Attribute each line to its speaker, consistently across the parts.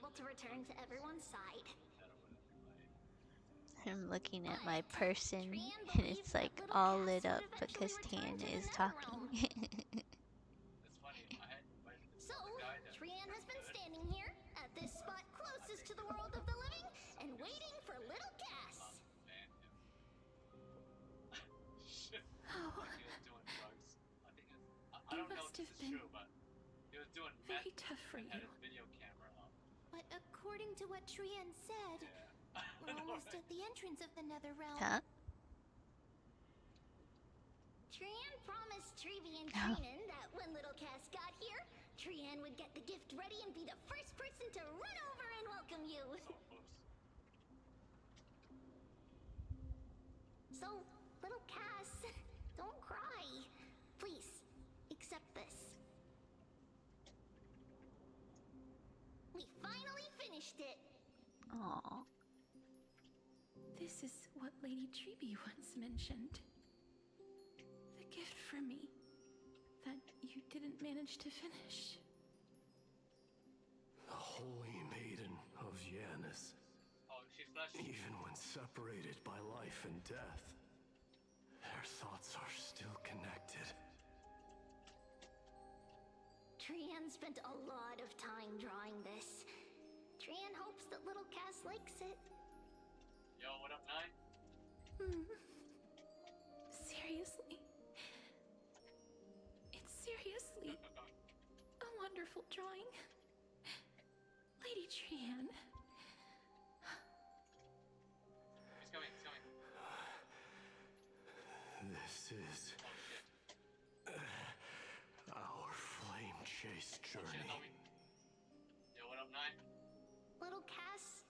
Speaker 1: able to return to everyone's side.
Speaker 2: I'm looking at
Speaker 1: But
Speaker 2: my person,
Speaker 1: Trian
Speaker 2: and
Speaker 1: believes
Speaker 2: it's
Speaker 1: that
Speaker 2: like
Speaker 1: little
Speaker 2: all
Speaker 1: Cass
Speaker 2: lit
Speaker 1: would
Speaker 2: up
Speaker 1: eventually
Speaker 2: because
Speaker 1: return
Speaker 2: Tan
Speaker 1: to the
Speaker 2: is
Speaker 1: Netherrealm.
Speaker 2: talking.
Speaker 1: So, Trian has been standing here at this spot closest to the world of the living and waiting for little Cass.
Speaker 3: Oh, it must have been very tough for you.
Speaker 1: But according to what Trian said, we're almost at the entrance of the Netherrealm.
Speaker 2: Huh?
Speaker 1: Trian promised Treevy and Treenan that when little Cass got here, Trian would get the gift ready and be the first person to run over and welcome you. So, little Cass, don't cry. Please, accept this. We finally finished it.
Speaker 2: Aww.
Speaker 3: This is what Lady Treeby once mentioned. The gift for me that you didn't manage to finish.
Speaker 4: The holy maiden of Yanis. Even when separated by life and death, their thoughts are still connected.
Speaker 1: Trian spent a lot of time drawing this. Trian hopes that little Cass likes it.
Speaker 5: Yo, what up, 9?
Speaker 3: Seriously. It's seriously a wonderful drawing. Lady Trian.
Speaker 5: He's coming, he's coming.
Speaker 4: This is our flame chase journey.
Speaker 5: Yo, what up, 9?
Speaker 1: Little Cass,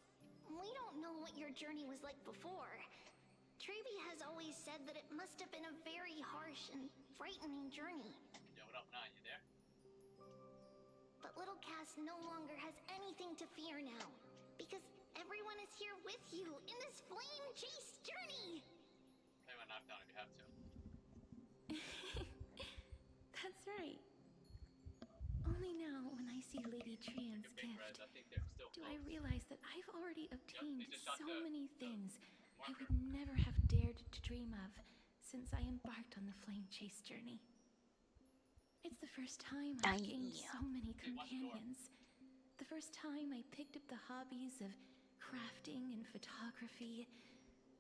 Speaker 1: we don't know what your journey was like before. Treeby has always said that it must have been a very harsh and frightening journey.
Speaker 5: Yo, what up, 9? You there?
Speaker 1: But little Cass no longer has anything to fear now, because everyone is here with you in this flame chase journey.
Speaker 5: Play my knife down if you have to.
Speaker 3: That's right. Only now, when I see Lady Trian's
Speaker 5: Big
Speaker 3: gift,
Speaker 5: Reds, I think they're still
Speaker 3: do I
Speaker 5: close.
Speaker 3: realize that I've already obtained
Speaker 5: they just shot
Speaker 3: so
Speaker 5: the
Speaker 3: many things I
Speaker 5: marker.
Speaker 3: would never have dared to dream of since I embarked on the flame chase journey. It's the first time I've gained so many
Speaker 5: Hey, watch the door.
Speaker 3: companions. The first time I picked up the hobbies of crafting and photography.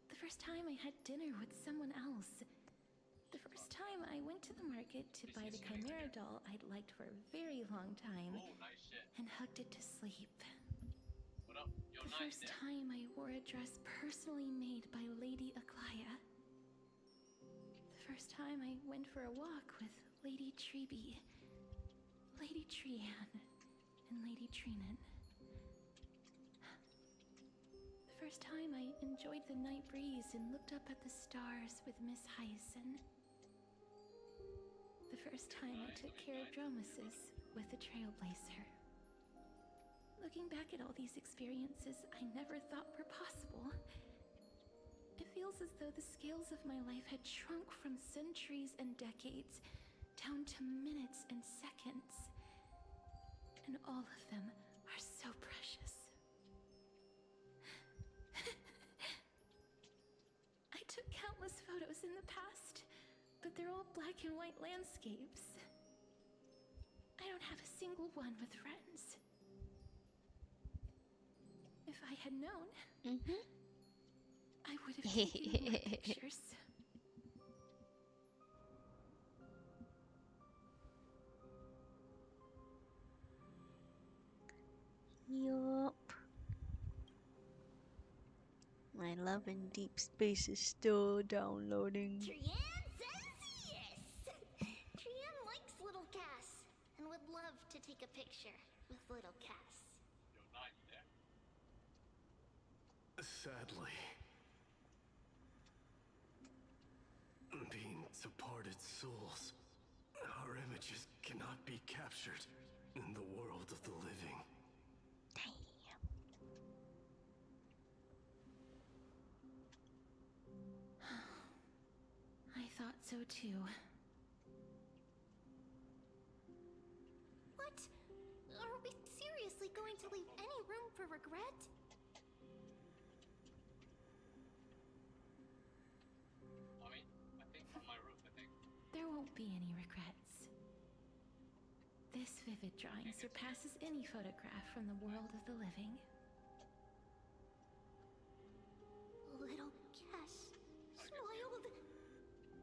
Speaker 3: The first time I had dinner with someone else. The first time I went to the market to buy the Chimera doll I'd liked for a very long time
Speaker 5: Oh, nice shit.
Speaker 3: and hugged it to sleep.
Speaker 5: What up? Yo,
Speaker 3: The
Speaker 5: 9,
Speaker 3: first
Speaker 5: there?
Speaker 3: time I wore a dress personally made by Lady Aglaya. The first time I went for a walk with Lady Treeby, Lady Trian, and Lady Treenan. The first time I enjoyed the night breeze and looked up at the stars with Miss Hyacin. The first time I took care of Dromesis with the Trailblazer. Looking back at all these experiences I never thought were possible, it feels as though the scales of my life had shrunk from centuries and decades down to minutes and seconds. And all of them are so precious. I took countless photos in the past, but they're all black and white landscapes. I don't have a single one with friends. If I had known, I would have taken more pictures.
Speaker 2: Yup. My love in deep space is still downloading.
Speaker 1: Trian says yes! Trian likes little Cass and would love to take a picture with little Cass.
Speaker 5: Yo, 9, you there?
Speaker 4: Sadly, being departed souls, our images cannot be captured in the world of the living.
Speaker 3: I thought so too.
Speaker 1: What? Are we serious seriously going to leave any room for regret?
Speaker 5: I mean, I think on my roof, I think.
Speaker 3: There won't be any regrets. This vivid drawing surpasses any photograph from the world of the living.
Speaker 1: Little Cass smiled.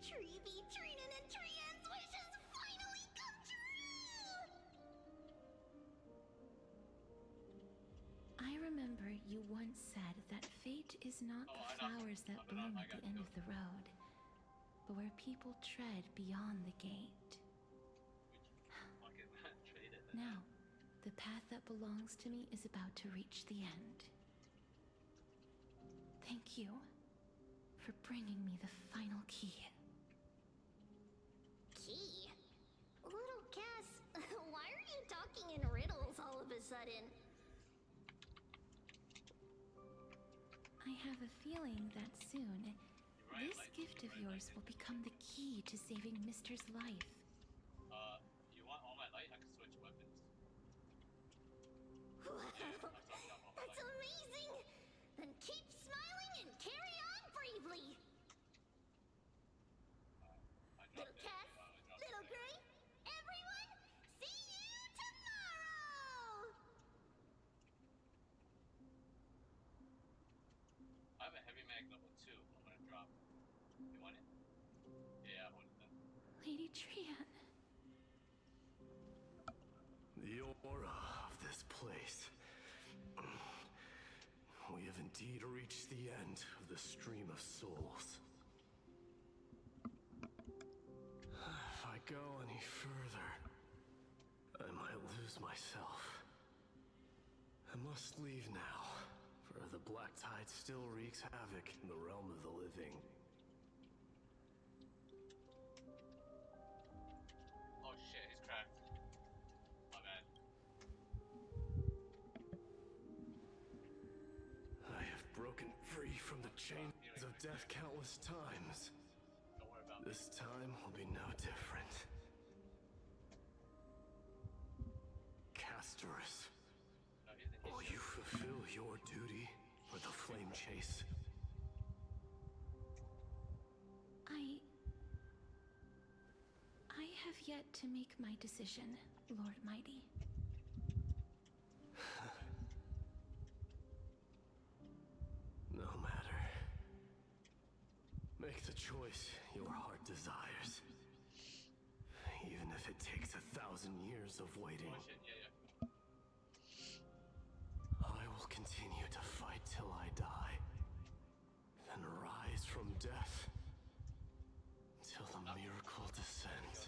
Speaker 1: Treevee, Trinin, and Trian's wishes finally come true!
Speaker 3: I remember you once said that fate is not
Speaker 5: Oh,
Speaker 3: the
Speaker 5: I know.
Speaker 3: flowers that
Speaker 5: I know,
Speaker 3: bloom
Speaker 5: I
Speaker 3: at the
Speaker 5: got
Speaker 3: end
Speaker 5: you.
Speaker 3: of the road, but where people tread beyond the gate.
Speaker 5: Fucking traded that.
Speaker 3: Now, the path that belongs to me is about to reach the end. Thank you for bringing me the final key.
Speaker 1: Key? Little Cass, why are you talking in riddles all of a sudden?
Speaker 3: I have a feeling that soon,
Speaker 5: Right,
Speaker 3: this
Speaker 5: like,
Speaker 3: gift of
Speaker 5: right,
Speaker 3: yours
Speaker 5: like-
Speaker 3: will become the key to saving Mister's life.
Speaker 5: You want all my light? I can switch weapons.
Speaker 1: Wow,
Speaker 5: I talked about all my
Speaker 1: that's
Speaker 5: light.
Speaker 1: amazing! Then keep smiling and carry on bravely!
Speaker 5: I
Speaker 1: Little
Speaker 5: dropped it.
Speaker 1: Cass,
Speaker 5: I dropped
Speaker 1: Little
Speaker 5: it.
Speaker 1: Gray, everyone, see you tomorrow!
Speaker 5: I have a heavy mag level 2. I'm gonna drop. You want it? Yeah, I want it then.
Speaker 3: Lady Trian,
Speaker 4: The aura of this place. We have indeed reached the end of the stream of souls. If I go any further, I might lose myself. I must leave now, for the black tide still wreaks havoc in the realm of the living.
Speaker 5: Oh shit, he's cracked. My bad.
Speaker 4: I have broken free from the chains of death countless times.
Speaker 5: Don't worry about me.
Speaker 4: This time will be no different. Castorus,
Speaker 5: No, he's in
Speaker 4: will
Speaker 5: his
Speaker 4: you fulfill your duty for the flame chase?
Speaker 3: I have yet to make my decision, Lord Mighty.
Speaker 4: No matter. Make the choice your heart desires. Even if it takes 1,000 years of waiting,
Speaker 5: Oh shit, yeah.
Speaker 4: I will continue to fight till I die. Then rise from death till the miracle descends.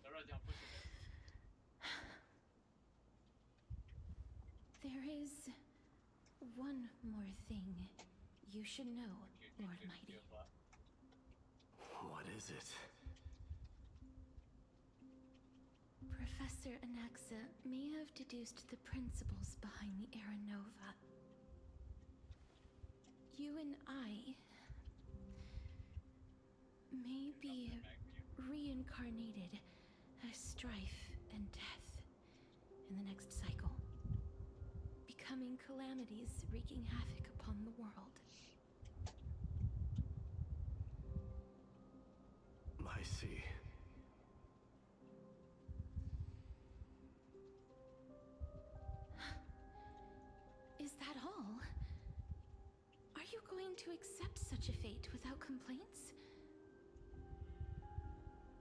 Speaker 5: Alright, I'm pushing it.
Speaker 3: There is one more thing you should know, Lord Mighty.
Speaker 4: What is it?
Speaker 3: Professor Anaxa may have deduced the principles behind the Era Nova. You and I may be reincarnated as strife and death in the next cycle, becoming calamities wreaking havoc upon the world.
Speaker 4: I see.
Speaker 3: Is that all? Are you going to accept such a fate without complaints?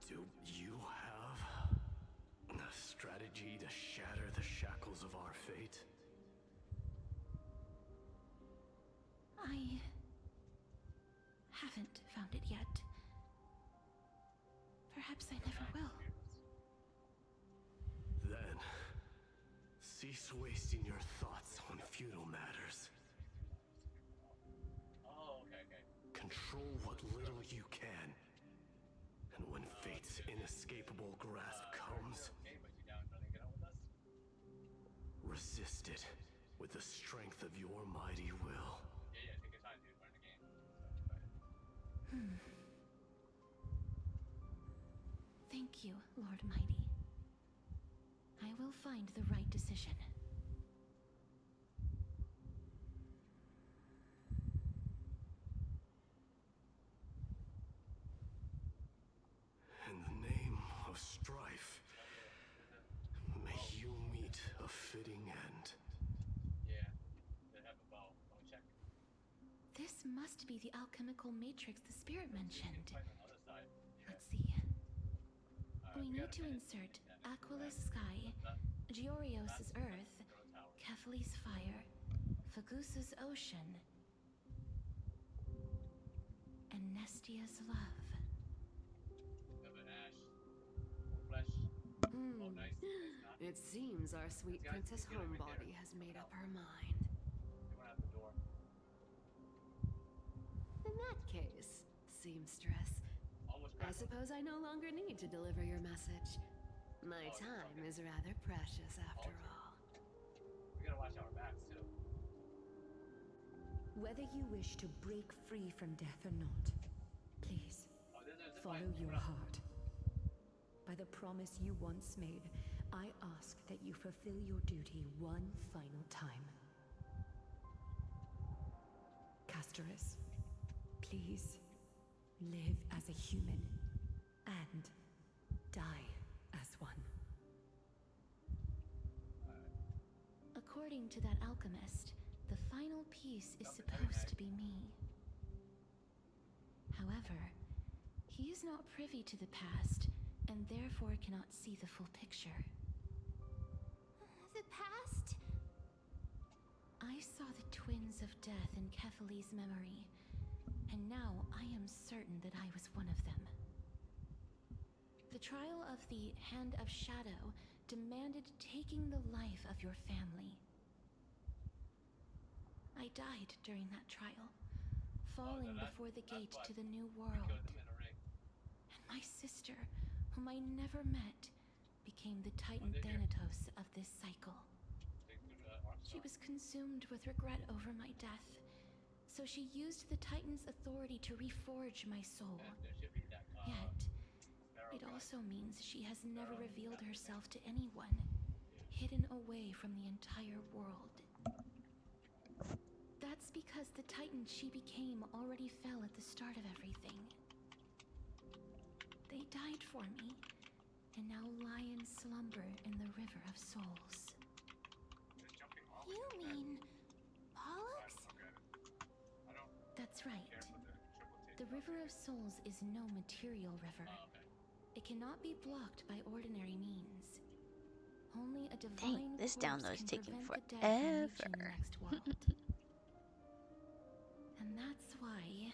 Speaker 4: Do you have a strategy to shatter the shackles of our fate?
Speaker 3: I haven't found it yet. Perhaps I never will.
Speaker 4: Then, cease wasting your thoughts on futile matters.
Speaker 5: Oh, okay.
Speaker 4: Control what little you can. And when fate's inescapable grasp comes,
Speaker 5: Okay, but you down to get out with us?
Speaker 4: resist it with the strength of your mighty will.
Speaker 5: Yeah, take your time, dude. Learn the game. So, go ahead.
Speaker 3: Thank you, Lord Mighty. I will find the right decision.
Speaker 4: In the name of strife, may you meet a fitting end.
Speaker 5: Yeah, they have a bow. Let me check.
Speaker 3: This must be the alchemical matrix the spirit mentioned.
Speaker 5: Fight on the other side.
Speaker 3: Let's see.
Speaker 5: Alright,
Speaker 3: We need
Speaker 5: got a
Speaker 3: to
Speaker 5: minute.
Speaker 3: insert
Speaker 5: Then
Speaker 3: Aquila's sky, Giorios' earth,
Speaker 5: throw a tower.
Speaker 3: Kephal's fire, Fagusa's ocean, and Nestia's love.
Speaker 5: Of an ash. More flesh. Oh, nice. Nice knot.
Speaker 6: It seems our sweet
Speaker 5: Guys,
Speaker 6: Princess
Speaker 5: get it right
Speaker 6: Homebody
Speaker 5: there.
Speaker 6: has made up her mind.
Speaker 5: They went out the door.
Speaker 6: In that case, seamstress,
Speaker 5: Almost
Speaker 6: I
Speaker 5: back.
Speaker 6: suppose I no longer need to deliver your message. My time is rather precious after all.
Speaker 5: We gotta watch our backs too.
Speaker 7: Whether you wish to break free from death or not, please
Speaker 5: Oh, there's a
Speaker 7: follow
Speaker 5: fight.
Speaker 7: your
Speaker 5: What up?
Speaker 7: heart. By the promise you once made, I ask that you fulfill your duty one final time. Castoris, please live as a human and die as one.
Speaker 3: According to that alchemist, the final piece is supposed to be me. However, he is not privy to the past, and therefore cannot see the full picture.
Speaker 1: The past?
Speaker 3: I saw the twins of death in Kephal's memory, and now I am certain that I was one of them. The trial of the Hand of Shadow demanded taking the life of your family. I died during that trial, falling before the gate to the new world.
Speaker 5: Killed them in a ring.
Speaker 3: And my sister, whom I never met, became the Titan Thanatos of this cycle.
Speaker 5: Dig through the arm
Speaker 3: She
Speaker 5: star.
Speaker 3: was consumed with regret over my death, so she used the Titan's authority to reforge my soul.
Speaker 5: And there should be that
Speaker 3: Yet,
Speaker 5: sparrow
Speaker 3: it
Speaker 5: guy.
Speaker 3: also means she has never revealed herself to anyone, hidden away from the entire world. That's because the Titan she became already fell at the start of everything. They died for me, and now lie in slumber in the River of Souls.
Speaker 5: They're jumping all
Speaker 1: You
Speaker 5: the way back.
Speaker 1: mean Pollux?
Speaker 5: Okay. I don't
Speaker 3: That's right.
Speaker 5: care for the triple tape.
Speaker 3: The River of Souls is no material river.
Speaker 5: Oh, okay.
Speaker 3: It cannot be blocked by ordinary means. Only a divine
Speaker 2: this
Speaker 3: force
Speaker 2: download's
Speaker 3: can
Speaker 2: taking
Speaker 3: prevent the dead from reaching the
Speaker 2: forever.
Speaker 3: next world. And that's why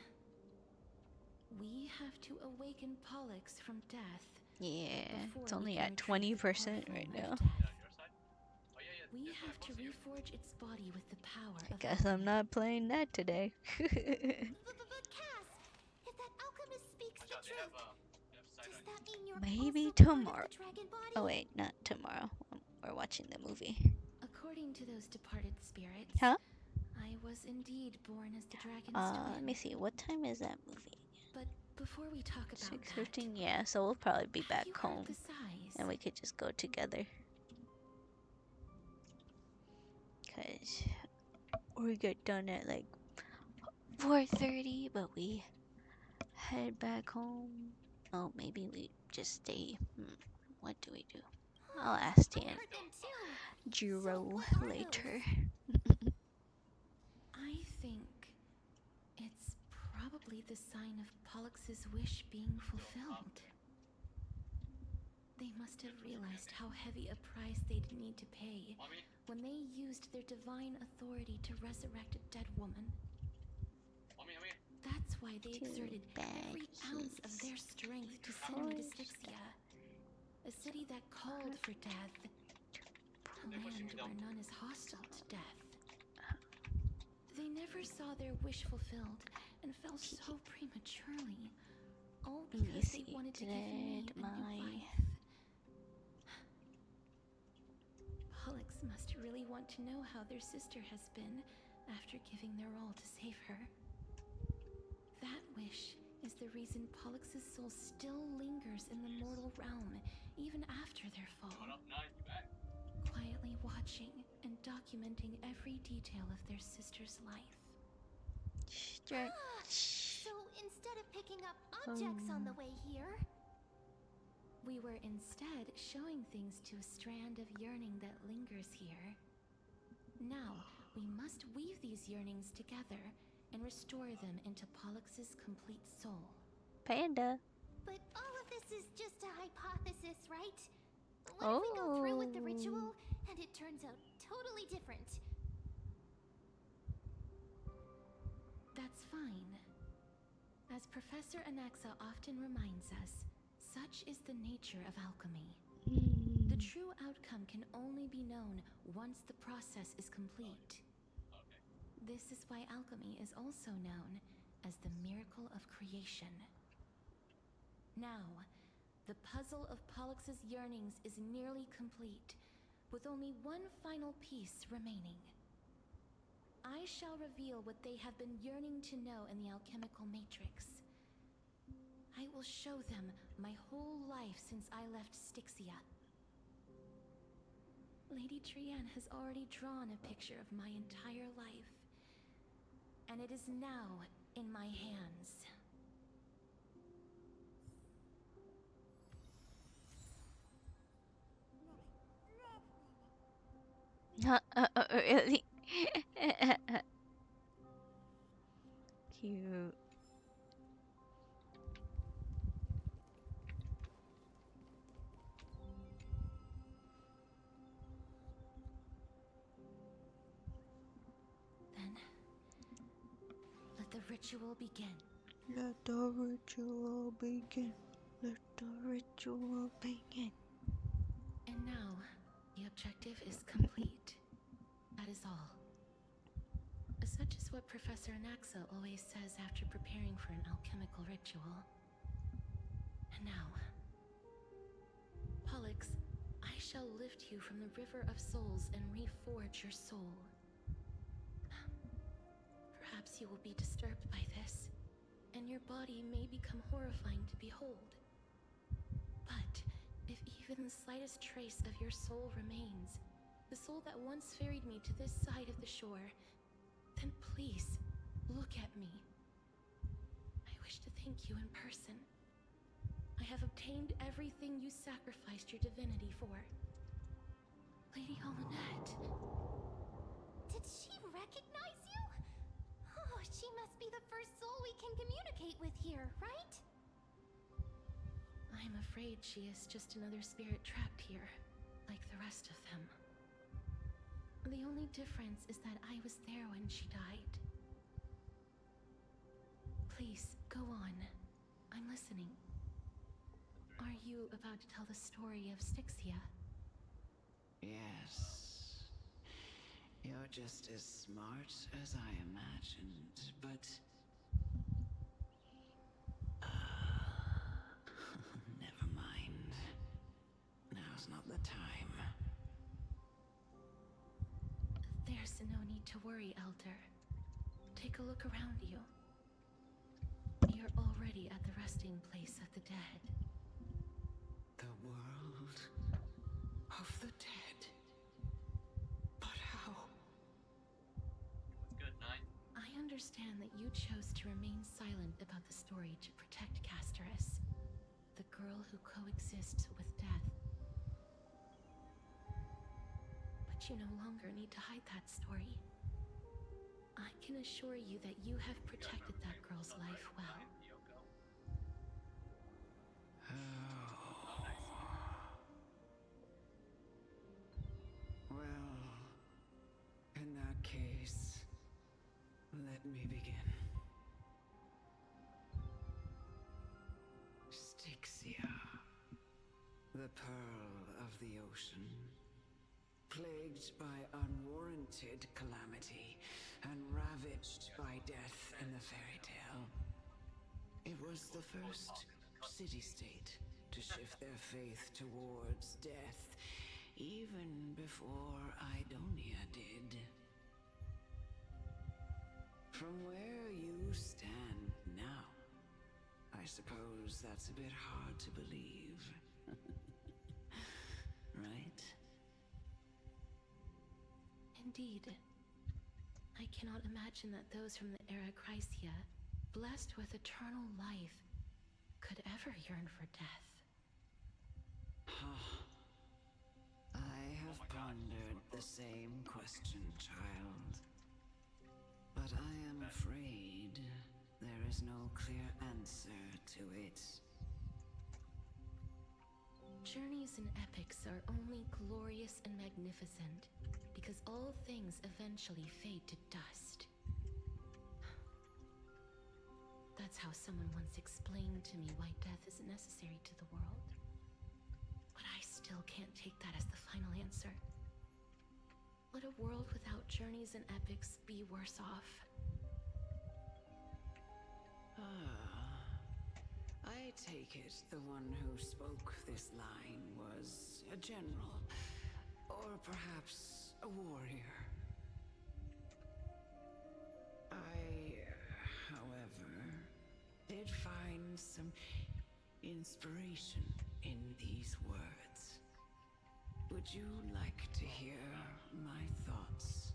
Speaker 3: we have to awaken Pollux from death.
Speaker 2: Yeah,
Speaker 3: before
Speaker 2: it's
Speaker 3: we
Speaker 2: only
Speaker 3: can
Speaker 2: at
Speaker 3: retrieve the
Speaker 2: 20%
Speaker 3: core
Speaker 2: right
Speaker 3: form of
Speaker 2: now.
Speaker 3: death.
Speaker 5: Yeah, on your side? Oh, yeah, yeah.
Speaker 3: We
Speaker 5: this
Speaker 3: have
Speaker 5: side,
Speaker 3: to
Speaker 5: both of you.
Speaker 3: reforge its body with the power
Speaker 2: I
Speaker 3: of
Speaker 2: guess I'm
Speaker 3: alchemy.
Speaker 2: not playing that today.
Speaker 1: But Cass, if that alchemist speaks
Speaker 5: Watch
Speaker 1: the
Speaker 5: out, they have,
Speaker 1: truth,
Speaker 5: they have sight
Speaker 1: does
Speaker 5: on you.
Speaker 1: that mean you're
Speaker 2: Maybe
Speaker 1: also part of
Speaker 2: tomorrow.
Speaker 1: the dragon body?
Speaker 2: Oh wait, not tomorrow. We're watching the movie.
Speaker 3: According to those departed spirits,
Speaker 2: Huh?
Speaker 3: I was indeed born as the dragon's
Speaker 2: Let
Speaker 3: twin.
Speaker 2: me see. What time is that movie?
Speaker 3: But before we talk about
Speaker 2: 6:15. Yeah, so we'll probably be
Speaker 3: that,
Speaker 2: back
Speaker 3: have you heard
Speaker 2: home,
Speaker 3: the sighs?
Speaker 2: and we could just go together. Cause we get done at like 4:30, but we head back home. Oh, maybe we just stay. What do we do? I'll ask
Speaker 1: I
Speaker 2: Dan
Speaker 1: heard them too.
Speaker 2: Jiro
Speaker 1: what are
Speaker 2: later.
Speaker 3: I think it's probably the sign of Pollux's wish being fulfilled. They must have realized how heavy a price they'd need to pay
Speaker 5: Mommy?
Speaker 3: when they used their divine authority to resurrect a dead woman.
Speaker 5: Mommy, come here.
Speaker 3: That's why they
Speaker 2: Too
Speaker 3: exerted every
Speaker 2: bad
Speaker 3: ounce of
Speaker 2: he's
Speaker 3: their strength to send me to
Speaker 2: forged
Speaker 3: Styxia, a city that called for death, a land where none is hostile to death. They never saw their wish fulfilled and fell so prematurely, all
Speaker 2: Let me
Speaker 3: because they
Speaker 2: see.
Speaker 3: wanted to give me
Speaker 2: Did
Speaker 3: a new
Speaker 2: my
Speaker 3: life. Pollux must really want to know how their sister has been after giving their all to save her. That wish is the reason Pollux's soul still lingers lingers in the mortal realm even after their fall.
Speaker 5: What up, 9? You back?
Speaker 3: Quietly watching and documenting every detail of their sister's life.
Speaker 1: So instead of picking up objects on the way here,
Speaker 3: We were instead showing things to a strand of yearning that lingers here. Now, we must weave these yearnings together and restore them into Pollux's complete soul.
Speaker 2: Panda.
Speaker 1: but all of this is just a hypothesis, right? What if we go through with the ritual and it turns out totally different?
Speaker 3: That's fine. As Professor Anaxa often reminds us, such is the nature of alchemy. The true outcome can only be known once the process is complete. This is why alchemy is also known as the miracle of creation. Now, the puzzle of Pollux's yearnings is nearly complete, with only one final piece remaining. I shall reveal what they have been yearning to know in the alchemical matrix. I will show them my whole life since I left Styxia. Lady Trianne has already drawn a picture of my entire life, and it is now in my hands.
Speaker 2: Really? Cute.
Speaker 3: Then, let the ritual begin.
Speaker 2: Let the ritual begin. Let the ritual begin.
Speaker 3: And now, the objective is complete. That is all. Such is what Professor Anaxa always says after preparing for an alchemical ritual. And now, Pollux, I shall lift you from the river of souls and reforge your soul. Perhaps you will be disturbed by this, and your body may become horrifying to behold. But if even the slightest trace of your soul remains, the soul that once ferried me to this side of the shore, then please, look at me. I wish to thank you in person. I have obtained everything you sacrificed your divinity for. Lady Alanette.
Speaker 1: Did she recognize you? Oh, she must be the first soul we can communicate with here, right?
Speaker 3: I'm afraid she is just another spirit trapped here, like the rest of them. The only difference is that I was there when she died. Please, go on. I'm listening. Are you about to tell the story of Styxia?
Speaker 8: Yes. You're just as smart as I imagined, but... never mind. Now's not the time.
Speaker 3: There's no need to worry, Elder. Take a look around you. You're already at the resting place of the dead.
Speaker 8: The world of the dead. But how?
Speaker 5: What's good, 9?
Speaker 3: I understand that you chose to remain silent about the story to protect Casterus, the girl who coexists with death. But you no longer need to hide that story. I can assure you that you have protected that girl's life well.
Speaker 8: Well, in that case, let me begin. Styxia, the pearl of the ocean, plagued by unwarranted calamity and ravaged by death in the fairy tale. It was the first city-state to shift their faith towards death, even before Idonia did. From where you stand now, I suppose that's a bit hard to believe.
Speaker 3: Indeed. I cannot imagine that those from the era Chrysia, blessed with eternal life, could ever yearn for death.
Speaker 8: I have pondered the same question, child. But I am afraid there is no clear answer to it.
Speaker 3: Journeys and epics are only glorious and magnificent because all things eventually fade to dust. That's how someone once explained to me why death is necessary to the world. But I still can't take that as the final answer. Would a world without journeys and epics be worse off?
Speaker 8: I take it the one who spoke this line was a general, or perhaps a warrior. I, however, did find some inspiration in these words. Would you like to hear my thoughts,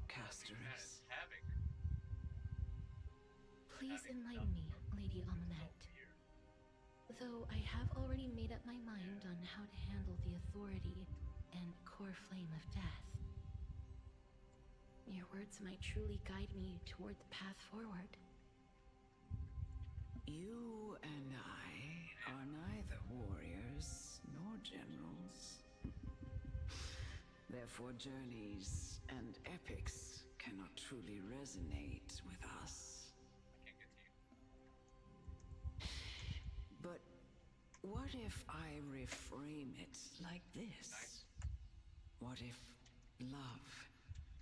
Speaker 8: Casterus?
Speaker 5: Havoc.
Speaker 3: Please enlighten me, Lady Amunet. Though I have already made up my mind on how to handle the authority and core flame of death. Your words might truly guide me toward the path forward.
Speaker 8: You and I are neither warriors nor generals. Therefore, journeys and epics cannot truly resonate with us.
Speaker 5: I can't get to you.
Speaker 8: But what if I reframe it like this?
Speaker 5: Nice.
Speaker 8: What if love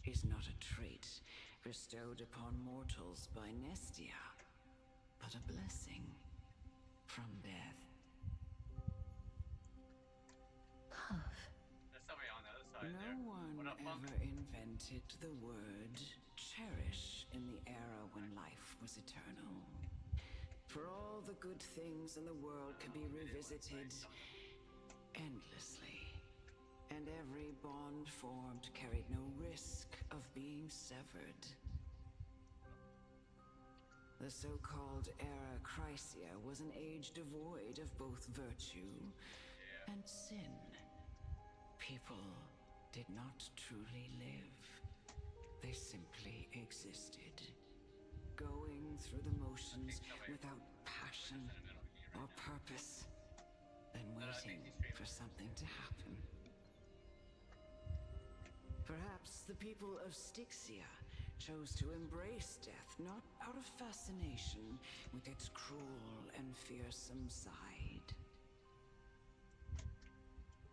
Speaker 8: is not a trait bestowed upon mortals by Nestia, but a blessing from death?
Speaker 3: Love.
Speaker 5: There's somebody on the other side
Speaker 8: No
Speaker 5: there.
Speaker 8: one
Speaker 5: What up, punk?
Speaker 8: ever invented the word cherish in the era when life was eternal. For all the good things in the world could be revisited endlessly, and every bond formed carried no risk of being severed. The so-called era Chrysia was an age devoid of both virtue and sin. People did not truly live. They simply existed, going through the motions without passion or purpose, and waiting for something to happen. Perhaps the people of Styxia chose to embrace death not out of fascination with its cruel and fearsome side,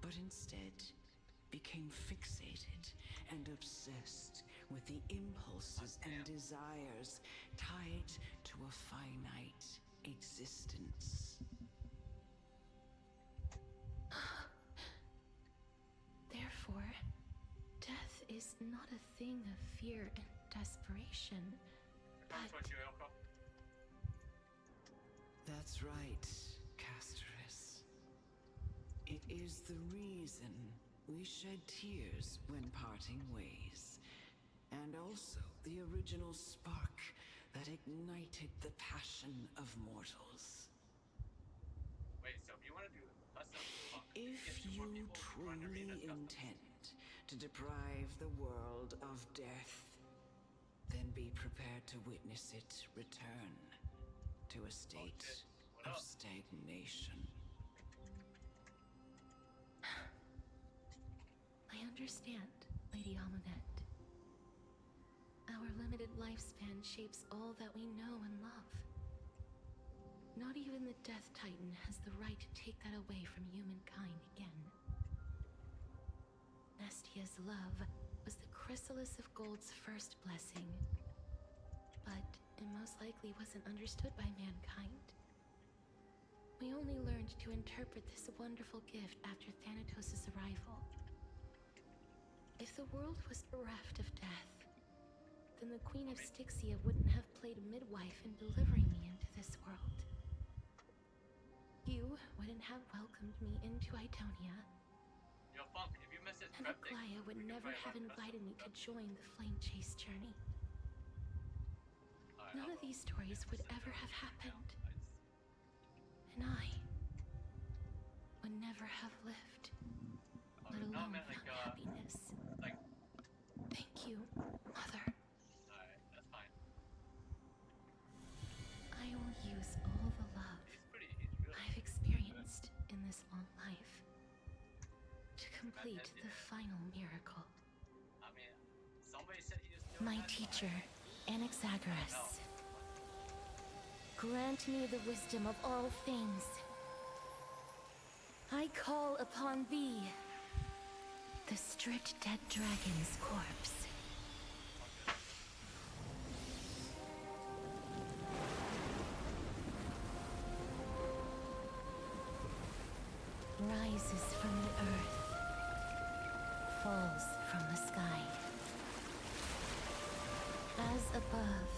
Speaker 8: but instead became fixated and obsessed with the impulses and desires tied to a finite existence.
Speaker 3: Therefore, death is not a thing of fear and desperation,
Speaker 5: That's what
Speaker 3: but
Speaker 5: you Elko?
Speaker 8: That's right, Casterus. It is the reason we shed tears when parting ways, and also the original spark that ignited the passion of mortals.
Speaker 5: Wait, so if you want to do custom punk,
Speaker 8: If
Speaker 5: get two more
Speaker 8: you
Speaker 5: people to run your
Speaker 8: truly
Speaker 5: Venus custom.
Speaker 8: intend to deprive the world of death, then be prepared to witness it return to a state
Speaker 5: What
Speaker 8: of
Speaker 5: up?
Speaker 8: stagnation.
Speaker 3: I understand, Lady Amunet. Our limited lifespan shapes all that we know and love. Not even the Death Titan has the right to take that away from humankind again. Nestia's love was the chrysalis of Gold's first blessing, but it most likely wasn't understood by mankind. We only learned to interpret this wonderful gift after Thanatos' arrival. If the world was bereft of death, then the Queen of Styxia wouldn't have played midwife in delivering me into this world. You wouldn't have welcomed me into Itonia,
Speaker 5: Yo, Funk, if you miss this
Speaker 3: And
Speaker 5: prep thing,
Speaker 3: Aglaya would
Speaker 5: we can
Speaker 3: never
Speaker 5: try
Speaker 3: have
Speaker 5: about
Speaker 3: invited me to
Speaker 5: festival.
Speaker 3: join the Flame Chase journey.
Speaker 5: Alright,
Speaker 3: None
Speaker 5: I'll
Speaker 3: of
Speaker 5: go.
Speaker 3: these stories
Speaker 5: It's
Speaker 3: would
Speaker 5: just
Speaker 3: ever
Speaker 5: that
Speaker 3: have
Speaker 5: right
Speaker 3: happened.
Speaker 5: now,
Speaker 3: And I would never have lived, let
Speaker 5: no, I
Speaker 3: alone
Speaker 5: meant
Speaker 3: found
Speaker 5: like,
Speaker 3: happiness.
Speaker 5: like,
Speaker 3: Thank you, Mother.
Speaker 5: alright, that's fine.
Speaker 3: I will use all the love
Speaker 5: He's really
Speaker 3: I've experienced in this long life to complete
Speaker 5: ended
Speaker 3: the
Speaker 5: it.
Speaker 3: final miracle.
Speaker 5: I mean, somebody said he was doing
Speaker 3: My
Speaker 5: that, so
Speaker 3: teacher,
Speaker 5: I don't
Speaker 3: Anaxagoras,
Speaker 5: know.
Speaker 3: grant me the wisdom of all things. I call upon thee, the stripped dead dragon's corpse. Rises from the earth, falls from the sky. As above,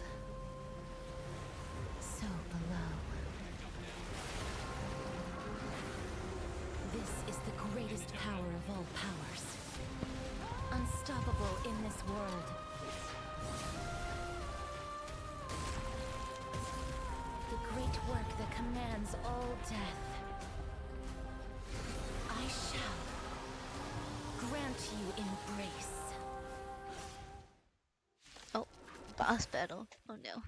Speaker 3: so below. This is the greatest power of all powers. Unstoppable in this world. The great work that commands all death. I shall grant you embrace.
Speaker 2: Oh, boss battle. Oh no.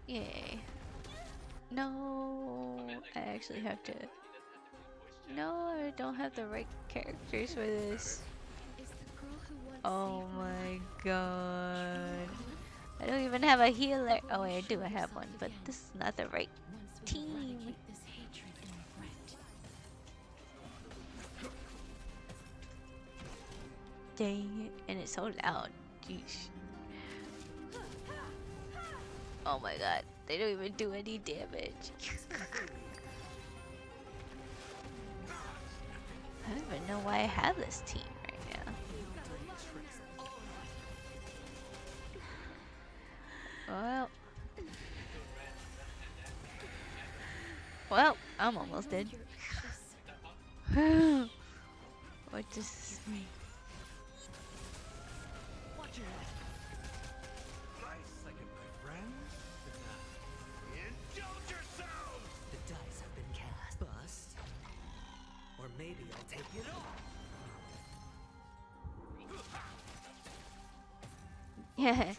Speaker 2: Yay. No, I actually have to. No, I don't have the right characters for this.
Speaker 3: Is the girl who once
Speaker 2: Oh
Speaker 3: saved
Speaker 2: my god. I don't even have a healer. Oh wait, I do. I have one, but this is not the right
Speaker 3: once we
Speaker 2: team.
Speaker 3: eradicate this hatred and regret.
Speaker 2: Dang it. And it's so loud. Jeez. Oh my god. They don't even do any damage. I don't even know why I have this team right now. Well, I'm almost dead. What does this mean?
Speaker 9: Watch it. Nice second, my friend. Indulge yourselves! The dice have been cast. Bust. Or maybe I'll take it all.
Speaker 2: Yeah.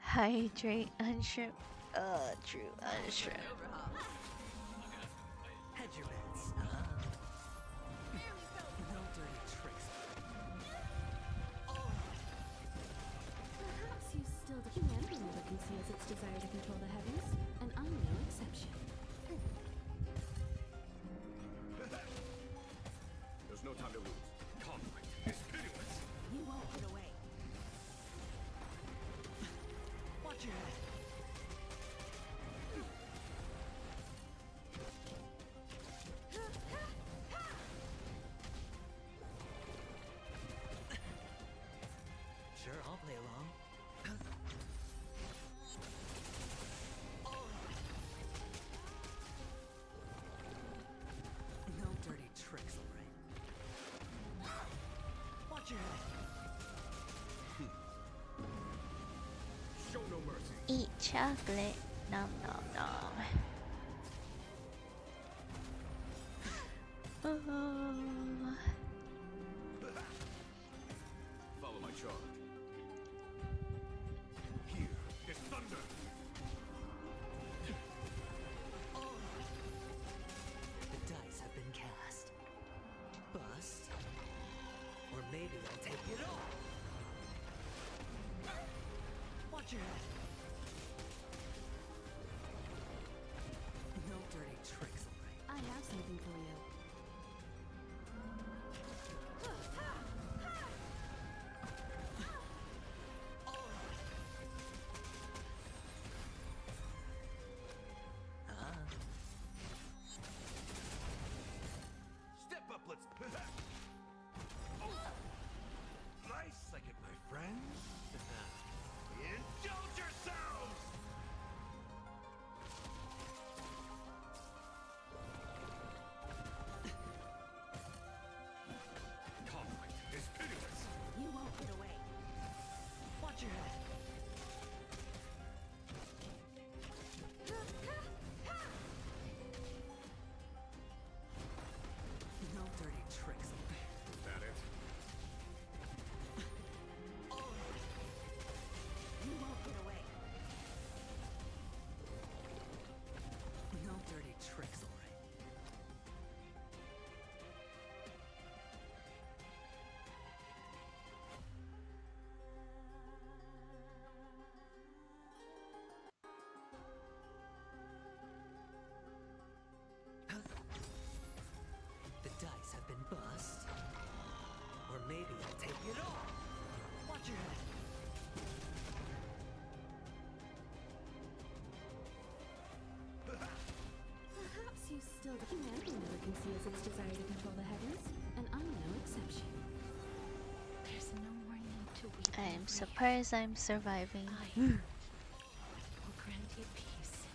Speaker 2: Hydrate, unshrimp. True, unshrimp.
Speaker 9: Hedge your bets. No dirty tricks.
Speaker 3: Perhaps you still humanity never conceals its desire to control the heavens, and I'm no exception.
Speaker 9: There's no time to lose. Conflict is pitiless.
Speaker 3: You won't get away.
Speaker 9: Watch your head. Sure, I'll play along. No dirty tricks, all right. Watch your head. Show no mercy.
Speaker 2: Eat chocolate. Nom nom nom. Oh.
Speaker 9: Follow my charge. Here is thunder. The dice have been cast. Bust. Or maybe I'll take it all. Watch your head. No dirty tricks, all right.
Speaker 3: I have something for you. still humanity never conceals its desire to control the heavens, and I'm no exception. There's no more need to weep.
Speaker 2: I am surprised I'm surviving.
Speaker 3: Will grant you peace.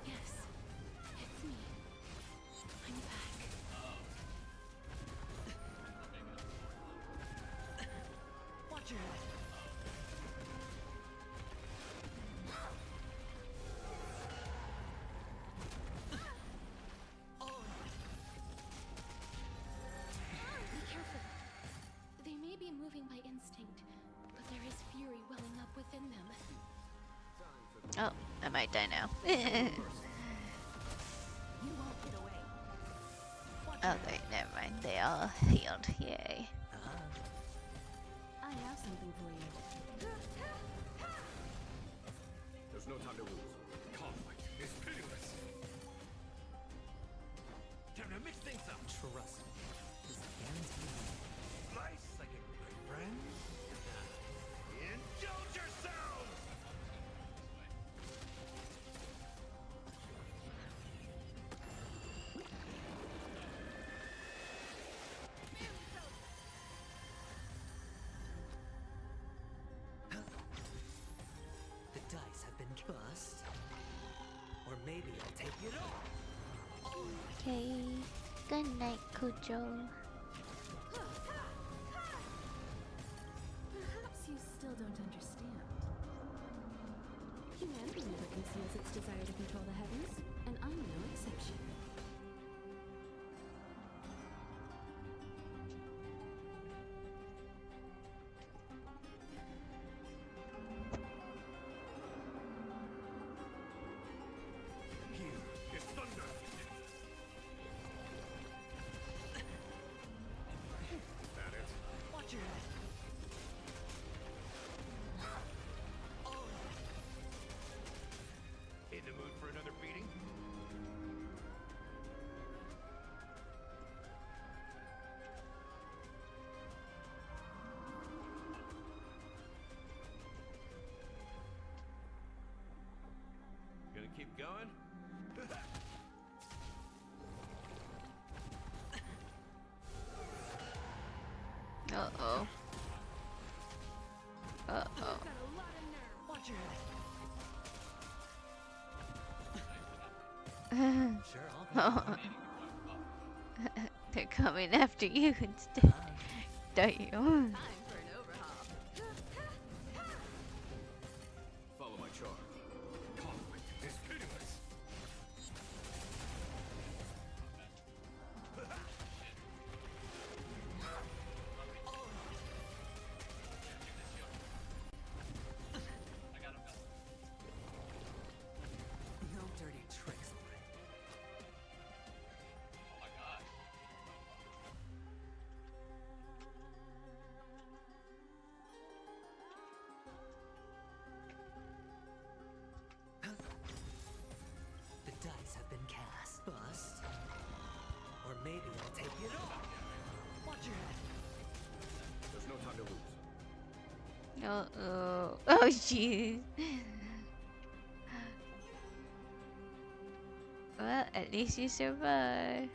Speaker 3: Yes, it's me. I'm back.
Speaker 9: Watch your head.
Speaker 3: Be careful. They may be moving by instinct, but there is fury welling up within them.
Speaker 2: Oh, I might die now.
Speaker 3: You won't get away.
Speaker 2: Oh wait, never mind. They all healed. Yay.
Speaker 3: I have something for you.
Speaker 4: There's no time to lose. Conflict is pitiless.
Speaker 9: Time to mix things up. Trust me. This guarantee slice like a good friend. Indulge yourselves! The dice have been bust. Or maybe I'll take it all.
Speaker 2: Okay. Good night, Cujo.
Speaker 3: Perhaps you still don't understand. Humanity never conceals its desire to control the heavens, and I'm no exception.
Speaker 4: Here is thunder. Is that it?
Speaker 9: Watch your head.
Speaker 4: In the mood for another beating? Gonna keep going?
Speaker 2: Uh-oh. Uh-oh.
Speaker 9: Watch your head. Sure, I'll
Speaker 2: They're coming after you instead. Don't you?
Speaker 3: Time for an overhaul.
Speaker 4: Follow my charge. Conflict is pitiless.
Speaker 9: no dirty tricks, Lord.
Speaker 5: Oh my god.
Speaker 9: The dice have been cast. Bust. Or maybe I'll take it all. Watch your head.
Speaker 4: There's no time to lose.
Speaker 2: Uh-oh. Oh, jeez. Well, at least you survived.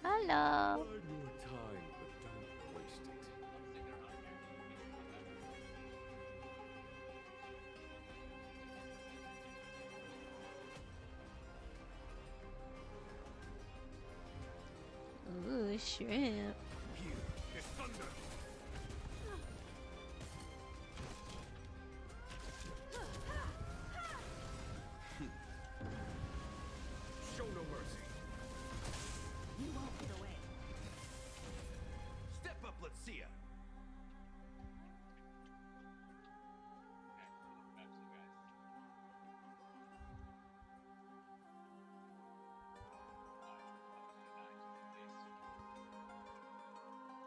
Speaker 2: Hello.
Speaker 4: Bide your time, but don't waste it.
Speaker 5: Stick around here.
Speaker 2: Ooh, shrimp.
Speaker 4: Here is thunder. Show no mercy.
Speaker 3: You won't get away.
Speaker 9: Step up, let's see ya.
Speaker 5: Back to you guys.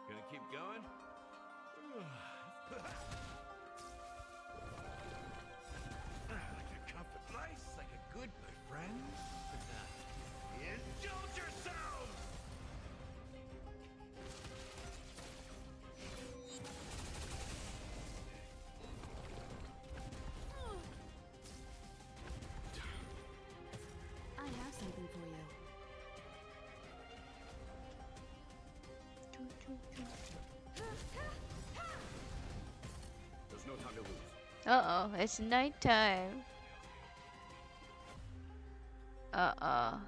Speaker 4: Gonna keep going?
Speaker 9: Like a cup of ice, like a good friend. Indulge yourselves!
Speaker 2: Uh-oh, it's nighttime. Uh-oh.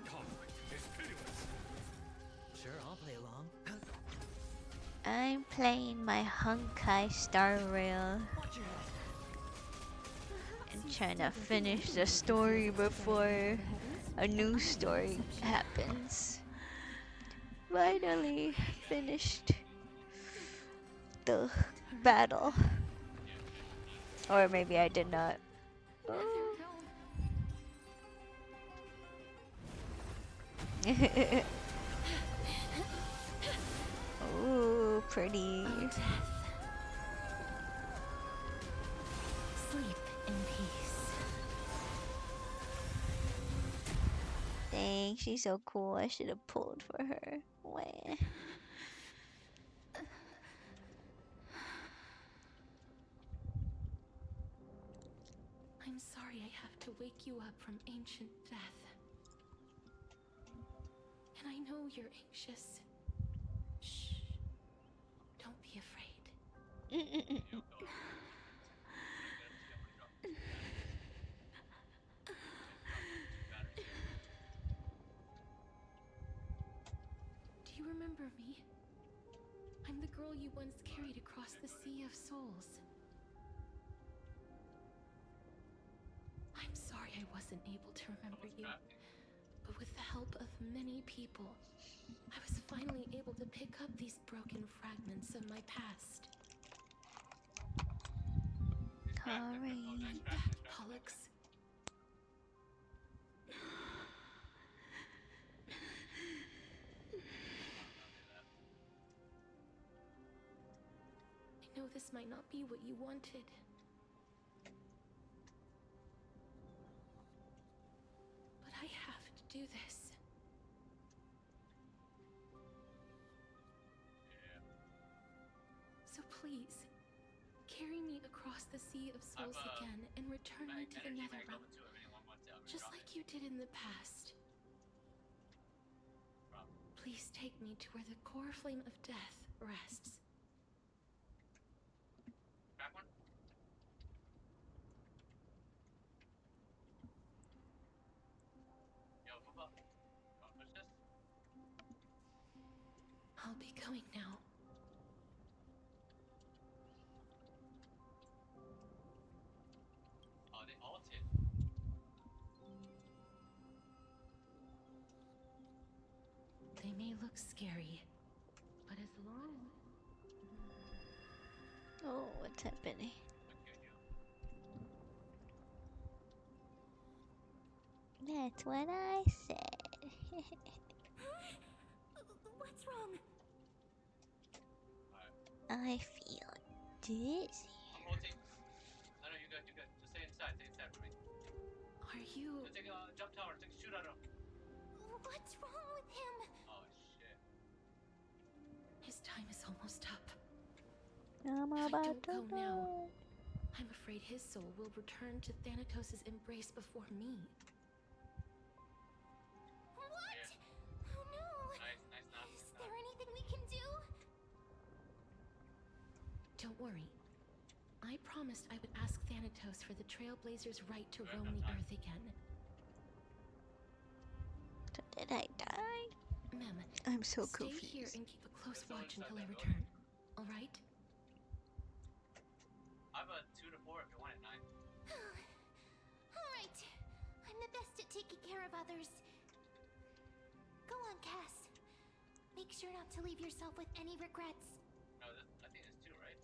Speaker 9: Conflict is pitiless. Sure, I'll play along.
Speaker 2: I'm playing my Honkai Star Rail
Speaker 9: Watch your head.
Speaker 2: and trying to finish the story before a new story happens. Finally finished the battle. Or maybe I did not. Ooh, pretty.
Speaker 3: Oh, death. Sleep in peace.
Speaker 2: Dang, she's so cool. I should have pulled for her. Wah.
Speaker 3: I'm sorry I have to wake you up from ancient death. And I know you're anxious. Shh. Don't be afraid. Do you remember me? I'm the girl you once carried across the Sea of Souls. I'm sorry I wasn't able to remember you, but with the help of many people, I was finally able to pick up these broken fragments of my past.
Speaker 2: Alright.
Speaker 3: Back, Pollux. I know this might not be what you wanted. But I have to do this. So please, carry me across the Sea of Souls again and return me to the Netherrealm, just like you did in the past. Please take me to where the core flame of death rests.
Speaker 5: Back one? Yo, Fuba. Wanna push this?
Speaker 3: I'll be going now.
Speaker 5: Oh, they ulted.
Speaker 3: They may look scary, but as long
Speaker 2: Oh, what's happening? That's what I said.
Speaker 3: What's wrong?
Speaker 2: I feel dizzy.
Speaker 5: I'm ulting. No, you good, you good. Just stay inside for me.
Speaker 3: Are you...
Speaker 5: Just take a jump tower, take a shoot at him.
Speaker 1: What's wrong with him?
Speaker 5: Oh, shit.
Speaker 3: His time is almost up.
Speaker 2: I'm
Speaker 3: If I
Speaker 2: about
Speaker 3: don't
Speaker 2: to
Speaker 3: go now,
Speaker 2: go.
Speaker 3: I'm afraid his soul will return to Thanatos' embrace before me.
Speaker 1: What? Oh no!
Speaker 5: Nice, nice.
Speaker 1: Is there anything we can do?
Speaker 3: Don't worry. I promised I would ask Thanatos for the Trailblazers' right to roam the Earth again.
Speaker 2: Did I die?
Speaker 3: Mem,
Speaker 2: I'm so
Speaker 3: stay
Speaker 2: confused.
Speaker 3: here and keep a close watch until I return. All right?
Speaker 5: I have a 2 to 4 if you want it, 9.
Speaker 1: Alright. I'm the best at taking care of others. Go on, Cass. Make sure not to leave yourself with any regrets.
Speaker 5: No, I think it's 2, right?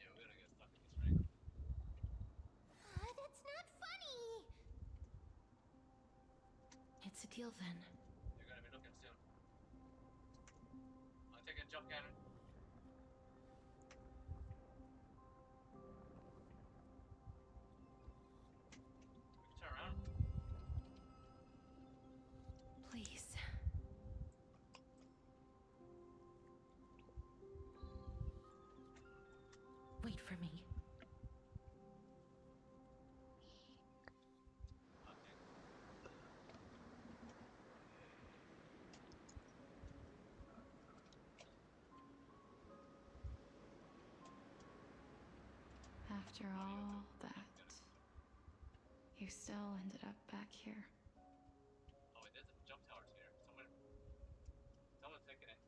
Speaker 5: Yeah, we're gonna get stuck in this ring.
Speaker 1: That's not funny.
Speaker 3: It's a deal then.
Speaker 5: You're gonna be looking soon. I'll take a jump cannon. We can turn around.
Speaker 3: Please. Wait for me. After all that, you still ended up back here.
Speaker 5: Oh, wait, there's some jump towers here. Someone's taking it.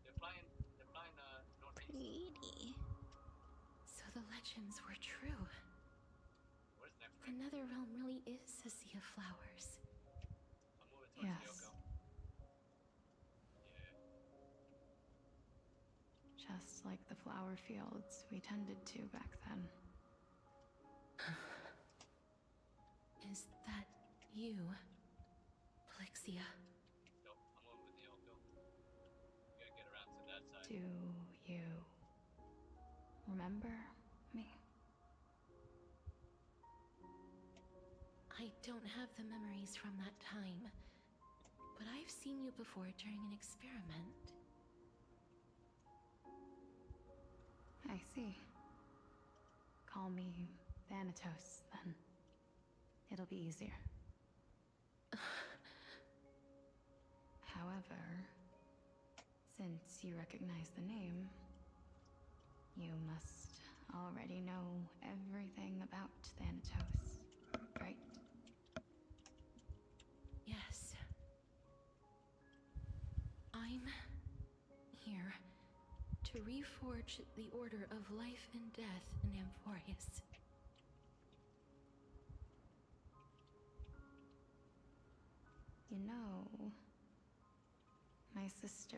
Speaker 5: They're flying northeast.
Speaker 2: Pretty.
Speaker 3: So the legends were true.
Speaker 5: Where's the next
Speaker 3: The
Speaker 5: ring?
Speaker 3: Netherrealm really is a sea of flowers.
Speaker 5: I'm moving towards
Speaker 3: Yes.
Speaker 5: Yoko. Yeah.
Speaker 3: Just like the flower fields we tended to back then. Is that you, Plixia?
Speaker 5: Nope, I'm moving with Yoko. We gotta get around to that side.
Speaker 3: Do you remember me? I don't have the memories from that time, but I've seen you before during an experiment. I see. Call me Thanatos, then. It'll be easier. However, since you recognize the name, you must already know everything about Thanatos, right? Yes. I'm here to reforge the order of life and death in Amphorius. You know, my sister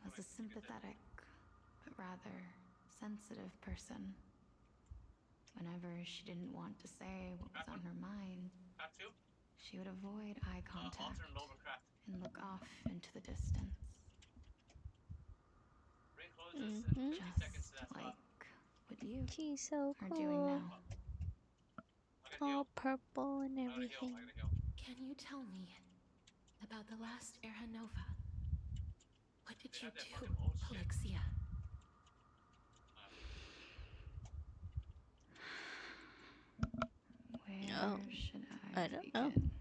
Speaker 3: was a sympathetic, but rather sensitive person. Whenever she didn't want to say what was on her mind,
Speaker 5: Craft 2?
Speaker 3: she would avoid eye contact
Speaker 5: Alternate overcraft.
Speaker 3: and look off into the distance.
Speaker 5: Ring closes in 50 seconds to
Speaker 3: Just
Speaker 5: that
Speaker 3: like
Speaker 5: spot.
Speaker 3: what you
Speaker 2: She's so
Speaker 3: are doing
Speaker 2: cool.
Speaker 3: now.
Speaker 5: I gotta
Speaker 2: All
Speaker 5: heal.
Speaker 2: purple and
Speaker 5: I gotta heal.
Speaker 2: everything.
Speaker 5: I gotta heal.
Speaker 3: Can you tell me about the last Era Nova? What did
Speaker 5: They
Speaker 3: you
Speaker 5: have that
Speaker 3: do,
Speaker 5: fucking old shit.
Speaker 3: Polixia? Where
Speaker 2: Oh,
Speaker 3: should
Speaker 2: I
Speaker 3: I
Speaker 2: don't know.
Speaker 3: begin?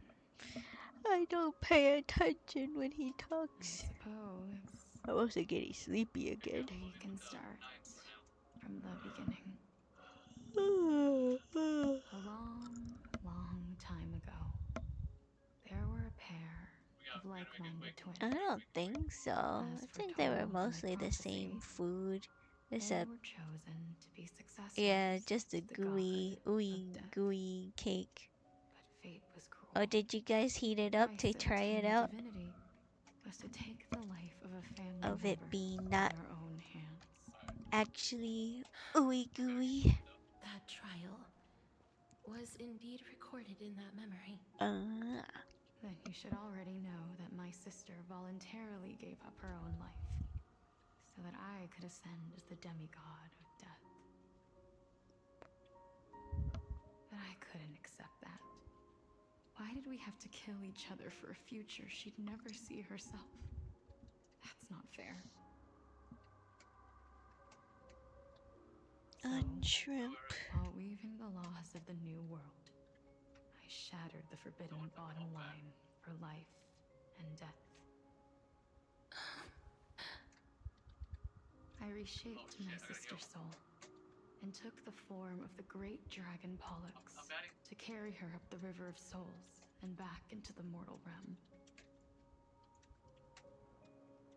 Speaker 2: I don't pay attention when he
Speaker 3: I
Speaker 2: talks.
Speaker 3: suppose
Speaker 2: I wasn't getting sleepy again.
Speaker 3: we can start from the beginning. A long, long time ago, there were a pair of like-minded twins.
Speaker 2: I don't think so. I
Speaker 3: As
Speaker 2: think they were
Speaker 3: foretold in the
Speaker 2: mostly the same
Speaker 3: prophecy,
Speaker 2: food.
Speaker 3: They
Speaker 2: Except,
Speaker 3: were chosen to be successors
Speaker 2: yeah, just a
Speaker 3: to the
Speaker 2: gooey,
Speaker 3: god
Speaker 2: ooey,
Speaker 3: of death.
Speaker 2: gooey cake.
Speaker 3: But fate was cruel.
Speaker 2: Oh, did you guys heat it up to
Speaker 3: Price of
Speaker 2: try it
Speaker 3: attaining
Speaker 2: out?
Speaker 3: divinity was to take the life of a family
Speaker 2: Of it
Speaker 3: member
Speaker 2: being
Speaker 3: in
Speaker 2: not
Speaker 3: your own hands.
Speaker 2: actually ooey gooey.
Speaker 3: That trial was indeed recorded in that memory. Then you should already know that my sister voluntarily gave up her own life so that I could ascend as the demigod of death. But I couldn't accept that. Why did we have to kill each other for a future she'd never see herself? That's not fair. So,
Speaker 2: Shrimp.
Speaker 3: while weaving the laws of the new world, I shattered the forbidden bottom line for life and death. I reshaped my sister's soul and took the form of the great dragon Pollux to carry her up the River of Souls and back into the mortal realm.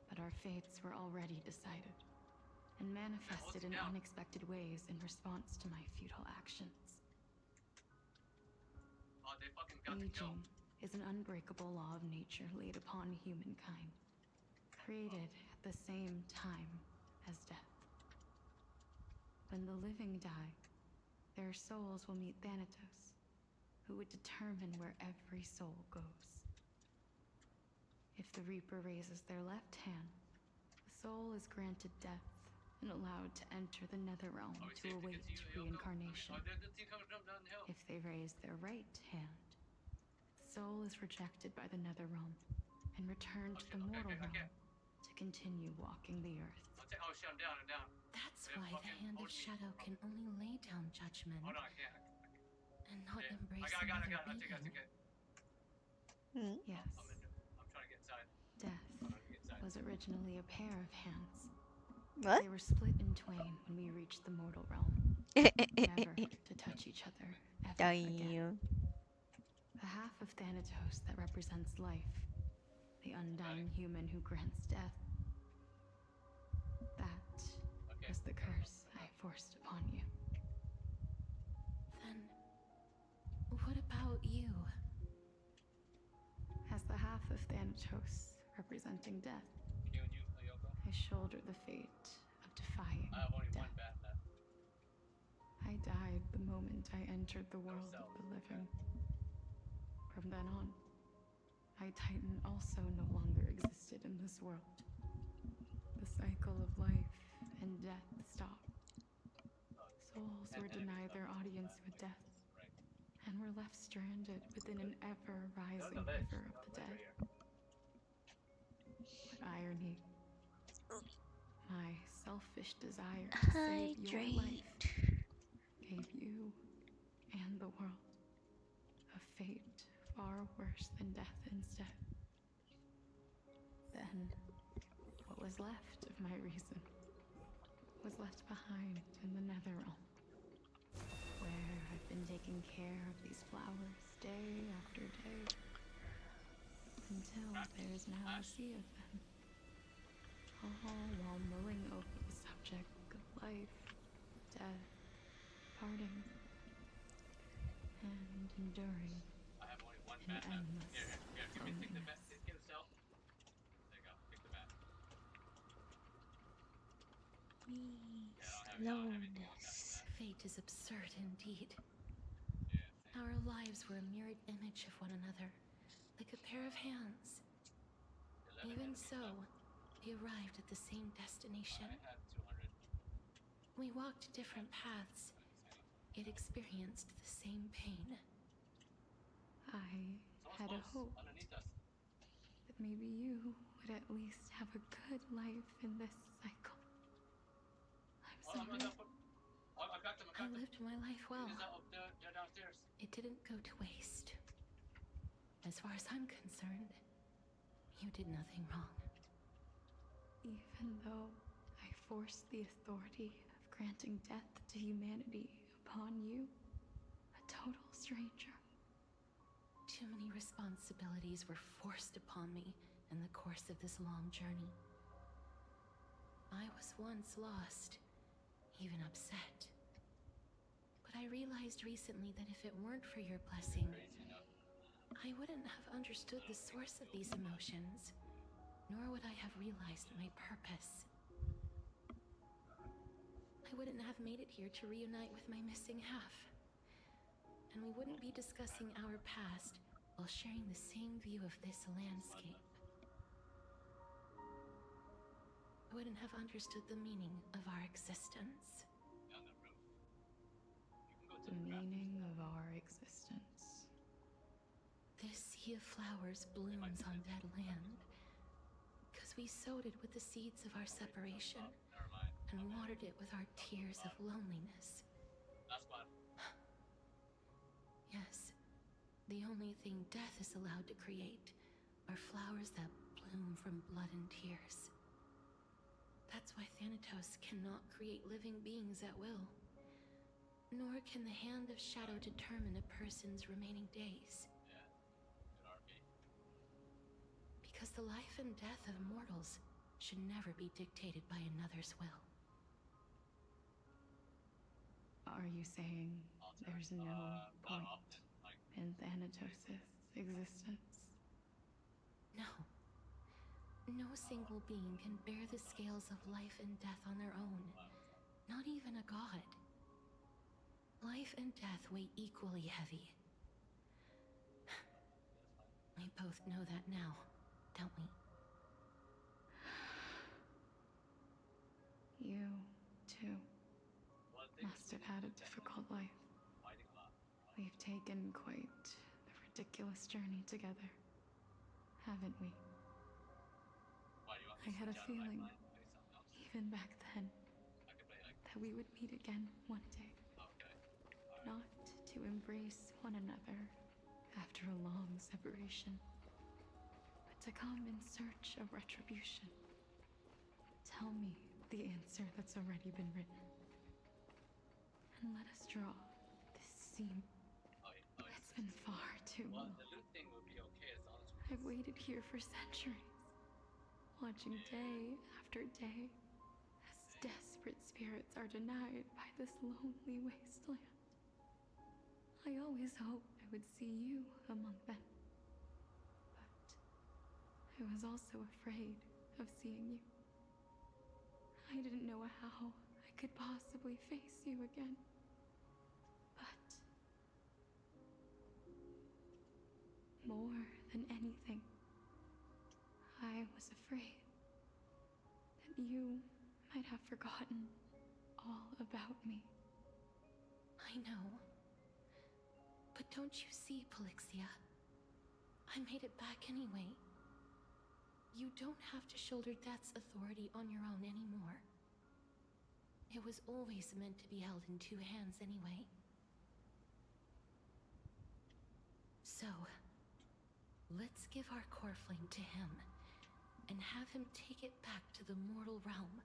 Speaker 3: But our fates were already decided and manifested in unexpected ways in response to my futile actions.
Speaker 5: Oh, they fucking got the kill.
Speaker 3: Aging is an unbreakable law of nature laid upon humankind, created at the same time as death. When the living die, their souls will meet Thanatos, who would determine where every soul goes. If the Reaper raises their left hand, the soul is granted death and allowed to enter the Netherrealm to await reincarnation. If they raise their right hand, the soul is rejected by the Netherrealm and returned to the mortal realm to continue walking the earth.
Speaker 5: Oh shit, I'm down, I'm down.
Speaker 3: That's why the Hand of Shadow can only lay down judgment
Speaker 5: Hold on, I can't.
Speaker 3: and not embrace
Speaker 5: I got
Speaker 3: another
Speaker 5: it, I
Speaker 3: being.
Speaker 5: take it.
Speaker 3: Yes,
Speaker 5: I'm trying to get inside.
Speaker 3: death
Speaker 5: I'm trying to get inside.
Speaker 3: was originally a pair of hands,
Speaker 2: What?
Speaker 7: They were split in twain when we reached the mortal realm, never to touch each other ever again.
Speaker 2: Damn.
Speaker 7: The half of Thanatos that represents life, the undying human who grants death. That was the curse I forced upon you.
Speaker 3: Then, what about you?
Speaker 7: As the half of Thanatos representing death,
Speaker 5: You and you, Yoko?
Speaker 7: I shoulder the fate of defying
Speaker 5: I have only one
Speaker 7: death.
Speaker 5: bat left.
Speaker 7: I died the moment I entered the world of
Speaker 5: cells.
Speaker 7: the living. From then on, my Titan also no longer existed in this world. The cycle of life and death stopped. Souls were denied their audience with death, and were left stranded within an ever-rising river of the dead. What irony. My selfish desire to save your life gave you and the world a fate far worse than death instead. Then, what was left of my reason was left behind in the Netherrealm, where I've been taking care of these flowers day after day, until there is now a sea of them, all while mulling over the subject of life, death, parting, and enduring
Speaker 5: I have only one
Speaker 7: an
Speaker 5: bat left.
Speaker 7: endless
Speaker 5: Here, give me, take the bat.
Speaker 7: loneliness.
Speaker 5: Get the cell. There you go, take the bat.
Speaker 2: Slowness.
Speaker 3: Fate is absurd indeed.
Speaker 5: Yeah.
Speaker 3: Our lives were a mirrored image of one another, like a pair of hands. Even so, we arrived at the same destination.
Speaker 5: I had 200.
Speaker 3: We walked different paths, yet experienced the same pain.
Speaker 7: I
Speaker 5: Someone's
Speaker 7: had a
Speaker 5: close,
Speaker 7: hope
Speaker 5: underneath us.
Speaker 7: that maybe you would at least have a good life in this cycle. I'm sorry.
Speaker 5: I got them.
Speaker 3: I lived my life well.
Speaker 5: They're downstairs.
Speaker 3: It didn't go to waste. As far as I'm concerned, you did nothing wrong.
Speaker 7: Even though I forced the authority of granting death to humanity upon you, a total stranger.
Speaker 3: Too many responsibilities were forced upon me in the course of this long journey. I was once lost, even upset. But I realized recently that if it weren't for your blessing, I wouldn't have understood the source of these emotions, nor would I have realized my purpose. I wouldn't have made it here to reunite with my missing half. And we wouldn't be discussing our past while sharing the same view of this landscape. I wouldn't have understood the meaning of our existence.
Speaker 7: The meaning of our existence.
Speaker 3: This sea of flowers blooms on dead land because we sowed it with the seeds of our separation and watered it with our tears of loneliness.
Speaker 5: Last one.
Speaker 3: Yes, the only thing death is allowed to create are flowers that bloom from blood and tears. That's why Thanatos cannot create living beings at will. Nor can the hand of shadow determine a person's remaining days. Because the life and death of mortals should never be dictated by another's will.
Speaker 7: Are you saying there's no point in Thanatos' existence?
Speaker 3: No. No single being can bear the scales of life and death on their own. Not even a god. Life and death weigh equally heavy. We both know that now, don't we?
Speaker 7: You, too, must have had a difficult life. We've taken quite the ridiculous journey together, haven't we? I had a feeling, even back then, that we would meet again one day. Not to embrace one another after a long separation, but to come in search of retribution. Tell me the answer that's already been written. And let us draw this scene. It's been far too
Speaker 5: Well,
Speaker 7: long.
Speaker 5: the loot thing will be okay as long as we
Speaker 7: I've waited here for centuries, watching day after day as desperate spirits are denied by this lonely wasteland. I always hoped I would see you among them. But I was also afraid of seeing you. I didn't know how I could possibly face you again. But more than anything, I was afraid that you might have forgotten all about me.
Speaker 3: I know. But don't you see, Polixia? I made it back anyway. You don't have to shoulder death's authority on your own anymore. It was always meant to be held in two hands anyway. So, let's give our core flame to him, and have him take it back to the mortal realm.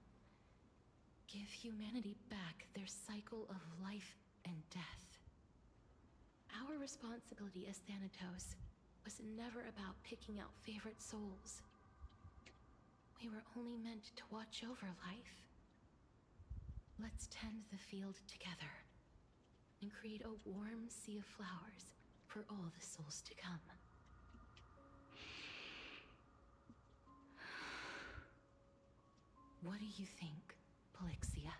Speaker 3: Give humanity back their cycle of life and death. Our responsibility as Thanatos was never about picking out favorite souls. We were only meant to watch over life. Let's tend the field together and create a warm sea of flowers for all the souls to come. What do you think, Polixia?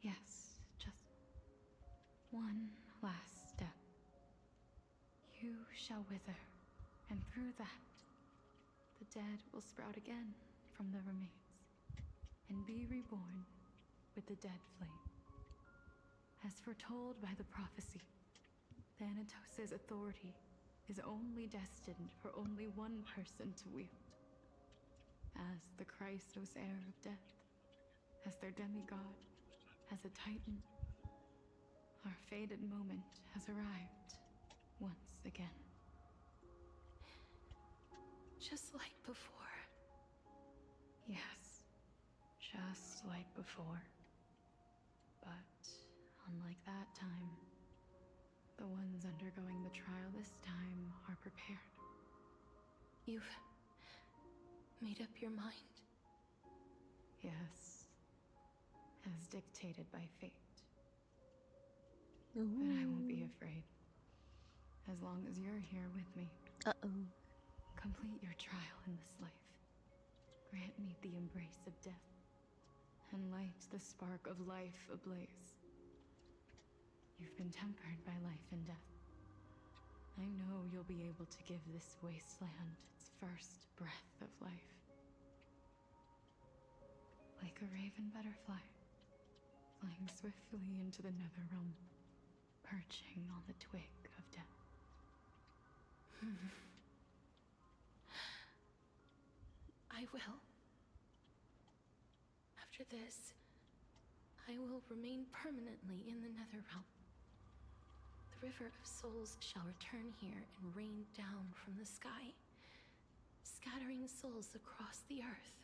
Speaker 7: Yes, just one last step. You shall wither, and through that, the dead will sprout again from the remains, and be reborn with the dead flame. As foretold by the prophecy, Thanatos' authority is only destined for only one person to wield. As the Chrysos heir of death, as their demigod, as a titan, our fated moment has arrived once again.
Speaker 3: Just like before.
Speaker 7: Yes, just like before. But unlike that time, the ones undergoing the trial this time are prepared.
Speaker 3: You've made up your mind?
Speaker 7: Yes, as dictated by fate.
Speaker 2: Ooh.
Speaker 7: But I won't be afraid. As long as you're here with me.
Speaker 2: Uh-oh.
Speaker 7: Complete your trial in this life. Grant me the embrace of death, and light the spark of life ablaze. You've been tempered by life and death. I know you'll be able to give this wasteland its first breath of life. Like a raven butterfly, flying swiftly into the netherrealm, perching on the twig of death.
Speaker 3: I will. After this, I will remain permanently in the Netherrealm. The River of Souls shall return here and rain down from the sky, scattering souls across the earth.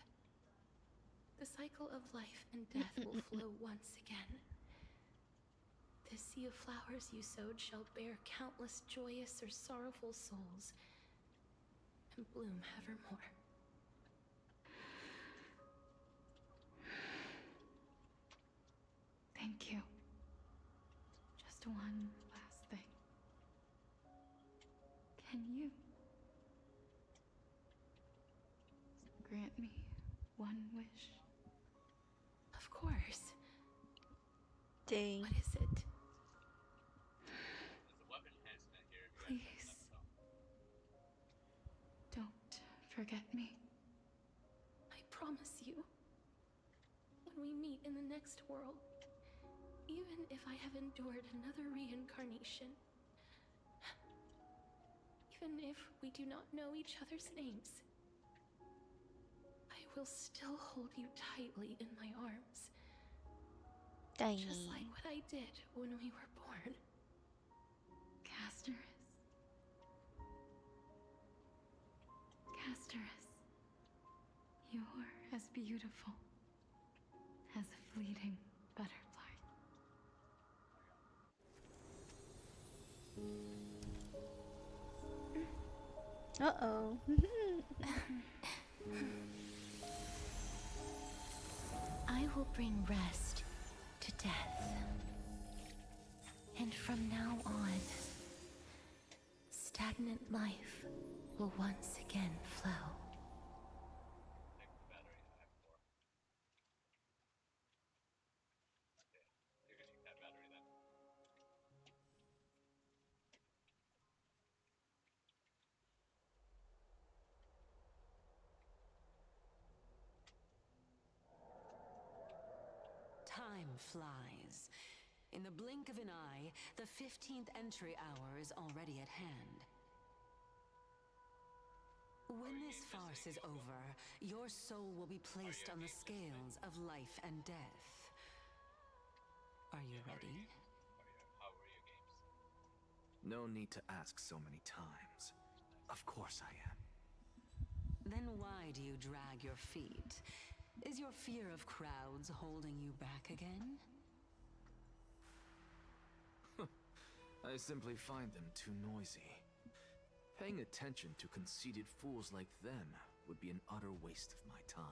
Speaker 3: The cycle of life and death will flow once again. The sea of flowers you sowed shall bear countless joyous or sorrowful souls, and bloom evermore.
Speaker 7: Thank you. Just one last thing. Can you grant me one wish?
Speaker 3: Of course.
Speaker 2: Dang.
Speaker 3: What is it?
Speaker 5: There's a weapon enhancement here. If you guys
Speaker 7: Please. Don't forget me.
Speaker 3: I promise you. When we meet in the next world, even if I have endured another reincarnation, even if we do not know each other's names, I will still hold you tightly in my arms.
Speaker 2: Dang.
Speaker 3: Just like what I did when we were born.
Speaker 7: Casterus. Casterus. You're as beautiful fleeting butterfly.
Speaker 2: Uh-oh.
Speaker 3: I will bring rest to death. And from now on, stagnant life will once again flow.
Speaker 5: Take the battery. I have 4. Okay, you can take that battery then.
Speaker 6: Time flies. In the blink of an eye, the 15th entry hour is already at hand. When this farce is over, your soul will be placed on the scales of life and death. Are you ready?
Speaker 5: How were your games?
Speaker 4: No need to ask so many times. Of course I am.
Speaker 6: Then why do you drag your feet? Is your fear of crowds holding you back again?
Speaker 4: I simply find them too noisy. Paying attention to conceited fools like them would be an utter waste of my time.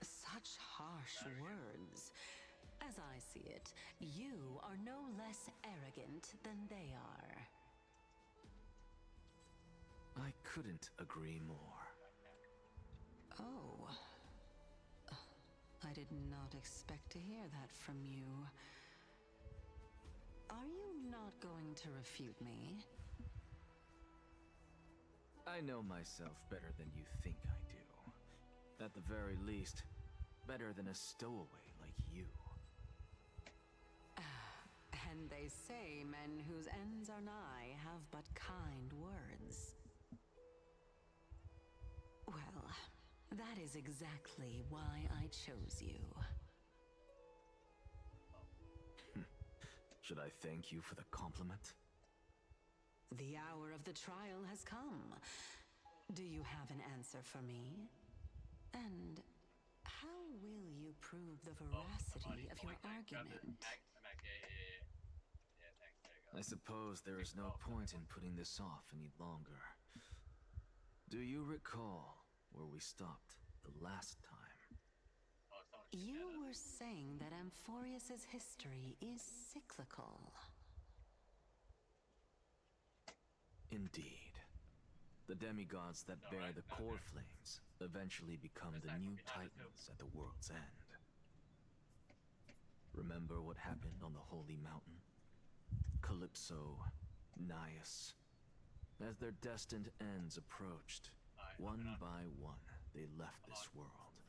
Speaker 6: Such harsh words. As I see it, you are no less arrogant than they are.
Speaker 4: I couldn't agree more.
Speaker 6: Oh. I did not expect to hear that from you. Are you not going to refute me?
Speaker 4: I know myself better than you think I do. At the very least, better than a stowaway like you.
Speaker 6: And they say men whose ends are nigh have but kind words. Well, that is exactly why I chose you.
Speaker 4: Should I thank you for the compliment?
Speaker 6: The hour of the trial has come. Do you have an answer for me? And how will you prove the veracity of your argument?
Speaker 5: Yeah, thanks. There you go.
Speaker 4: I suppose there is no point in putting this off any longer. Do you recall where we stopped the last time?
Speaker 6: You were saying that Amphorius's history is cyclical.
Speaker 4: Indeed. The demigods that bear the core flames eventually become the new titans at the world's end. Remember what happened on the Holy Mountain? Calypso, Naias. As their destined ends approached, one by one, they left this world,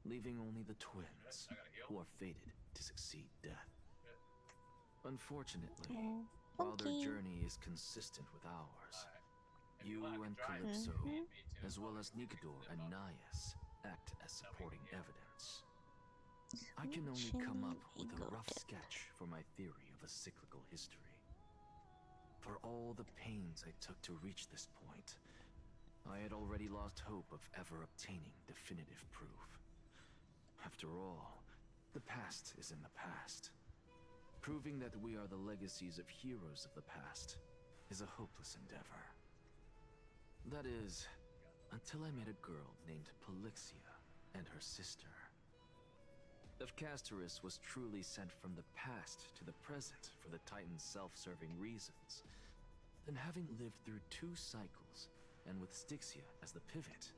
Speaker 4: leaving only the twins, who are fated to succeed death. Unfortunately, while their journey is consistent with ours, you and Calypso, as well as Nikador and Naias, act as supporting evidence. I can only come up with a rough sketch for my theory of a cyclical history. For all the pains I took to reach this point, I had already lost hope of ever obtaining definitive proof. After all, the past is in the past. Proving that we are the legacies of heroes of the past is a hopeless endeavor. That is, until I met a girl named Polixia and her sister. If Castorus was truly sent from the past to the present for the Titan's self-serving reasons, then having lived through 2 cycles, and with Styxia as the pivot,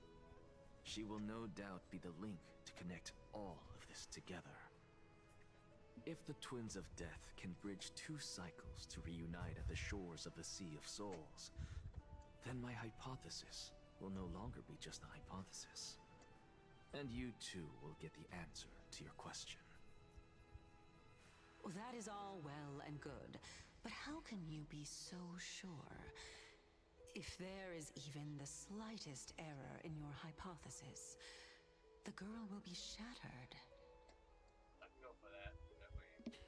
Speaker 4: she will no doubt be the link to connect all of this together. If the Twins of Death can bridge 2 cycles to reunite at the shores of the Sea of Souls, then my hypothesis will no longer be just a hypothesis. And you too will get the answer to your question.
Speaker 6: Well, that is all well and good, but how can you be so sure? If there is even the slightest error in your hypothesis, the girl will be shattered.
Speaker 5: I can go for that.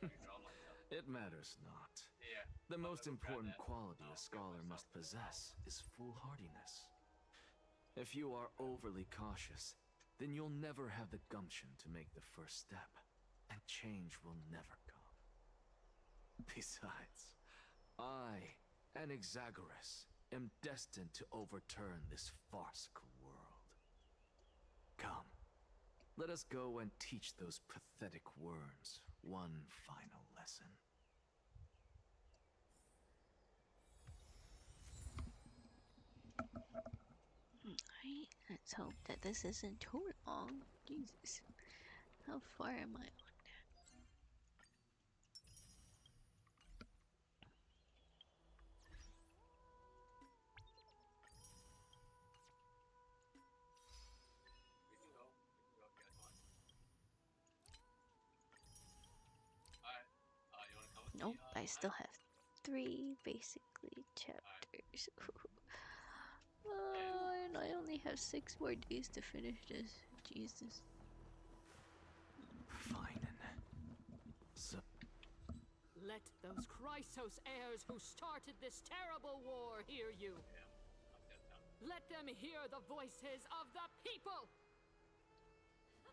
Speaker 5: Withdraw myself.
Speaker 4: It matters not.
Speaker 5: Yeah.
Speaker 4: The most important quality a scholar must possess is foolhardiness. If you are overly cautious, then you'll never have the gumption to make the first step, and change will never come. Besides, I, Anaxagoras, am destined to overturn this farcical world. Come, let us go and teach those pathetic worms one final lesson.
Speaker 2: Alright, let's hope that this isn't too long. Jesus. How far am I on that?
Speaker 5: We can go. We can go if you guys want. Alright. You wanna come with
Speaker 2: Nope,
Speaker 5: me?
Speaker 2: I still have 3 basically chapters. And I only have 6 more days to finish this. Jesus.
Speaker 4: Fine. So,
Speaker 10: Let those Chrysos heirs who started this terrible war hear you.
Speaker 5: Yeah, I'm good now.
Speaker 10: Let them hear the voices of the people!
Speaker 5: The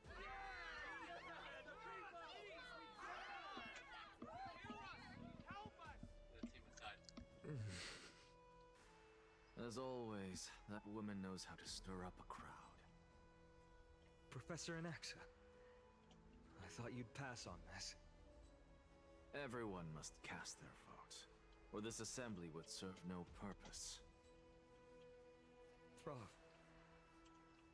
Speaker 5: team inside.
Speaker 4: as always, that woman knows how to stir up a crowd.
Speaker 9: Professor Anaxa, I thought you'd pass on this.
Speaker 4: Everyone must cast their vote, or this assembly would serve no purpose.
Speaker 9: Thrav,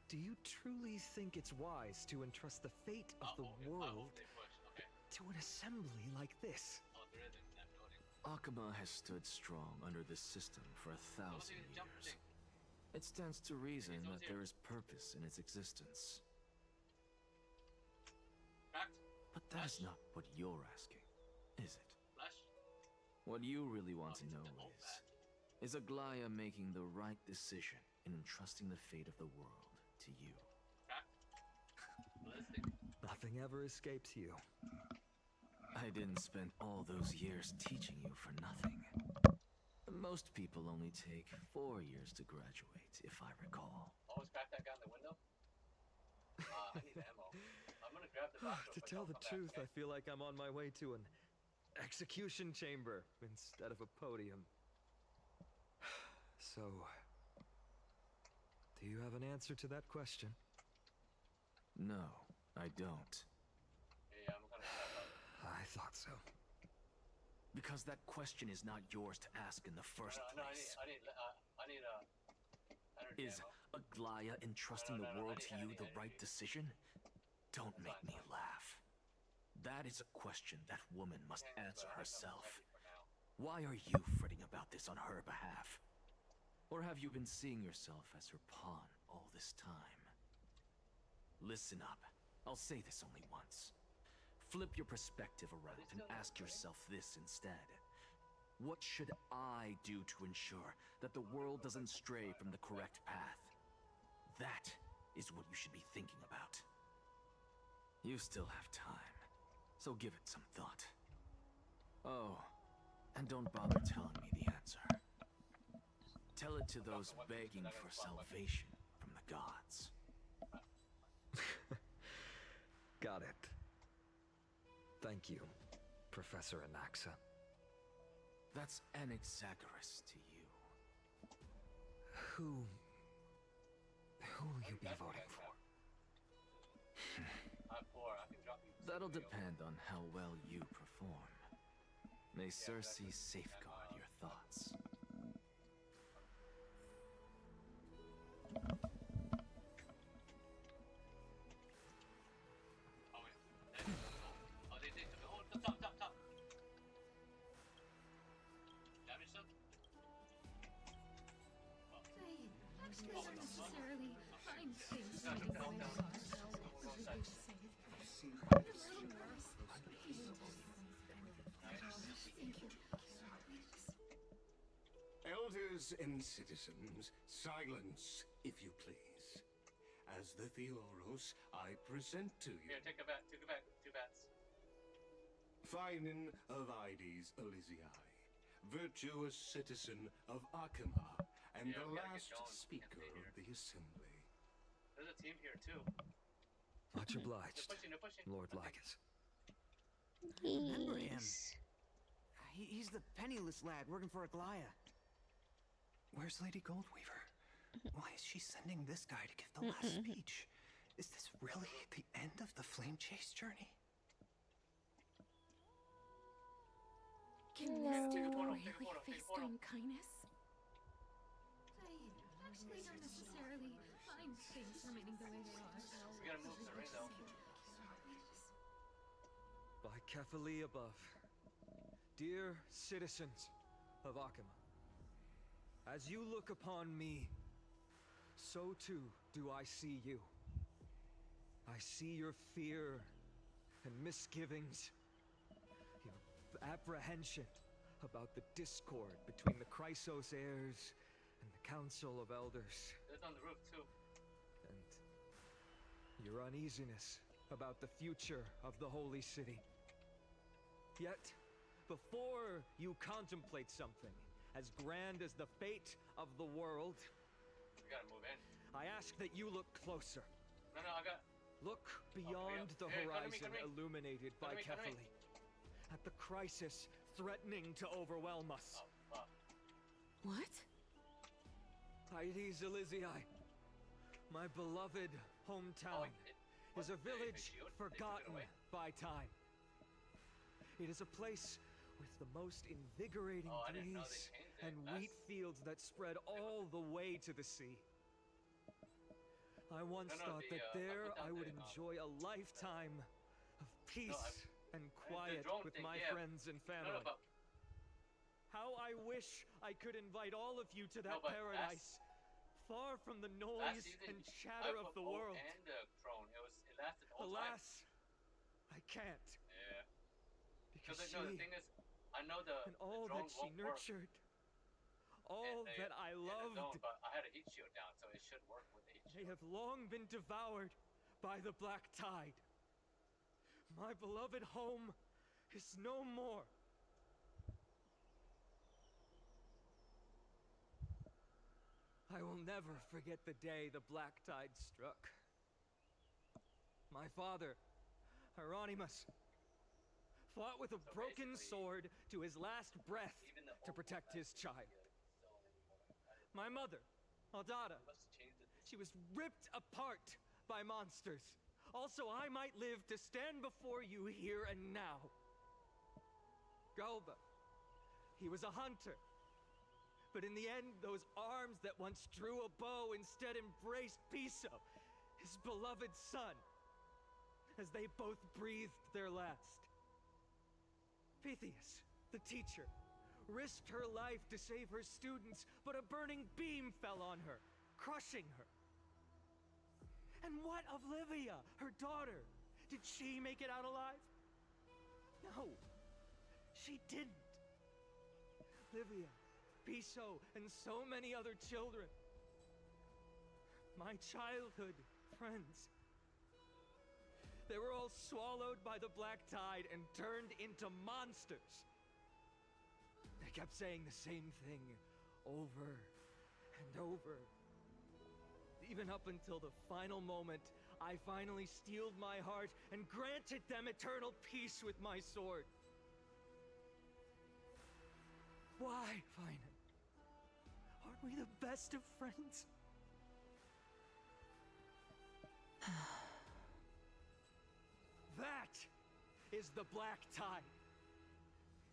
Speaker 9: do you truly think it's wise to entrust the fate of the world
Speaker 5: They push. Okay.
Speaker 9: to an assembly like this?
Speaker 5: Oh, there is in that building.
Speaker 4: Akama has stood strong under this system for 1,000 years. It stands to reason that there is purpose in its existence.
Speaker 5: Cracked.
Speaker 4: But that is not what you're asking, is it?
Speaker 5: Flash.
Speaker 4: What you really want to know is Aglaya making the right decision in entrusting the fate of the world to you?
Speaker 5: Cracked. Ballistic.
Speaker 9: Nothing ever escapes you.
Speaker 4: I didn't spend all those years teaching you for nothing. Most people only take 4 years to graduate, if I recall.
Speaker 5: Always crack that guy in the window. I need ammo. I'm gonna grab the back door,
Speaker 9: To
Speaker 5: but
Speaker 9: tell
Speaker 5: don't
Speaker 9: the
Speaker 5: come back,
Speaker 9: truth,
Speaker 5: okay?
Speaker 9: I feel like I'm on my way to an execution chamber instead of a podium. So, do you have an answer to that question?
Speaker 4: No, I don't.
Speaker 5: Yeah, I'm gonna grab
Speaker 9: I thought so.
Speaker 4: Because that question is not yours to ask in the first
Speaker 5: No,
Speaker 4: place.
Speaker 5: I need energy
Speaker 4: Is
Speaker 5: ammo.
Speaker 4: Aglaya entrusting the
Speaker 5: No,
Speaker 4: world
Speaker 5: I
Speaker 4: to
Speaker 5: need
Speaker 4: you the
Speaker 5: energy.
Speaker 4: right decision? Don't make me laugh. That is a question that woman must answer herself. Why are you fretting about this on her behalf? Or have you been seeing yourself as her pawn all this time? Listen up. I'll say this only once. Flip your perspective around and ask yourself this instead. What should I do to ensure that the world doesn't stray from the correct path? That is what you should be thinking about. You still have time, so give it some thought. Oh, and don't bother telling me the answer. Tell it to those begging for salvation from the gods.
Speaker 9: Got it. Thank you, Professor Anaxa.
Speaker 4: That's Anaxagoras to you.
Speaker 9: Who will you be voting for?
Speaker 5: I have 4. I can drop you.
Speaker 4: That'll depend on how well you perform. May Circe safeguard your thoughts.
Speaker 5: Oh, wait. Oh, they took it. Oh, top. Damage them?
Speaker 3: They actually don't necessarily find things reading the way they are. They just say, a little worse. Thank you.
Speaker 11: Elders and citizens, silence, if you please. As the Theoros, I present to you
Speaker 5: Here, take a bat. 2 bats.
Speaker 11: Phinin of Ides Elysiae, virtuous citizen of Akima, and
Speaker 5: Yeah,
Speaker 11: the
Speaker 5: we gotta get
Speaker 11: last
Speaker 5: going.
Speaker 11: speaker
Speaker 5: Can't stay
Speaker 11: of the assembly.
Speaker 5: There's a team here too.
Speaker 12: Much obliged,
Speaker 5: They're pushing.
Speaker 12: Lord
Speaker 5: Okay.
Speaker 12: Lycus.
Speaker 13: Remember him.
Speaker 2: Nice.
Speaker 13: He's the penniless lad working for Aglaya.
Speaker 12: Where's Lady Goldweaver? Why is she sending this guy to give the last speech? Is this really the end of the flame chase journey?
Speaker 3: Can
Speaker 2: Hello.
Speaker 3: this dude
Speaker 5: Take a
Speaker 3: really
Speaker 5: photo, take a
Speaker 3: face
Speaker 5: photo.
Speaker 3: stone kindness? I actually don't necessarily mind things remaining the way they are.
Speaker 5: We gotta move the ring though.
Speaker 12: By Kefali above, dear citizens of Akima, as you look upon me, so too do I see you. I see your fear and misgivings, your apprehension about the discord between the Chrysos heirs and the Council of Elders,
Speaker 5: It's on the roof too.
Speaker 12: and your uneasiness about the future of the Holy City. Yet, before you contemplate something as grand as the fate of the world,
Speaker 5: We gotta move in.
Speaker 12: I ask that you look closer.
Speaker 5: No, I got.
Speaker 12: Look beyond the
Speaker 5: Hey, come to me,
Speaker 12: horizon
Speaker 5: come to me.
Speaker 12: illuminated by
Speaker 5: Come to me, come to me.
Speaker 12: Kefali, at the crisis threatening to overwhelm us.
Speaker 5: Oh, fuck.
Speaker 3: What?
Speaker 12: Aedes Elysiae, my beloved hometown, is a village forgotten by time. It is a place with the most invigorating
Speaker 5: Oh, I didn't know they
Speaker 12: breeze
Speaker 5: changed it.
Speaker 12: and
Speaker 5: That's-
Speaker 12: wheat fields that spread all the way to the sea. I once
Speaker 5: No,
Speaker 12: thought
Speaker 5: the,
Speaker 12: that
Speaker 5: I
Speaker 12: there
Speaker 5: put down
Speaker 12: I would
Speaker 5: the,
Speaker 12: enjoy a lifetime of peace and quiet
Speaker 5: drone
Speaker 12: with
Speaker 5: thing,
Speaker 12: my
Speaker 5: yeah.
Speaker 12: friends and
Speaker 5: No,
Speaker 12: family.
Speaker 5: but
Speaker 12: How I wish I could invite all of you to that
Speaker 5: but
Speaker 12: paradise, far from the
Speaker 5: last
Speaker 12: noise
Speaker 5: season,
Speaker 12: and chatter
Speaker 5: I
Speaker 12: of
Speaker 5: put
Speaker 12: the
Speaker 5: Wont
Speaker 12: world.
Speaker 5: and the drone. It lasted the whole time.
Speaker 12: Alas, I can't,
Speaker 5: Yeah.
Speaker 12: because
Speaker 5: Because no, the
Speaker 12: she
Speaker 5: thing is, I know the
Speaker 12: and all
Speaker 5: drone
Speaker 12: that she
Speaker 5: won't work
Speaker 12: nurtured, all
Speaker 5: in the-
Speaker 12: that I
Speaker 5: in the zone,
Speaker 12: loved,
Speaker 5: but I had a heat shield down, so it should work with the heat
Speaker 12: they
Speaker 5: shield.
Speaker 12: have long been devoured by the black tide. My beloved home is no more. I will never forget the day the black tide struck. My father, Hieronymus, fought with a
Speaker 5: So
Speaker 12: broken
Speaker 5: basically,
Speaker 12: sword to his last breath
Speaker 5: Even the
Speaker 12: to
Speaker 5: old
Speaker 12: protect
Speaker 5: one
Speaker 12: his
Speaker 5: has
Speaker 12: child.
Speaker 5: the zone anymore. I didn't
Speaker 12: My mother, Aldada,
Speaker 5: must have changed it.
Speaker 12: she was ripped apart by monsters. Also, I might live to stand before you here and now. Galba, he was a hunter. But in the end, those arms that once drew a bow instead embraced Piso, his beloved son, as they both breathed their last. Pythias, the teacher, risked her life to save her students, but a burning beam fell on her, crushing her. And what of Livia, her daughter? Did she make it out alive? No, she didn't. Livia, Piso, and so many other children. My childhood friends. They were all swallowed by the black tide and turned into monsters. They kept saying the same thing over and over. Even up until the final moment, I finally steeled my heart and granted them eternal peace with my sword. Why, Fina? Aren't we the best of friends? That is the black tide.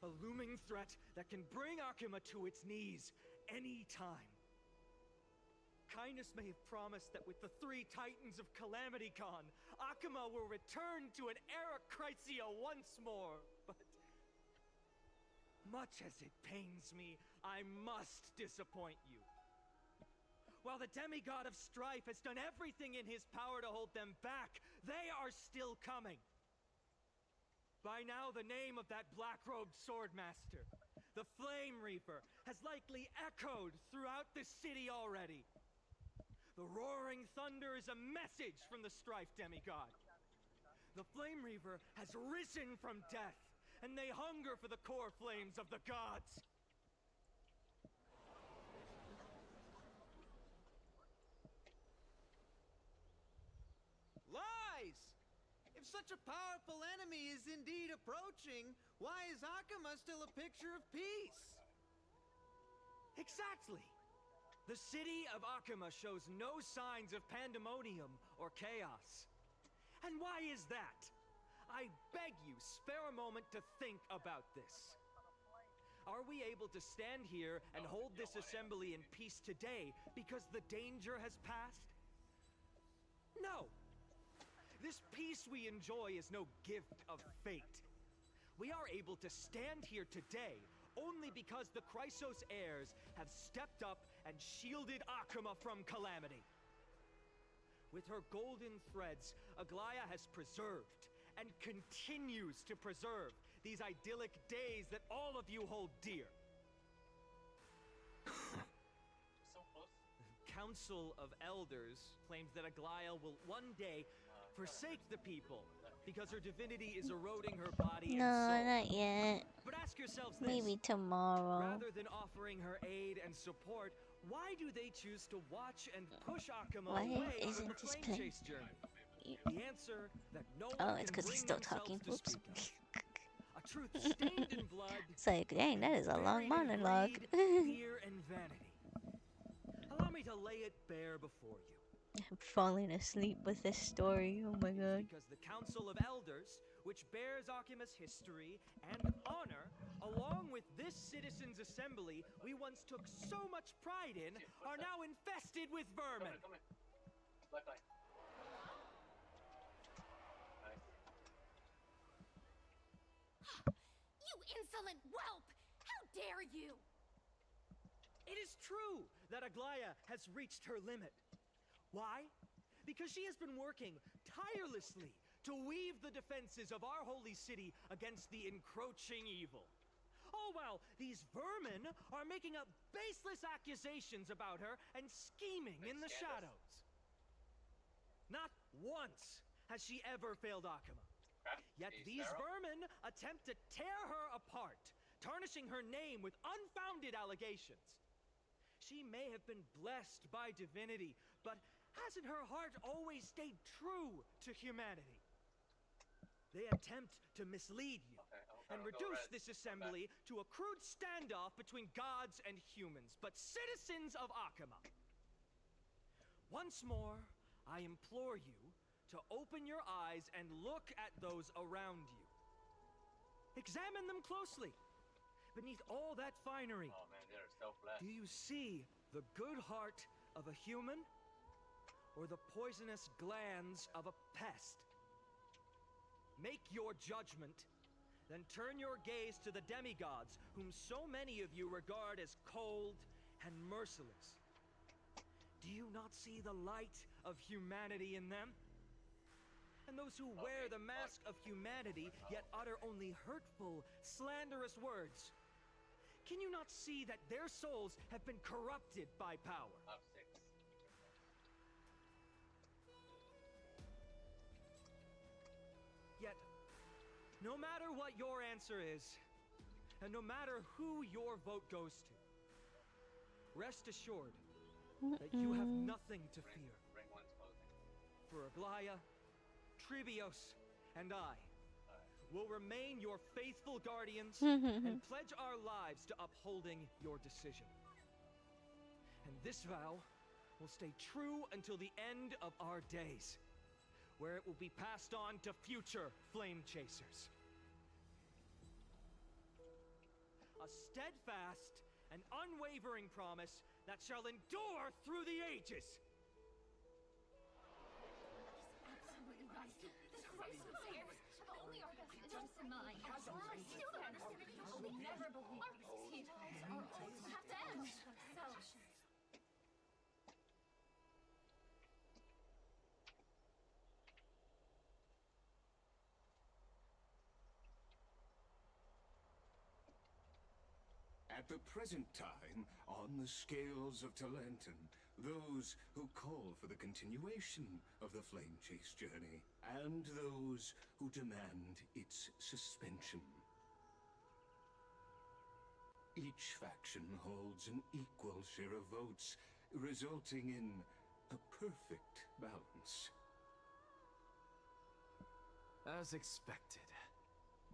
Speaker 12: A looming threat that can bring Akima to its knees any time. Kindness may have promised that with the 3 Titans of Calamity Con, Akima will return to an era Chrysia once more, but much as it pains me, I must disappoint you. While the demigod of strife has done everything in his power to hold them back, they are still coming. By now, the name of that black-robed swordmaster, the Flame Reaper, has likely echoed throughout the city already. The roaring thunder is a message from the strife demigod. The Flame Reaper has risen from death, and they hunger for the core flames of the gods.
Speaker 14: Lies!
Speaker 13: such a powerful enemy is indeed approaching, why is Akama still a picture of peace?
Speaker 12: Exactly! The city of Akama shows no signs of pandemonium or chaos. And why is that? I beg you, spare a moment to think about this. Are we able to stand here and hold this assembly in peace today because the danger has passed? No! This peace we enjoy is no gift of fate. We are able to stand here today only because the Chrysos heirs have stepped up and shielded Akama from calamity. With her golden threads, Aglaya has preserved and continues to preserve these idyllic days that all of you hold dear.
Speaker 5: So close.
Speaker 12: Council of Elders claims that Aglaya will one day forsake the people because her divinity is eroding her body
Speaker 2: No,
Speaker 12: and soul.
Speaker 2: not yet.
Speaker 12: But ask yourselves this.
Speaker 2: Maybe tomorrow.
Speaker 12: Rather than offering her aid and support, why do they choose to watch and push Akama
Speaker 2: Why
Speaker 12: away
Speaker 2: isn't
Speaker 12: from the
Speaker 2: this
Speaker 12: flame
Speaker 2: playing?
Speaker 12: chase journey? The answer that no
Speaker 2: Oh,
Speaker 12: one
Speaker 2: it's
Speaker 12: can
Speaker 2: because he's
Speaker 12: bring
Speaker 2: still talking.
Speaker 12: themselves to
Speaker 2: Oops.
Speaker 12: speak of. A truth stained in blood.
Speaker 2: It's like, dang, that is a long
Speaker 12: buried in
Speaker 2: monologue.
Speaker 12: greed, fear, and vanity. Allow me to lay it bare before you.
Speaker 2: I'm falling asleep with this story. Oh my god.
Speaker 12: Because the Council of Elders, which bears Akima's history and honor, along with this citizens' assembly we once took so much pride in, are now infested with vermin.
Speaker 5: Come in. Left eye. Nice.
Speaker 3: You insolent whelp! How dare you!
Speaker 12: It is true that Aglaya has reached her limit. Why? Because she has been working tirelessly to weave the defenses of our holy city against the encroaching evil. All while these vermin are making up baseless accusations about her and scheming in the shadows. Not once has she ever failed Akama. Yet these vermin attempt to tear her apart, tarnishing her name with unfounded allegations. She may have been blessed by divinity, but hasn't her heart always stayed true to humanity? They attempt to mislead you and reduce this assembly to a crude standoff between gods and humans, but citizens of Akama. Once more, I implore you to open your eyes and look at those around you. Examine them closely. Beneath all that finery,
Speaker 5: Oh man, they're so blessed.
Speaker 12: do you see the good heart of a human or the poisonous glands of a pest? Make your judgment, then turn your gaze to the demigods whom so many of you regard as cold and merciless. Do you not see the light of humanity in them? And those who wear the mask of humanity yet utter only hurtful, slanderous words. Can you not see that their souls have been corrupted by power?
Speaker 5: Up 6.
Speaker 12: Yet, no matter what your answer is, and no matter who your vote goes to, rest assured that you have nothing to fear.
Speaker 5: Ring 1's closing.
Speaker 12: For Aglaya, Trebios, and I will remain your faithful guardians and pledge our lives to upholding your decision. And this vow will stay true until the end of our days, where it will be passed on to future flame chasers. A steadfast and unwavering promise that shall endure through the ages.
Speaker 3: Absolutely right. The Chrysos heirs have only our best interests in mind. I still don't understand how we never believe these details are all have to end. Themselves.
Speaker 11: At the present time, on the scales of Talentum, those who call for the continuation of the Flame Chase journey, and those who demand its suspension. Each faction holds an equal share of votes, resulting in a perfect balance.
Speaker 12: As expected.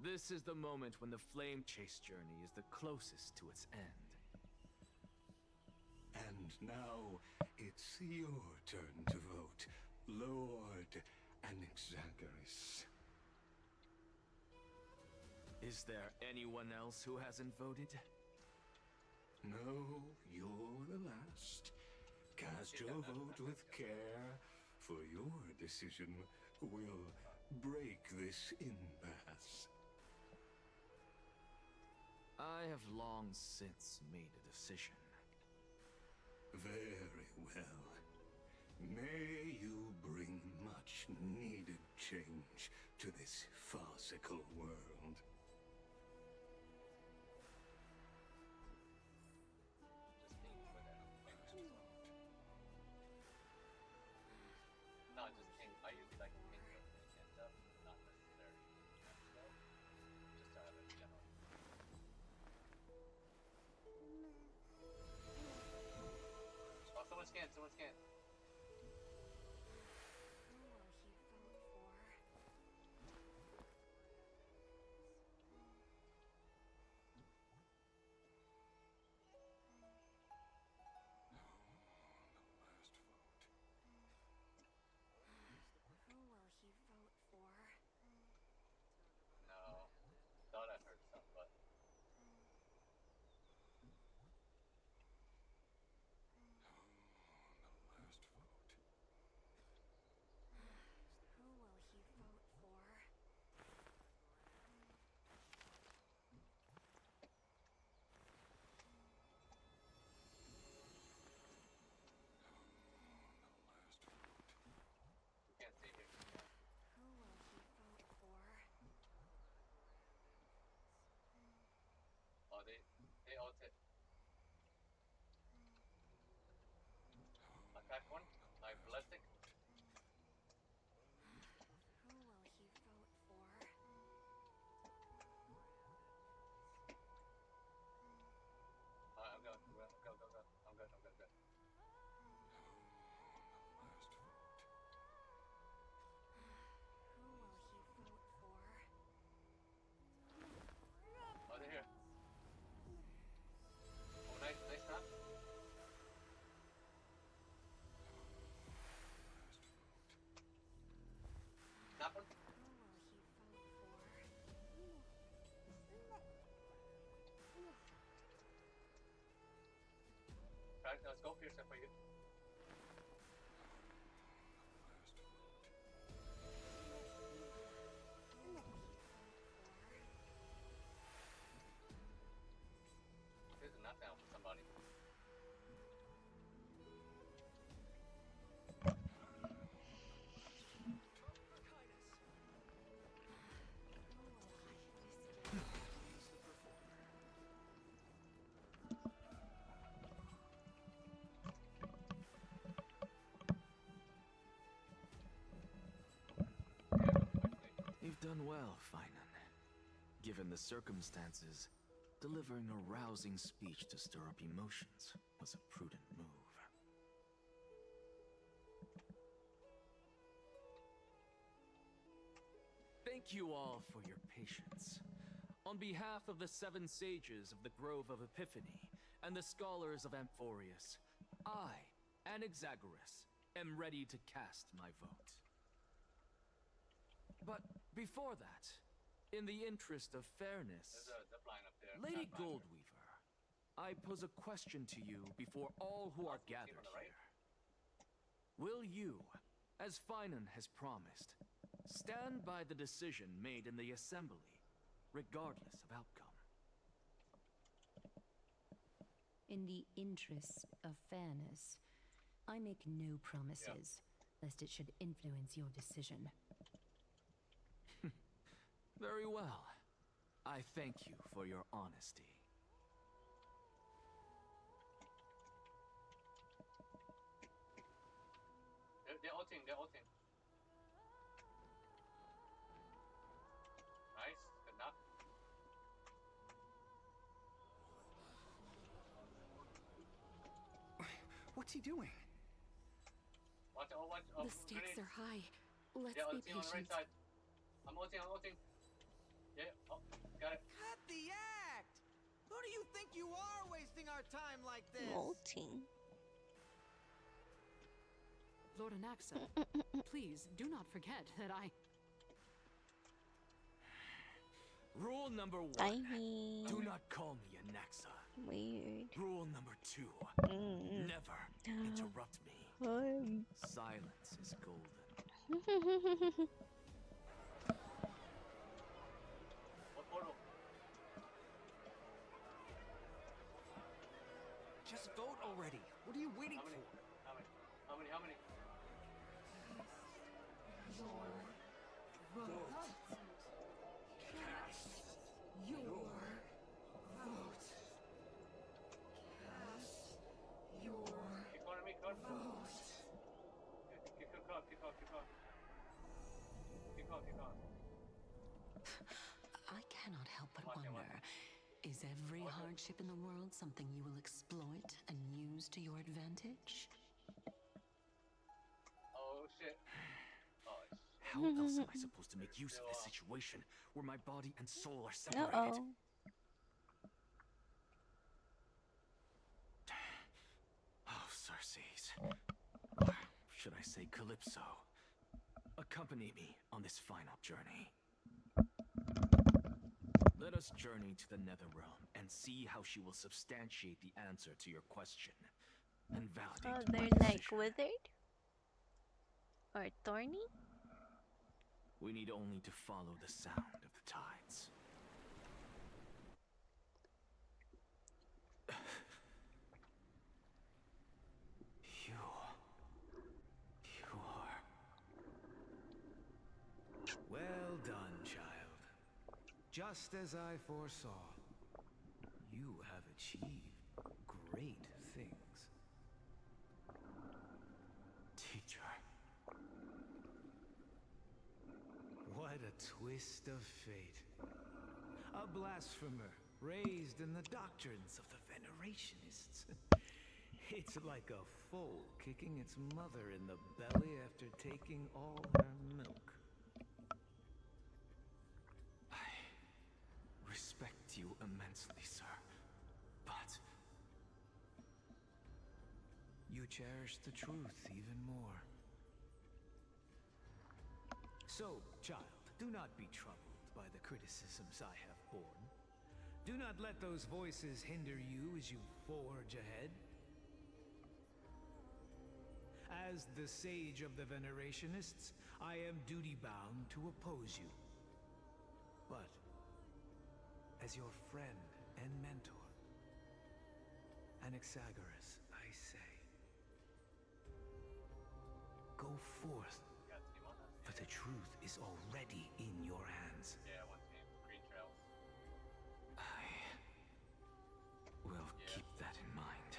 Speaker 12: This is the moment when the flame chase journey is the closest to its end.
Speaker 11: And now it's your turn to vote, Lord Anaxagoras.
Speaker 12: Is there anyone else who hasn't voted?
Speaker 11: No, you're the last. Cast your vote with care, for your decision will break this impasse.
Speaker 12: I have long since made a decision.
Speaker 11: Very well. May you bring much needed change to this farcical world.
Speaker 5: No, just think. I usually like to think of things and stuff, not necessarily though. Just to have it general. Oh, someone scan, someone scan. No, thought I heard some, but you can't stay here. Oh, they ulted. Attack one, like ballistic. I'm going, go, go, go, go. I'm good, I'm good, good. Oh, they're here. Oh, nice, nice snap. Snap one. Right, let's go pierce for you. There's a knockdown for somebody.
Speaker 12: You've done well, Finan. Given the circumstances, delivering a rousing speech to stir up emotions was a prudent move. Thank you all for your patience. On behalf of the 7 sages of the Grove of Epiphany and the scholars of Amphorius, I, Anaxagoras, am ready to cast my vote. But before that, in the interest of fairness,
Speaker 5: There's a zip line up there.
Speaker 12: Lady
Speaker 5: Pathfinder.
Speaker 12: Goldweaver, I pose a question to you before all who are gathered
Speaker 5: on the right.
Speaker 12: here. Will you, as Finan has promised, stand by the decision made in the assembly, regardless of outcome?
Speaker 14: In the interest of fairness, I make no promises, lest it should influence your decision.
Speaker 12: Very well. I thank you for your honesty.
Speaker 5: They're ulting, they're ulting. Nice, good knock.
Speaker 15: What's he doing?
Speaker 5: Watch, oh, watch, oh,
Speaker 3: The stakes
Speaker 5: grenades.
Speaker 3: are high. Let's
Speaker 5: Yeah,
Speaker 3: be
Speaker 5: let's see on the right
Speaker 3: patient.
Speaker 5: side. I'm ulting, I'm ulting. Yeah, oh, got it.
Speaker 13: Cut the act! Who do you think you are wasting our time like this?
Speaker 2: Molting.
Speaker 10: Lord Anaxa, please do not forget that I...
Speaker 12: Rule number 1.
Speaker 2: Tiny.
Speaker 12: Do not call me Anaxa.
Speaker 2: Weird.
Speaker 12: Rule number 2. Never interrupt me. Silence is golden.
Speaker 5: What portal?
Speaker 12: Just vote already. What are you waiting for?
Speaker 5: How many? Keep calling me, card. Keep calling.
Speaker 6: I cannot help but wonder, is every hardship in the world something you will exploit and use to your advantage?
Speaker 5: Oh shit.
Speaker 12: How else am I supposed to make use of this situation where my body and soul are separated?
Speaker 2: Uh-oh.
Speaker 12: Oh, Circes. Or should I say Calypso? Accompany me on this final journey. Let us journey to the Netherrealm and see how she will substantiate the answer to your question and validate
Speaker 2: Oh,
Speaker 12: my
Speaker 2: they're
Speaker 12: decision.
Speaker 2: like withered? Or thorny?
Speaker 12: We need only to follow the sound of the tides. You are...
Speaker 15: Well done, child. Just as I foresaw, you have achieved great things.
Speaker 12: Teacher.
Speaker 15: What a twist of fate. A blasphemer raised in the doctrines of the Venerationists. It's like a foal kicking its mother in the belly after taking all her milk.
Speaker 12: I respect you immensely, sir. But
Speaker 15: you cherish the truth even more. So, child, do not be troubled by the criticisms I have borne. Do not let those voices hinder you as you forge ahead. As the sage of the Venerationists, I am duty-bound to oppose you. But, as your friend and mentor, Anaxagoras, I say, go forth, for the truth is already in your hands.
Speaker 5: Yeah, one team. Green trails.
Speaker 12: I will keep that in mind.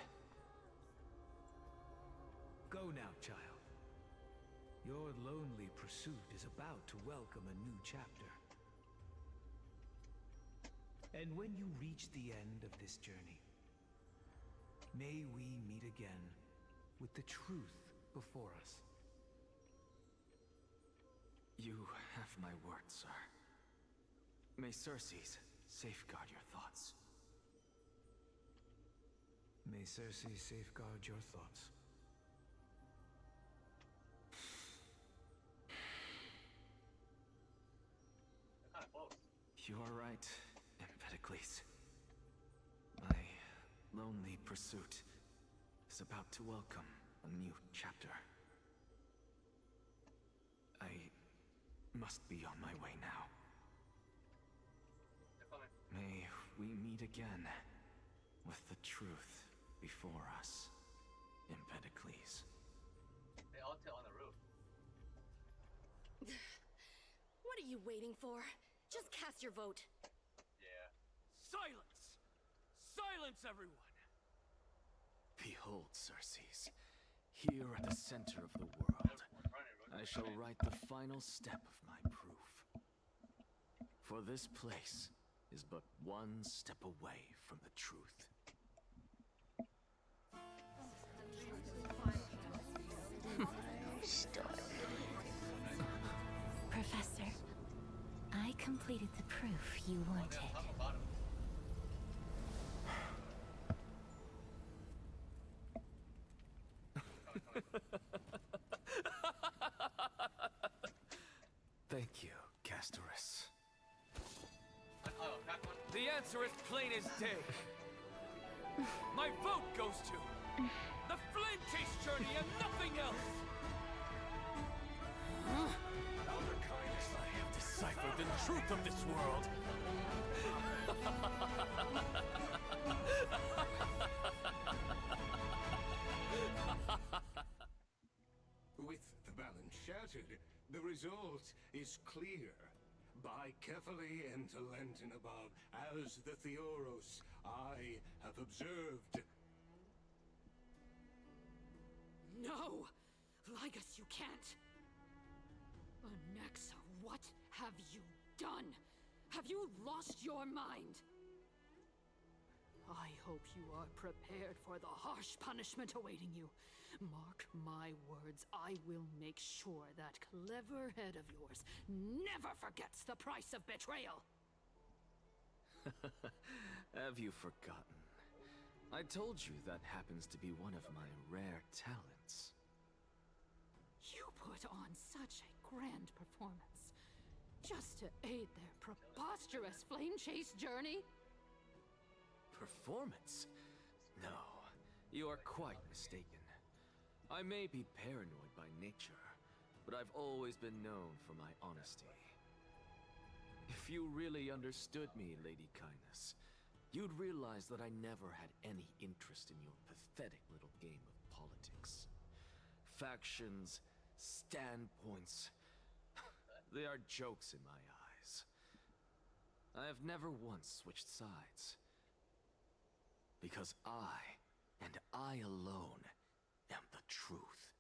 Speaker 15: Go now, child. Your lonely pursuit is about to welcome a new chapter. And when you reach the end of this journey, may we meet again with the truth before us.
Speaker 12: You have my word, sir. May Circes safeguard your thoughts.
Speaker 15: May Circe safeguard your thoughts.
Speaker 5: They're kind of close.
Speaker 12: You are right, Empedocles. My lonely pursuit is about to welcome a new chapter. I must be on my way now. May we meet again with the truth before us, Empedocles.
Speaker 5: They all sit on the roof.
Speaker 16: What are you waiting for? Just cast your vote.
Speaker 5: Yeah.
Speaker 12: Silence! Silence, everyone! Behold, Circes. Here at the center of the world, I shall write the final step of my proof. For this place is but one step away from the truth.
Speaker 14: Professor, completed the proof you wanted.
Speaker 15: Thank you, Castorus.
Speaker 12: The answer is plain as day. My vote goes to the Flame Chase journey and nothing else.
Speaker 4: Elder Kindness, I have deciphered the truth of this world.
Speaker 11: With the balance shattered, the result is clear. By carefully enter Lenten above, as the Theoros I have observed.
Speaker 10: No! Ligus, you can't! Onyxa, what have you done? Have you lost your mind? I hope you are prepared for the harsh punishment awaiting you. Mark my words, I will make sure that clever head of yours never forgets the price of betrayal.
Speaker 12: Have you forgotten? I told you that happens to be one of my rare talents.
Speaker 10: You put on such a grand performance just to aid their preposterous flame chase journey?
Speaker 12: Performance? No, you are quite mistaken. I may be paranoid by nature, but I've always been known for my honesty. If you really understood me, Lady Kindness, you'd realize that I never had any interest in your pathetic little game of politics. Factions, standpoints, they are jokes in my eyes. I have never once switched sides. Because I, and I alone, am the truth.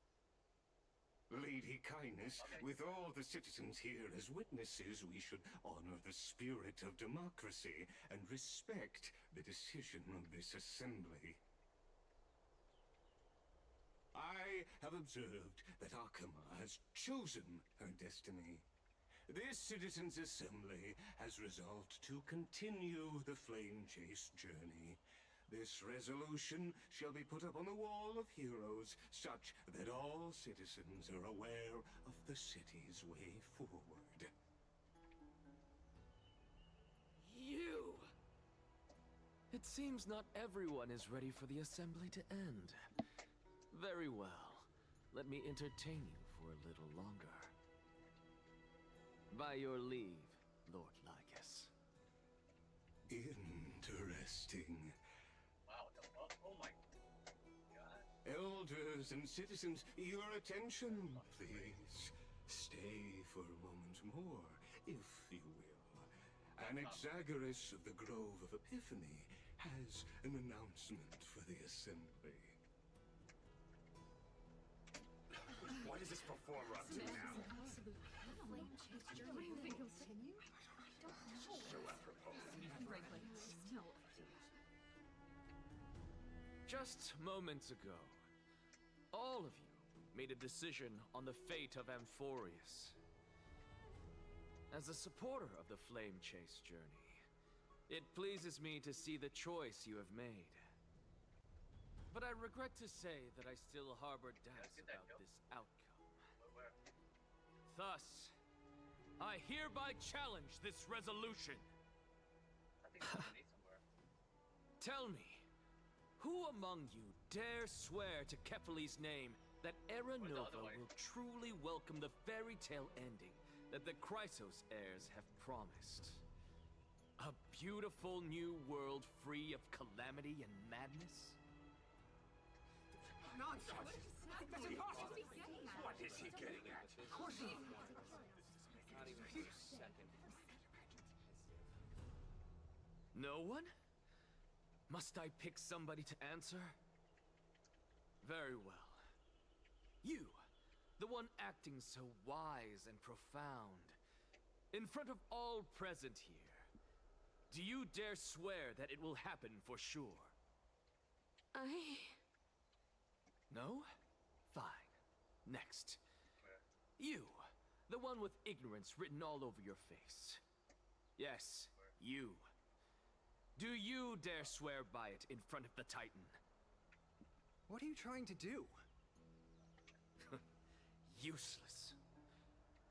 Speaker 11: Lady Kindness, with all the citizens here as witnesses, we should honor the spirit of democracy and respect the decision of this assembly. I have observed that Akama has chosen her destiny. This citizens' assembly has resolved to continue the Flame Chase journey. This resolution shall be put up on the Wall of Heroes, such that all citizens are aware of the city's way forward.
Speaker 10: You!
Speaker 12: It seems not everyone is ready for the assembly to end. Very well. Let me entertain you for a little longer. By your leave, Lord Lycus.
Speaker 11: Interesting.
Speaker 5: Wow, what the fuck? Oh my god.
Speaker 11: Elders and citizens, your attention, please. Stay for a moment more, if you will. Anaxagoras of the Grove of Epiphany has an announcement for the assembly.
Speaker 4: What is this performer up to now?
Speaker 12: Just moments ago, all of you made a decision on the fate of Amphorius. As a supporter of the Flame Chase journey, it pleases me to see the choice you have made. But I regret to say that I still harbor doubts about this outcome. Thus, I hereby challenge this resolution. Tell me, who among you dare swear to Kephales's name that Era Nova will truly welcome the fairy tale ending that the Chrysos heirs have promised? A beautiful new world free of calamity and madness?
Speaker 4: Nonsense! That's impossible! What is he getting at? Of course he...
Speaker 5: Not even for a second.
Speaker 12: No one? Must I pick somebody to answer? Very well. You, the one acting so wise and profound, in front of all present here, do you dare swear that it will happen for sure? No? Fine. Next. You, the one with ignorance written all over your face. Yes, you. Do you dare swear by it in front of the Titan?
Speaker 17: What are you trying to do?
Speaker 12: Useless.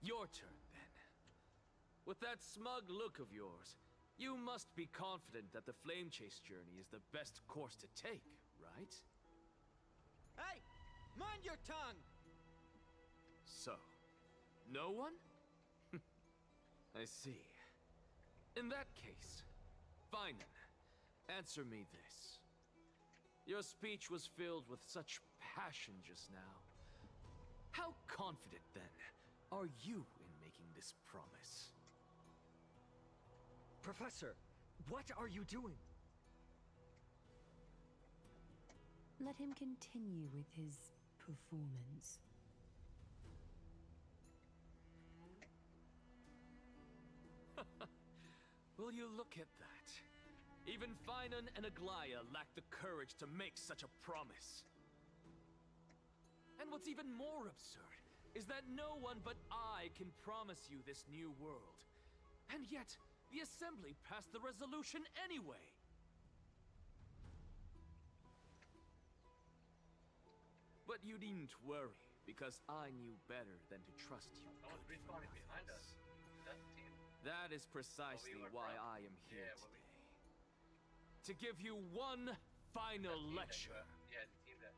Speaker 12: Your turn, then. With that smug look of yours, you must be confident that the Flame Chase journey is the best course to take, right?
Speaker 13: Hey! Mind your tongue!
Speaker 12: So, no one? I see. In that case, Finan, answer me this. Your speech was filled with such passion just now. How confident, then, are you in making this promise?
Speaker 17: Professor, what are you doing?
Speaker 14: Let him continue with his performance.
Speaker 12: Will you look at that? Even Finan and Aglaya lack the courage to make such a promise. And what's even more absurd is that no one but I can promise you this new world. And yet, the Assembly passed the resolution anyway. But you needn't worry, because I knew better than to trust you.
Speaker 5: Someone's respawning behind us. That's the team.
Speaker 12: That is precisely why I am here today. To give you one final lecture.
Speaker 5: Yeah, the team that...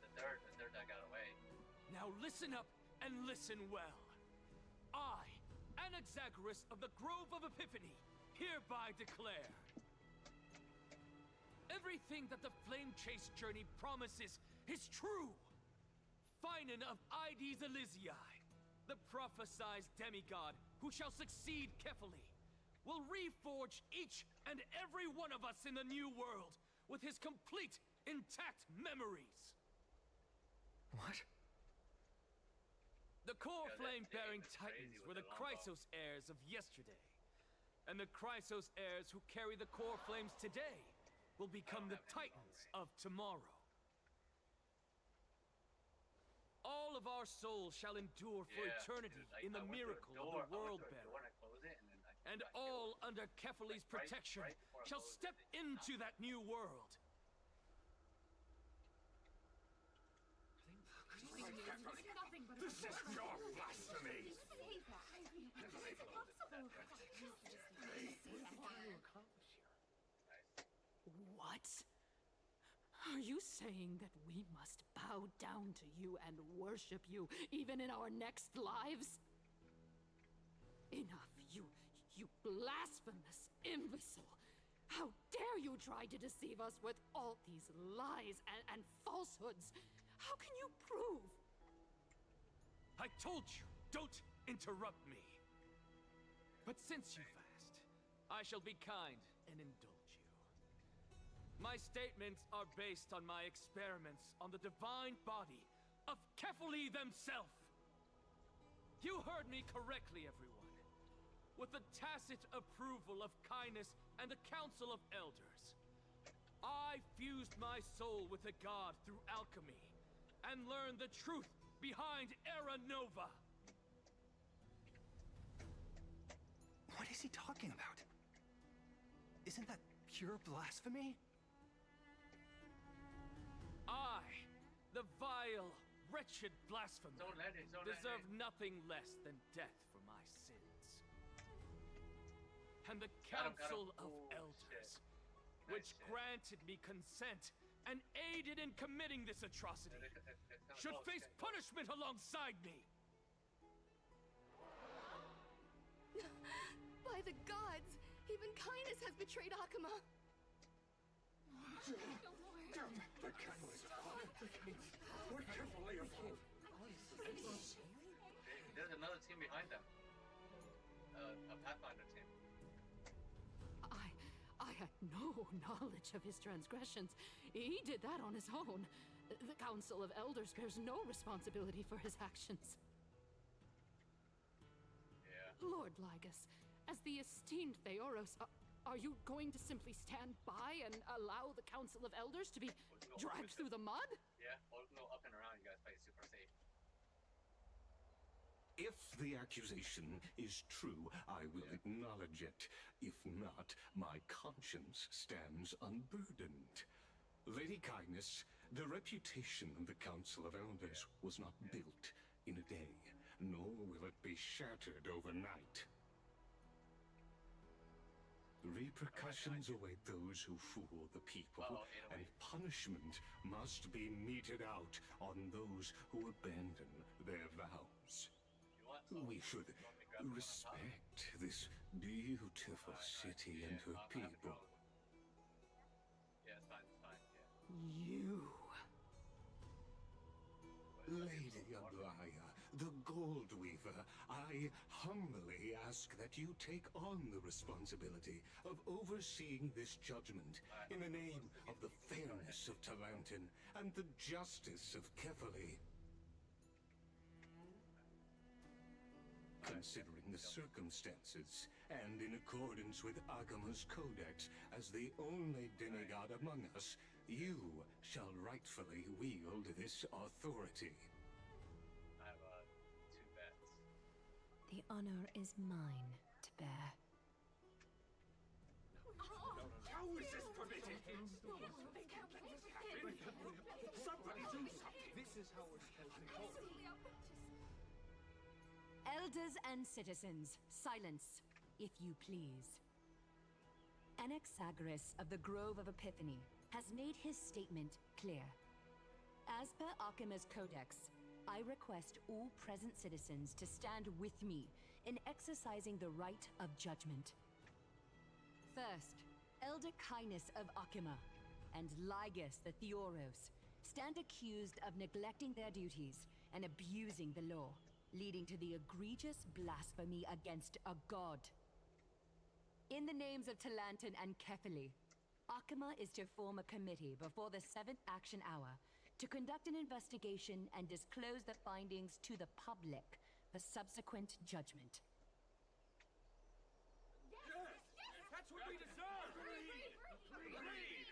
Speaker 5: The third that got away.
Speaker 12: Now listen up and listen well. I, Anaxagoras of the Grove of Epiphany, hereby declare... everything that the Flame Chase journey promises is true! Finan of Ides Elysiae, the prophesized demigod who shall succeed Kefali, will reforge each and every one of us in the new world with his complete, intact memories.
Speaker 17: What?
Speaker 12: The core flame-bearing titans were the Chrysos heirs of yesterday. And the Chrysos heirs who carry the core flames today will become the titans of tomorrow. All of our souls shall endure for eternity in the miracle of the World Bearer. And all under Kefali's protection shall step into that new world.
Speaker 11: This is your blasphemy!
Speaker 10: What? Are you saying that we must bow down to you and worship you even in our next lives? Enough, you blasphemous imbecile! How dare you try to deceive us with all these lies and falsehoods? How can you prove?
Speaker 12: I told you, don't interrupt me. But since you've asked, I shall be kind and indulge you. My statements are based on my experiments on the divine body of Kefali themselves. You heard me correctly, everyone. With the tacit approval of Kindness and the Council of Elders, I fused my soul with a god through alchemy and learned the truth behind Era Nova.
Speaker 17: What is he talking about? Isn't that pure blasphemy?
Speaker 12: I, the vile, wretched blasphemer, deserve nothing less than death for my sins. And the Council of Elders, which granted me consent and aided in committing this atrocity, should face punishment alongside me.
Speaker 16: By the gods, even Kindness has betrayed Akuma.
Speaker 5: There's another team behind them. A Pathfinder team.
Speaker 10: I had no knowledge of his transgressions. He did that on his own. The Council of Elders bears no responsibility for his actions.
Speaker 5: Yeah.
Speaker 10: Lord Lygus, as the esteemed Theoros, are you going to simply stand by and allow the Council of Elders to be dragged through the mud?
Speaker 5: Yeah, or no, up and around, you guys play super safe.
Speaker 11: If the accusation is true, I will acknowledge it. If not, my conscience stands unburdened. Lady Kindness, the reputation of the Council of Elders was not built in a day, nor will it be shattered overnight. Repercussions await those who fool the people, and punishment must be meted out on those who abandon their vows. We should respect this beautiful city and her people.
Speaker 5: Yeah, it's fine, yeah.
Speaker 11: You, Lady Aglaya, the Gold Weaver, I humbly ask that you take on the responsibility of overseeing this judgment in the name of the fairness of Talantin and the justice of Kefali. Considering the circumstances, and in accordance with Agama's codex, as the only demigod among us, you shall rightfully wield this authority.
Speaker 5: I have, 2 bets.
Speaker 14: The honor is mine to bear.
Speaker 11: How is this permitted? Somebody do something!
Speaker 12: This is how we're supposed to go.
Speaker 14: Elders and citizens, silence, if you please. Anaxagoras of the Grove of Epiphany has made his statement clear. As per Akima's codex, I request all present citizens to stand with me in exercising the right of judgment. First, Elder Kindness of Akima and Ligus the Theoros stand accused of neglecting their duties and abusing the law, leading to the egregious blasphemy against a god. In the names of Talantin and Kefali, Akima is to form a committee before the 7th action hour to conduct an investigation and disclose the findings to the public for subsequent judgment.
Speaker 12: Yes! That's what we deserve! Agreed!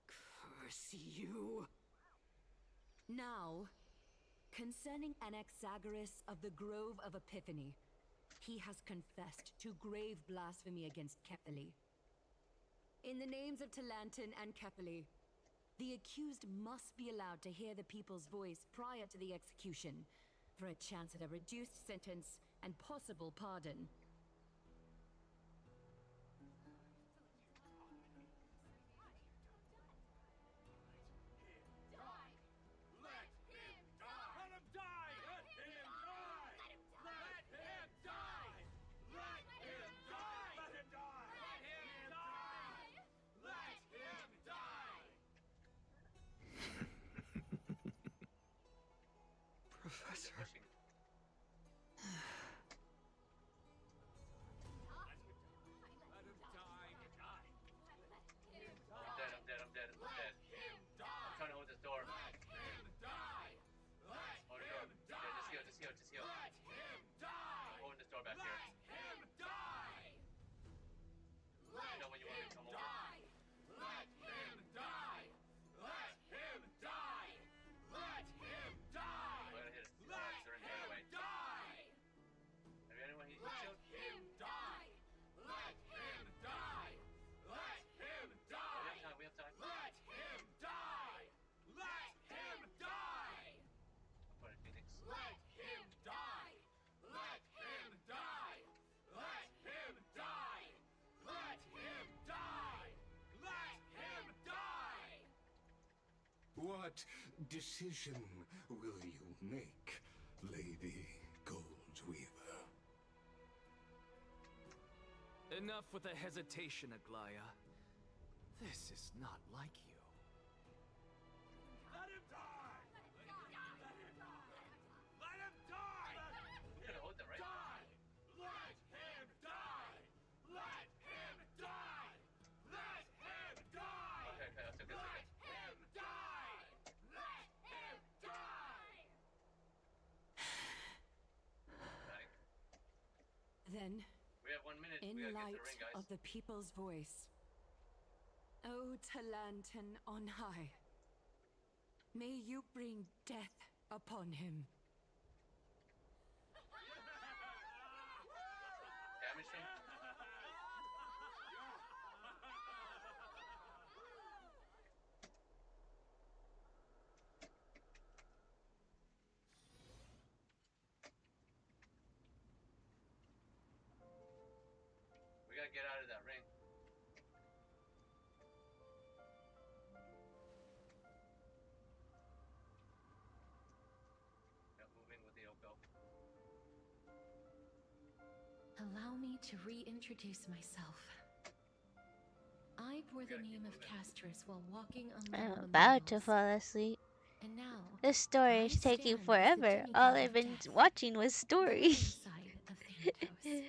Speaker 10: Curse you!
Speaker 14: Now, concerning Anaxagoras of the Grove of Epiphany, he has confessed to grave blasphemy against Kefali. In the names of Talantin and Kefali, the accused must be allowed to hear the people's voice prior to the execution, for a chance at a reduced sentence and possible pardon.
Speaker 12: Professor.
Speaker 5: I'm dead. I'm trying to hold this door. Hold the door. Yeah, just heal. I'm holding this door back here. You know when you want me to come over. We're gonna hit it. Syringe right away. Have you anyone heat shield? We have time. I'm putting Phoenix.
Speaker 11: What decision will you make, Lady Goldweaver?
Speaker 12: Enough with the hesitation, Aglaya. This is not like you. Let him die! Let him die!
Speaker 5: You're gonna hold that, right?
Speaker 12: Let him die! Let him die! Let him die!
Speaker 5: Okay, that's okay.
Speaker 12: Let him die! Let him die!
Speaker 14: Then,
Speaker 5: We have 1 minute.
Speaker 14: in
Speaker 5: We gotta get to
Speaker 14: light
Speaker 5: the ring, guys.
Speaker 14: of the people's voice, O Talantin on high, may you bring death upon him.
Speaker 5: gotta get out of that ring. Yeah, moving with the Yoko.
Speaker 3: Allow me to reintroduce myself. I bore the name of Castris while walking
Speaker 2: I'm
Speaker 3: among the
Speaker 2: about to
Speaker 3: mortals.
Speaker 2: fall asleep.
Speaker 3: And now,
Speaker 2: This story is taking forever. All I've been watching was stories.
Speaker 3: side of Thanatos.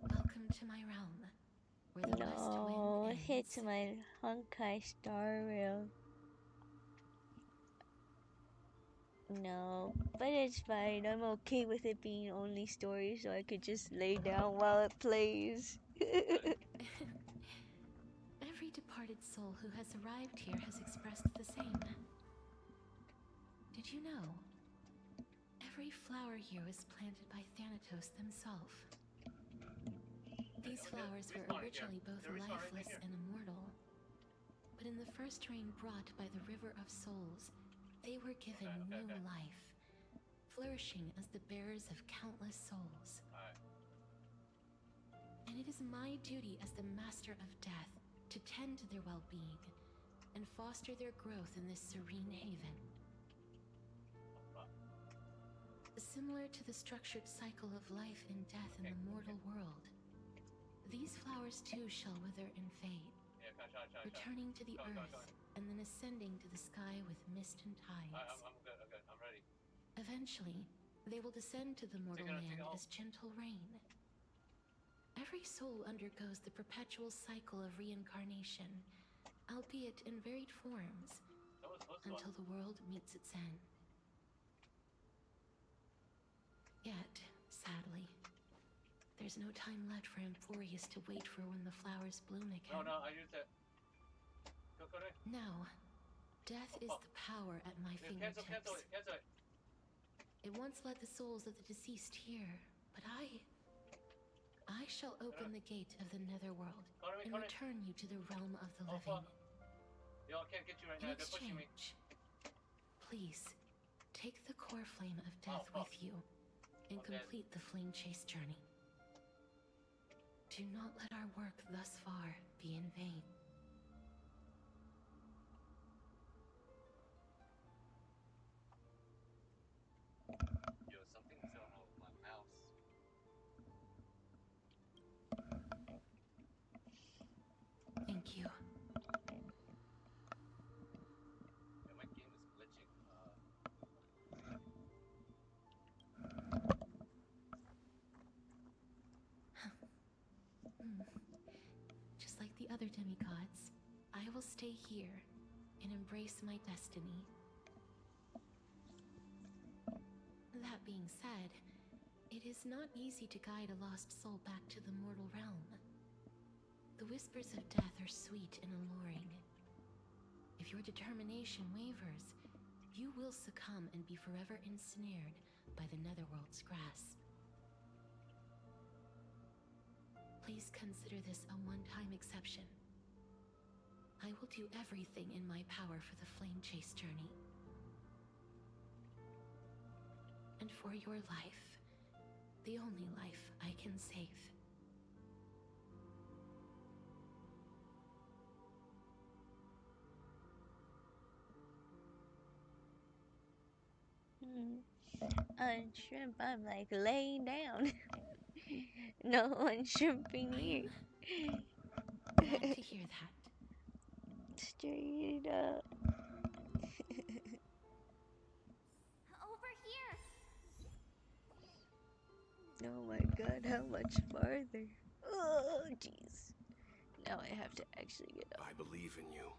Speaker 3: Welcome to my realm, where the west
Speaker 2: No,
Speaker 3: wind
Speaker 2: it hits my Honkai Star Rail. No, but it's fine. I'm okay with it being only story, so I could just lay down while it plays.
Speaker 3: Every departed soul who has arrived here has expressed the same. Did you know? Every flower here was planted by Thanatos themselves. These flowers were originally both lifeless and immortal. But in the first rain brought by the River of Souls, they were given new life, flourishing as the bearers of countless souls. And it is my duty as the Master of Death to tend to their well-being and foster their growth in this serene haven. Similar to the structured cycle of life and death in the mortal world, these flowers too shall wither and fade, returning to the earth and then ascending to the sky with mist and tides.
Speaker 5: I'm good, I'm ready.
Speaker 3: Eventually, they will descend to the mortal land as gentle rain. Every soul undergoes the perpetual cycle of reincarnation, albeit in varied forms, until the world meets its end. Yet, sadly, there's no time left for Emphorius to wait for when the flowers bloom again.
Speaker 5: No, I used it.
Speaker 3: Now, death is the power at my fingertips.
Speaker 5: Cancel it.
Speaker 3: It once led the souls of the deceased here, but I shall open the gate of the netherworld and return you to the realm of the living.
Speaker 5: Yo, I can't get you right
Speaker 3: In
Speaker 5: now. They're pushing me.
Speaker 3: exchange, please take the core flame of death with you and complete the flame chase journey. Do not let our work thus far be in vain.
Speaker 5: Yo, something's going on with my mouse.
Speaker 3: Thank you.
Speaker 5: Yeah, my game is glitching.
Speaker 3: Just like the other demigods, I will stay here and embrace my destiny. That being said, it is not easy to guide a lost soul back to the mortal realm. The whispers of death are sweet and alluring. If your determination wavers, you will succumb and be forever ensnared by the netherworld's grasp. Please consider this a one-time exception. I will do everything in my power for the flame chase journey. And for your life, the only life I can save.
Speaker 2: On shrimp, I'm like laying down. No one shrimping here.
Speaker 3: Glad to hear that.
Speaker 2: Straight up.
Speaker 1: Over here.
Speaker 2: Oh my god, how much farther? Oh, jeez. Now I have to actually get up.
Speaker 11: I believe in you.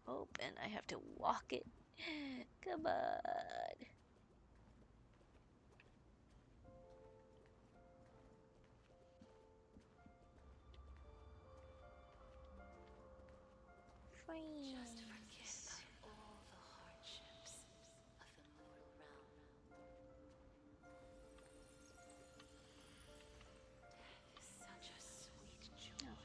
Speaker 2: Oh, and I have to walk it. Come on.
Speaker 3: Just forget about all the hardships of the mortal realm. Death is such a sweet joy.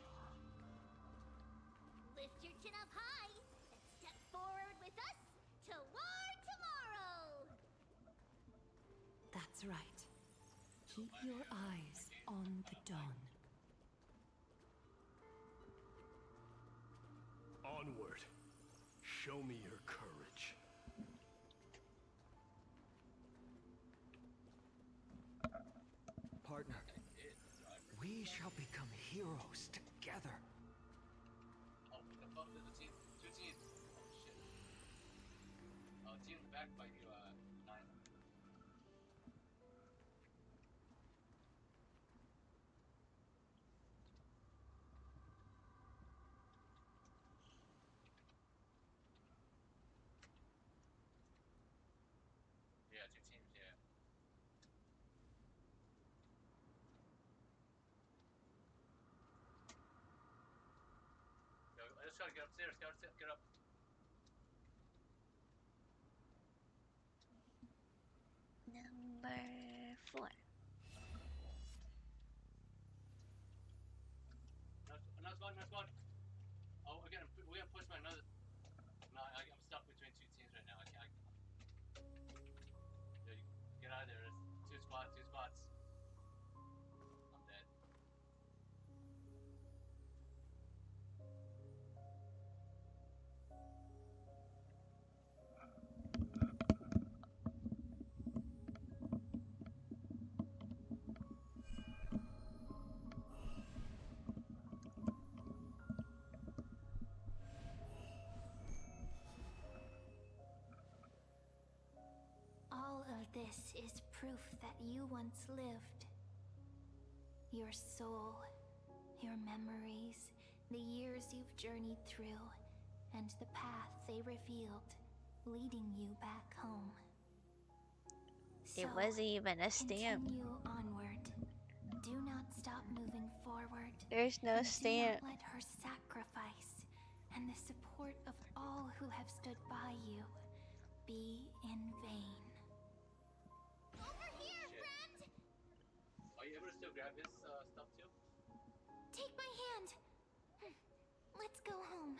Speaker 1: Lift your chin up high and step forward with us toward tomorrow.
Speaker 14: That's right.
Speaker 6: Keep your eyes on the dawn.
Speaker 4: Onward. Show me your courage.
Speaker 15: Partner, we shall become heroes together.
Speaker 5: Oh, what the fuck? There's a team. Two teams. Oh shit. Team backed by you, Nine. Yeah, two teams, yeah. Yo, let's try to get upstairs, get up.
Speaker 2: Number 4.
Speaker 5: Another squad. Oh, we gotta push my another. No, I'm stuck between two teams right now. I can't. Yo, get out of there. There's two spots. I'm dead.
Speaker 1: All of this is proof that you once lived. Your soul, your memories, the years you've journeyed through, and the path they revealed, leading you back home.
Speaker 2: It wasn't even a stamp.
Speaker 1: Continue onward. Do not stop moving forward.
Speaker 2: There's no
Speaker 1: and
Speaker 2: stamp.
Speaker 1: Do not let her sacrifice and the support of all who have stood by you be in vain.
Speaker 5: Over here, friend! Are you able to still grab his stuff too?
Speaker 1: Take my hand. Let's go home.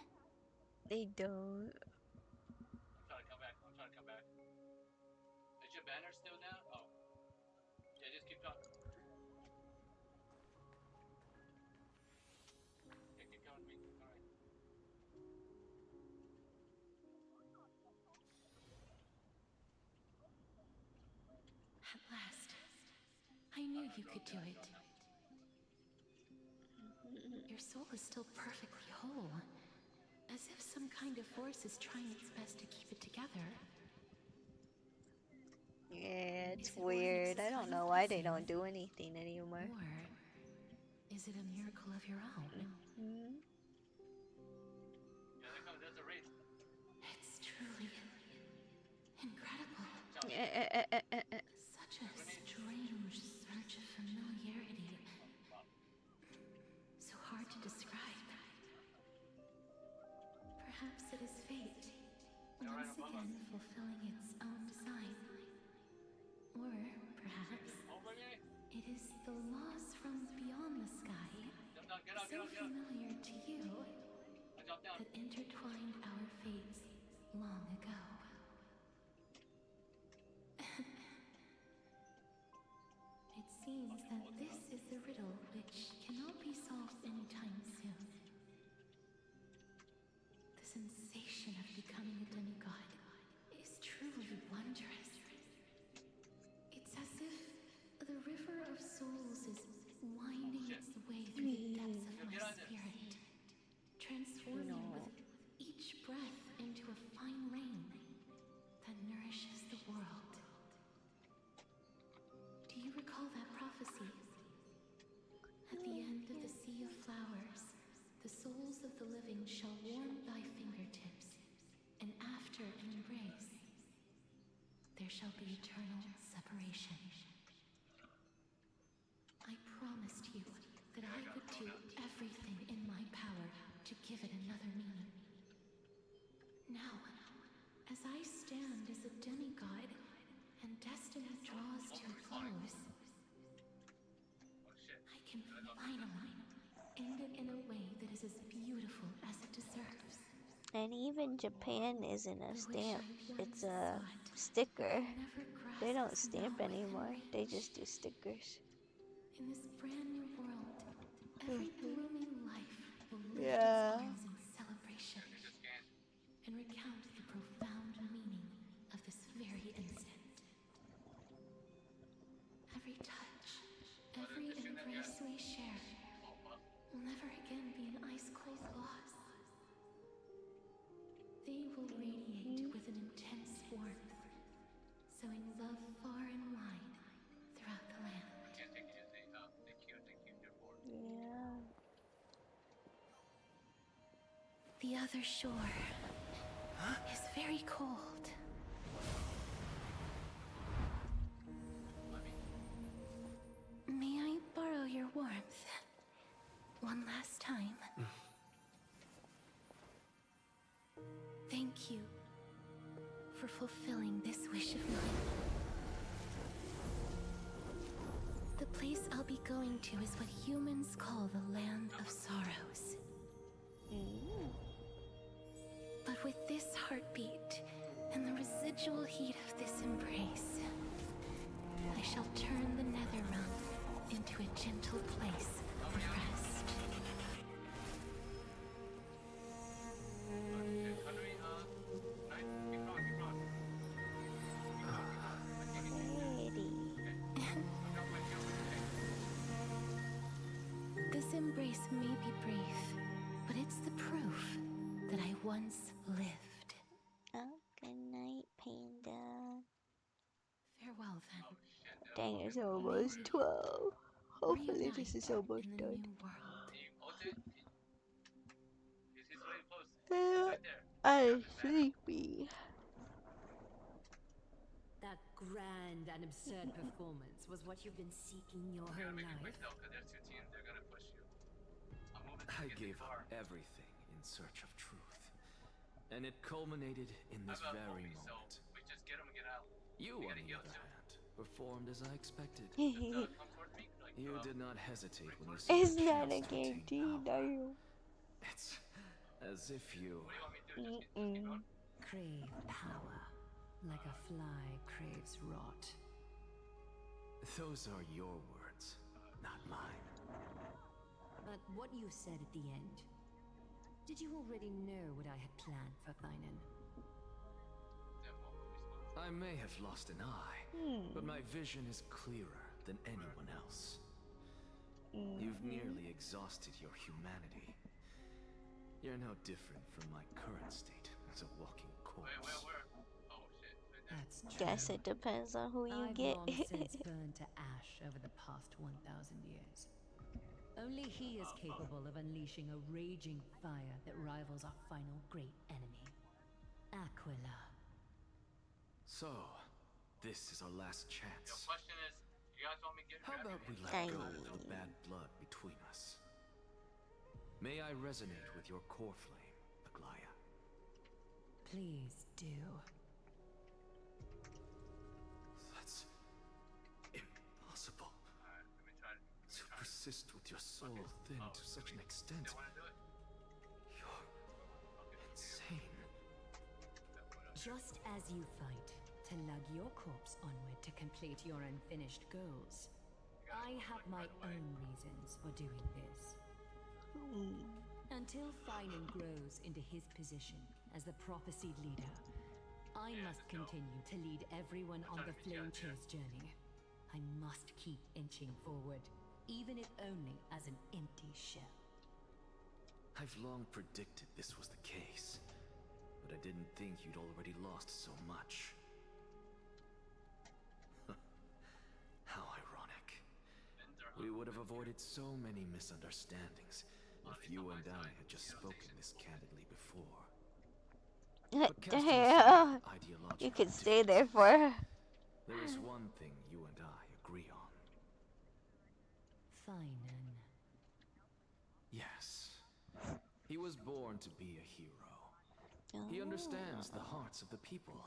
Speaker 2: They don't.
Speaker 5: I'm trying to come back. Is your banner still down? Oh. Yeah, just keep going. Yeah, keep going with me. Alright.
Speaker 3: At last. I knew you could do it. Your soul is still perfectly whole. As if some kind of force is trying its best to keep it together.
Speaker 2: Yeah, it's weird. I don't know why they don't do anything anymore.
Speaker 3: Or is it a miracle of your own?
Speaker 2: Mm-hmm.
Speaker 5: Yeah, there's a race.
Speaker 3: It's truly incredible. Such a strange surge of familiarity. So hard to describe. Perhaps it is fate, once again fulfilling its own design. Or perhaps it is the laws from beyond the sky, so familiar to you, that intertwined our fates long ago. It seems that this is the riddle which cannot be solved anytime soon. The sensation of becoming a demigod is truly wondrous. It's as if the river of souls is winding its way through the depths of my spirit, transforming with each breath into a fine rain that nourishes the world. Do you recall that prophecy? At the end of the sea of flowers, the souls of the living shall warm thy fingertips, and after an embrace, there shall be eternal separation. I promised you that I would do everything in my power to give it another meaning. Now, as I stand as a demigod, and destiny draws to a close, I can finally end it in a way that is as beautiful as it deserves.
Speaker 2: And even Japan isn't a stamp, it's a sticker.
Speaker 3: Never
Speaker 2: They don't
Speaker 3: is
Speaker 2: stamp
Speaker 3: now within
Speaker 2: anymore.
Speaker 3: reach.
Speaker 2: They just do stickers.
Speaker 3: In this brand new world, every blooming life will lift
Speaker 2: Yeah.
Speaker 3: its arms in celebration and recount the profound meaning of this very instant. Every touch, every embrace we share will never again be an ice-cold loss. They will radiate with an intense warmth, sowing love far and wide throughout the land.
Speaker 2: Yeah.
Speaker 3: The other shore is very cold. May I borrow your warmth one last time? Thank you for fulfilling this wish of mine. The place I'll be going to is what humans call the Land of Sorrows. But with this heartbeat and the residual heat of this embrace, I shall turn the nether realm into a gentle place of rest. This embrace may be brief, but it's the proof that I once lived.
Speaker 2: Oh, good night, Panda.
Speaker 3: Farewell then.
Speaker 2: Dang, it's almost 12. Hopefully this is almost
Speaker 3: in the
Speaker 2: done.
Speaker 3: new world.
Speaker 2: I'm sleepy.
Speaker 14: That grand and absurd performance was what you've been seeking your whole life.
Speaker 15: I gave up everything in search of truth. And it culminated in this very moment. You, on the other hand, performed as I expected. You did not hesitate when you saw
Speaker 2: It's
Speaker 15: the
Speaker 2: not
Speaker 15: chance
Speaker 2: a
Speaker 15: to attain
Speaker 2: guarantee, no.
Speaker 15: It's as if you...
Speaker 14: Crave power, like a fly craves rot.
Speaker 15: Those are your words, not mine.
Speaker 14: But what you said at the end, did you already know what I had planned for Thynan?
Speaker 15: I may have lost an eye, but my vision is clearer than anyone else. You've nearly exhausted your humanity. You're no different from my current state as a walking corpse.
Speaker 14: That's true.
Speaker 2: Guess it depends on who you
Speaker 14: I've
Speaker 2: get.
Speaker 14: long since burned to ash over the past 1,000 years. Only he is capable of unleashing a raging fire that rivals our final great enemy, Aquila.
Speaker 15: So, this is our last chance.
Speaker 5: Question is, you guys want me to get
Speaker 15: How about we let go of the bad blood between us? May I resonate with your core flame, Aglaya?
Speaker 14: Please do.
Speaker 15: That's impossible. To persist with your soul thin to such an extent. You're insane.
Speaker 14: Just as you fight to lug your corpse onward to complete your unfinished goals, I have my own reasons for doing this. Until Thynan grows into his position as the prophesied leader, I must continue to lead everyone on the Flame Chase journey. I must keep inching forward, even if only as an empty shell.
Speaker 15: I've long predicted this was the case, but I didn't think you'd already lost so much. How ironic. We would have avoided so many misunderstandings if you and I had just spoken this candidly before.
Speaker 2: Damn. You could stay there for her.
Speaker 15: There is one thing you and I agree on.
Speaker 14: Thynan.
Speaker 15: Yes. He was born to be a hero. He understands the hearts of the people.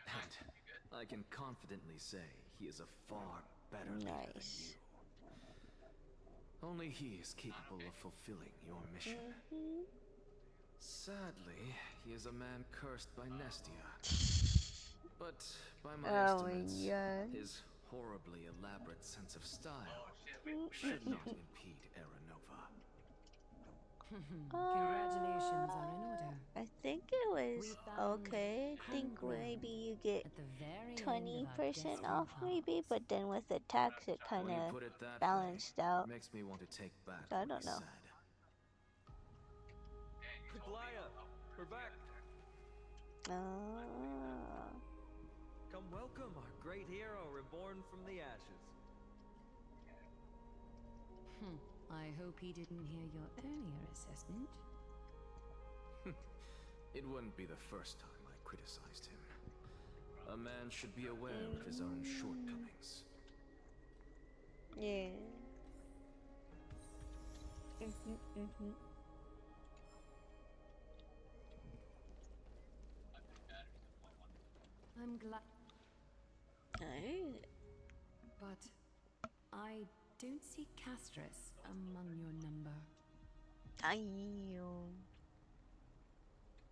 Speaker 15: And I can confidently say he is a far better leader than you. Only he is capable of fulfilling your mission. Sadly, he is a man cursed by Nestia.
Speaker 4: But by my
Speaker 2: Oh my
Speaker 4: estimates,
Speaker 2: god.
Speaker 4: his horribly elaborate sense of style should not impede Era Nova.
Speaker 14: Congratulations are in order.
Speaker 2: I think it was
Speaker 14: We found
Speaker 2: okay. I think
Speaker 14: common
Speaker 2: maybe
Speaker 14: ground
Speaker 2: you get
Speaker 14: at the very end of
Speaker 2: 20%
Speaker 14: our
Speaker 2: off maybe, but then with the tax it kind
Speaker 4: When you
Speaker 2: of
Speaker 4: put it that
Speaker 2: balanced
Speaker 4: way,
Speaker 2: out.
Speaker 4: makes me want to take back
Speaker 2: So I
Speaker 4: what
Speaker 2: don't know.
Speaker 4: said.
Speaker 12: Glaya, we're back. Come welcome our great hero reborn from the ashes.
Speaker 14: I hope he didn't hear your earlier assessment.
Speaker 4: It wouldn't be the first time I criticized him. A man should be aware of his own shortcomings.
Speaker 2: Yeah.
Speaker 14: I'm glad.
Speaker 2: Alright.
Speaker 14: But I don't see Castris among your number.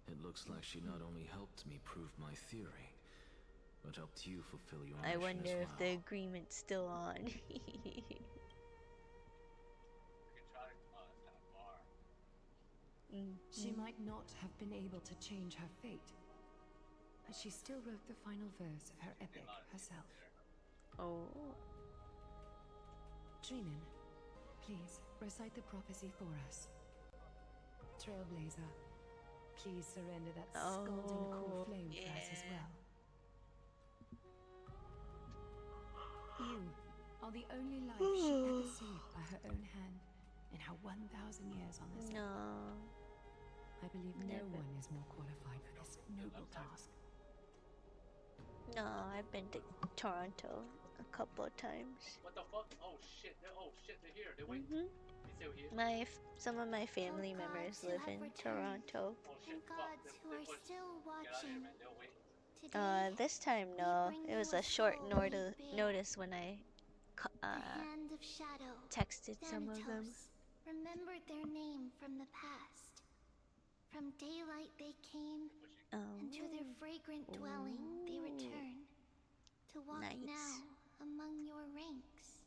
Speaker 4: It looks like she not only helped me prove my theory, but helped you fulfill your
Speaker 2: I
Speaker 4: mission
Speaker 2: wonder
Speaker 4: as well.
Speaker 2: if the agreement's still on.
Speaker 14: She might not have been able to change her fate, but she still wrote the final verse of her epic herself.
Speaker 2: Oh.
Speaker 14: Trinan, please recite the prophecy for us. Trailblazer, please surrender that scalding core flame for us as well. You are the only life she ever saved by her own hand in her 1,000 years on this earth. I believe no one is more qualified for this noble task.
Speaker 2: No, I've been to Toronto a couple of times.
Speaker 5: What the fuck? Oh shit, they're here. They're waiting. They still here?
Speaker 2: Some of my family members live in Toronto.
Speaker 1: And gods who are still watching.
Speaker 2: This time no, it was a short notice when I
Speaker 1: Hand of Shadow,
Speaker 2: texted some of them.
Speaker 1: Thanatos, remembered their name from the past. From daylight they came, and to their fragrant dwelling they return, to walk now among your ranks.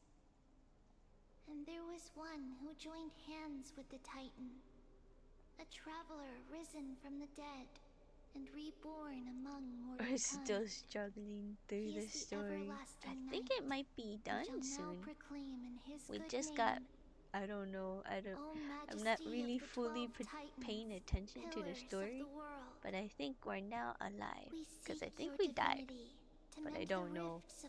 Speaker 1: And there was one who joined hands with the Titan, a traveler risen from the dead and reborn among mortal
Speaker 2: We're still
Speaker 1: kind.
Speaker 2: struggling through the story. I think it might be done soon. We just got, I don't know, I'm not really fully paying attention to the story, but I think we're now alive, because I think we died, but I don't know. So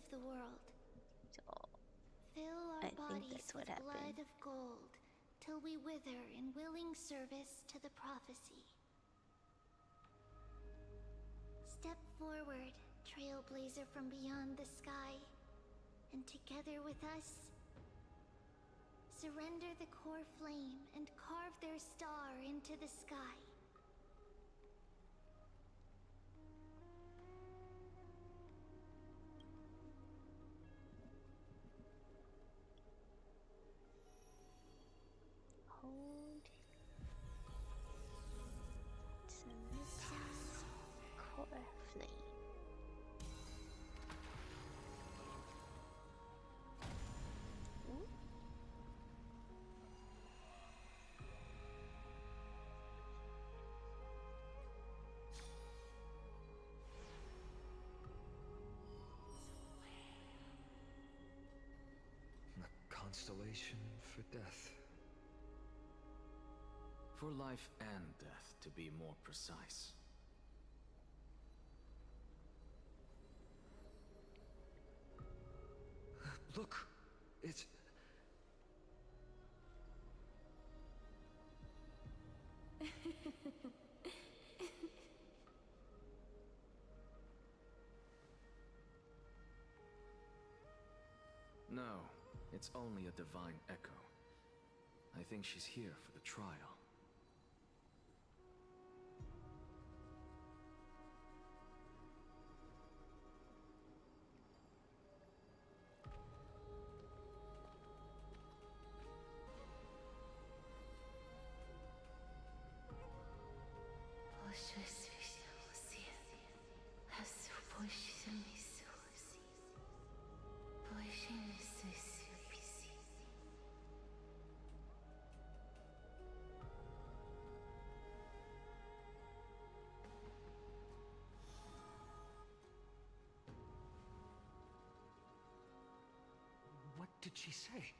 Speaker 2: I think that's what happened.
Speaker 1: Blood of gold, till we wither in willing service to the prophecy. Step forward, trailblazer from beyond the sky, and together with us, surrender the core flame and carve their star into the sky.
Speaker 2: Hold some core flame.
Speaker 15: A constellation for death.
Speaker 4: For life and death, to be more precise.
Speaker 15: Look, it's...
Speaker 4: No, it's only a divine echo. I think she's here for the trial.
Speaker 3: Je suis aussi à ce position.
Speaker 17: did she say?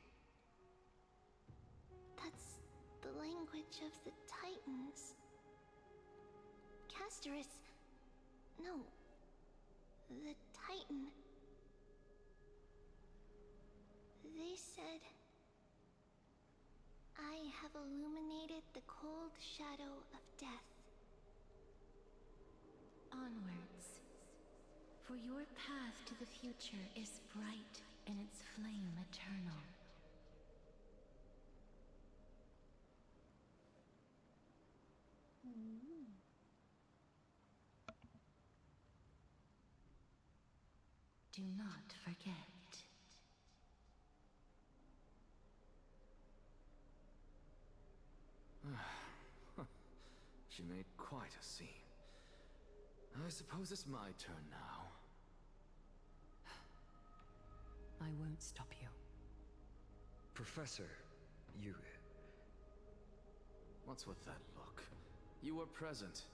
Speaker 1: That's the language of the Titans. Castorus... No. The Titan... They said... I have illuminated the cold shadow of death.
Speaker 3: Onwards. For your path to the future is bright and its flame eternal. Do not forget.
Speaker 4: She made quite a scene. I suppose it's my turn now.
Speaker 6: I won't stop you.
Speaker 18: Professor, you...
Speaker 4: What's with that look? You were present.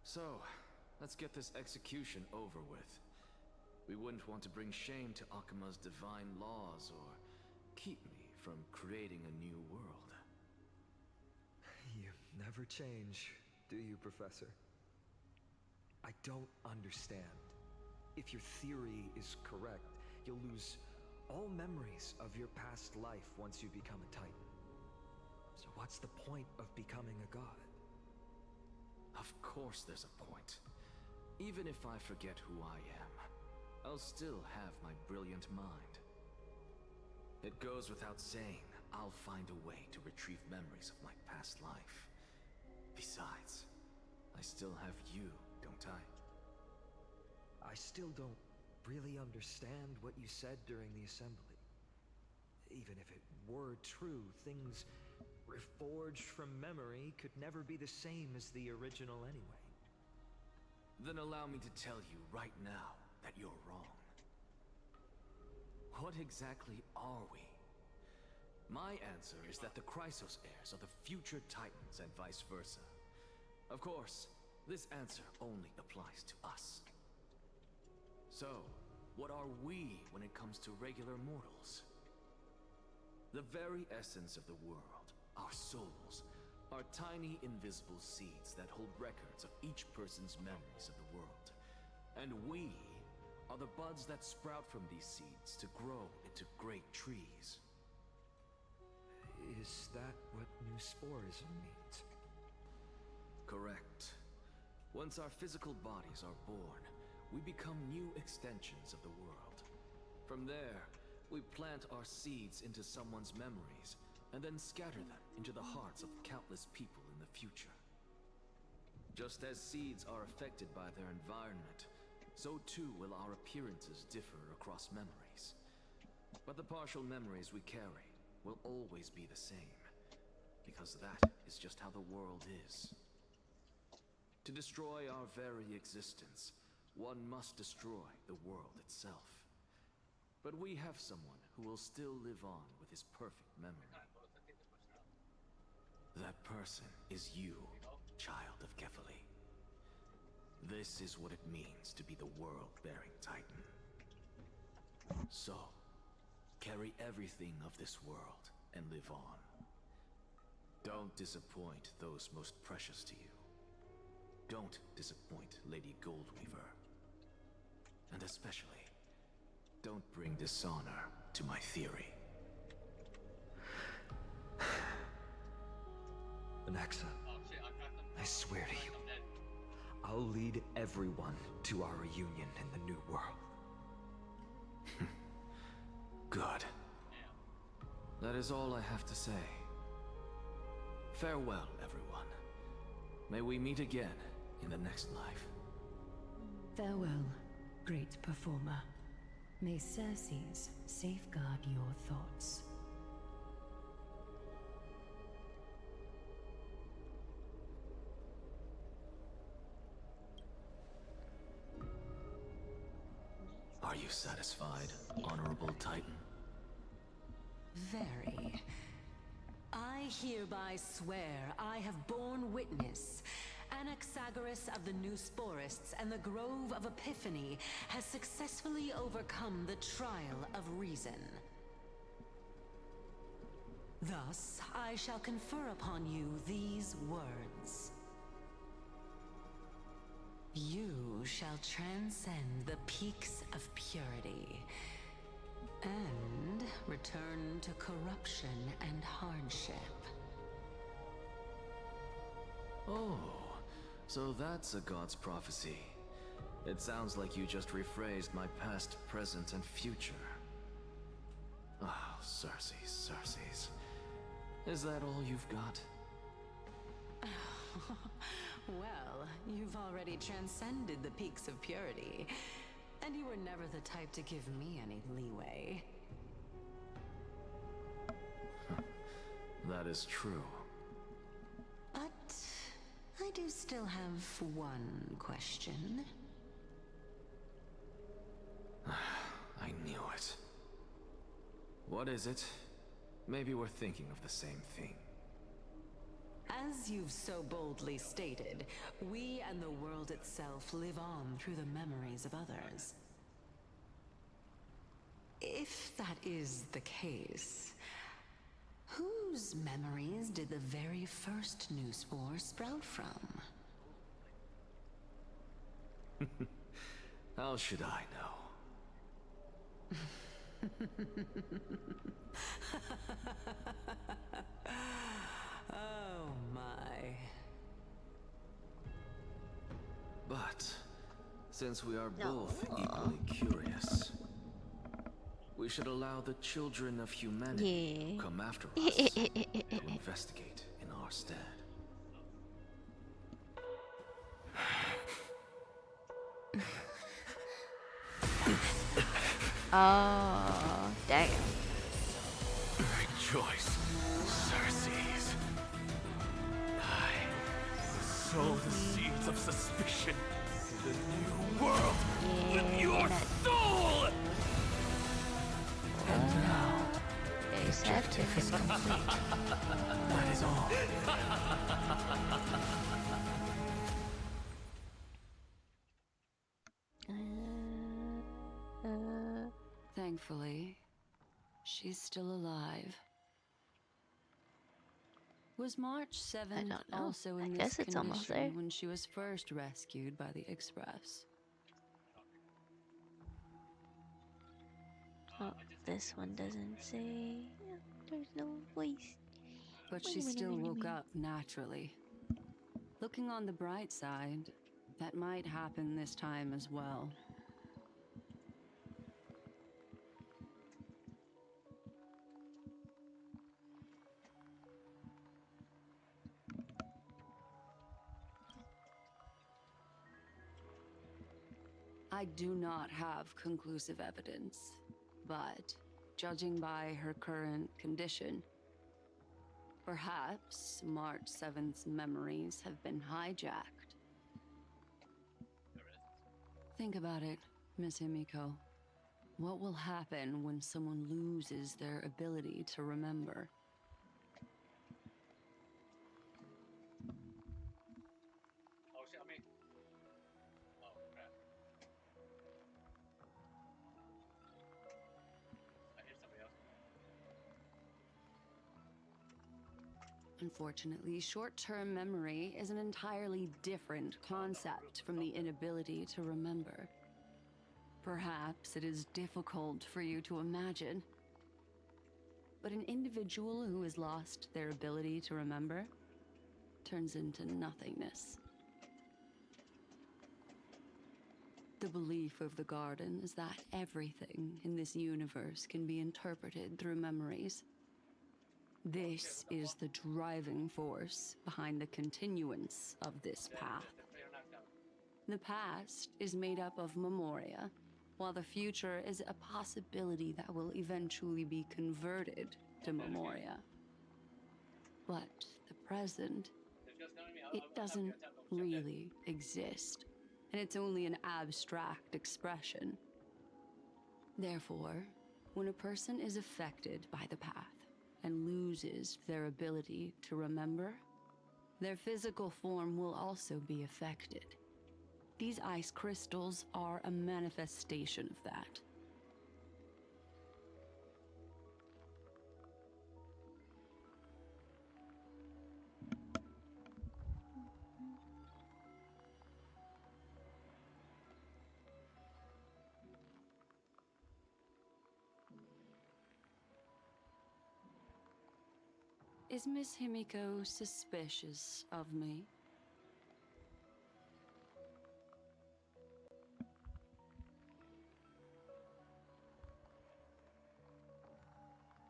Speaker 4: So, let's get this execution over with. We wouldn't want to bring shame to Akima's divine laws or keep me from creating a new world.
Speaker 18: You never change, do you, Professor? I don't understand. If your theory is correct, you'll lose all memories of your past life once you become a Titan. So what's the point of becoming a god?
Speaker 4: Of course there's a point. Even if I forget who I am, I'll still have my brilliant mind. It goes without saying, I'll find a way to retrieve memories of my past life. Besides, I still have you, don't I?
Speaker 18: I still don't really understand what you said during the assembly. Even if it were true, things reforged from memory could never be the same as the original anyway.
Speaker 4: Then allow me to tell you right now that you're wrong. What exactly are we? My answer is that the Chrysos heirs are the future Titans and vice versa. Of course, this answer only applies to us. So, what are we when it comes to regular mortals? The very essence of the world, our souls, are tiny invisible seeds that hold records of each person's memories of the world. And we are the buds that sprout from these seeds to grow into great trees.
Speaker 18: Is that what new sporism means?
Speaker 4: Correct. Once our physical bodies are born, we become new extensions of the world. From there, we plant our seeds into someone's memories, and then scatter them into the hearts of countless people in the future. Just as seeds are affected by their environment, so too will our appearances differ across memories. But the partial memories we carry will always be the same, because that is just how the world is. To destroy our very existence, one must destroy the world itself. But we have someone who will still live on with his perfect memory. That person is you, child of Kefali. This is what it means to be the world-bearing Titan. So, carry everything of this world and live on. Don't disappoint those most precious to you. Don't disappoint Lady Goldweaver. And especially, don't bring dishonor to my theory.
Speaker 18: Anaxa, I swear to you, I'll lead everyone to our reunion in the new world.
Speaker 4: Good. That is all I have to say. Farewell, everyone. May we meet again in the next life.
Speaker 14: Farewell, great performer. May Circes safeguard your thoughts.
Speaker 4: Are you satisfied, Honorable Titan?
Speaker 6: Very. I hereby swear I have borne witness. Anaxagoras of the New Sporists and the Grove of Epiphany has successfully overcome the trial of reason. Thus, I shall confer upon you these words. You shall transcend the peaks of purity and return to corruption and hardship.
Speaker 19: Oh, so that's a god's prophecy. It sounds like you just rephrased my past, present, and future. Ah, Circes. Is that all you've got?
Speaker 6: Well, you've already transcended the peaks of purity, and you were never the type to give me any leeway.
Speaker 19: That is true.
Speaker 6: But I do still have one question.
Speaker 19: I knew it. What is it? Maybe we're thinking of the same thing.
Speaker 6: As you've so boldly stated, we and the world itself live on through the memories of others. If that is the case, whose memories did the very first new spore sprout from?
Speaker 19: How should I know?
Speaker 6: Oh my.
Speaker 19: But since we are both equally curious, we should allow the children of humanity who come after us to investigate in our stead.
Speaker 2: Oh, damn.
Speaker 4: Rejoice, Circes. I sow the seeds of suspicion in the new world with your soul!
Speaker 19: And now,
Speaker 2: objective is complete.
Speaker 19: That is all.
Speaker 6: Thankfully, she's still alive. Was March 7th also in this condition when she was first rescued by the Express?
Speaker 2: Oh, this one doesn't say. There's no voice.
Speaker 6: But she still woke up naturally. Looking on the bright side, that might happen this time as well. I do not have conclusive evidence, but judging by her current condition, perhaps March 7th's memories have been hijacked. Think about it, Miss Himiko. What will happen when someone loses their ability to remember?
Speaker 5: Oh shit, I mean. Oh crap. I hear somebody else.
Speaker 6: Unfortunately, short-term memory is an entirely different concept from the inability to remember. Perhaps it is difficult for you to imagine, but an individual who has lost their ability to remember turns into nothingness. The belief of the Garden is that everything in this universe can be interpreted through memories. This is the driving force behind the continuance of this path. The past is made up of memoria, while the future is a possibility that will eventually be converted to memoria. But the present, it doesn't really exist, and it's only an abstract expression. Therefore, when a person is affected by the path and loses their ability to remember, their physical form will also be affected. These ice crystals are a manifestation of that. Is Miss Himiko suspicious of me?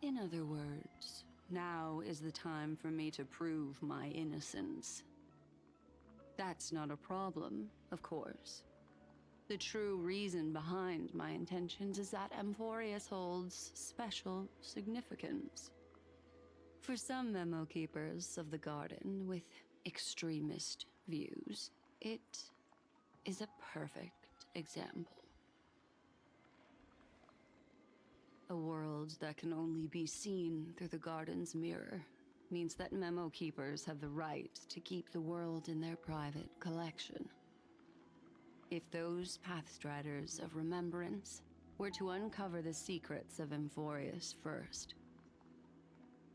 Speaker 6: In other words, now is the time for me to prove my innocence. That's not a problem, of course. The true reason behind my intentions is that Amphorius holds special significance. For some memo keepers of the garden with extremist views, it is a perfect example. A world that can only be seen through the garden's mirror means that memo keepers have the right to keep the world in their private collection. If those pathstriders of remembrance were to uncover the secrets of Amphorius first,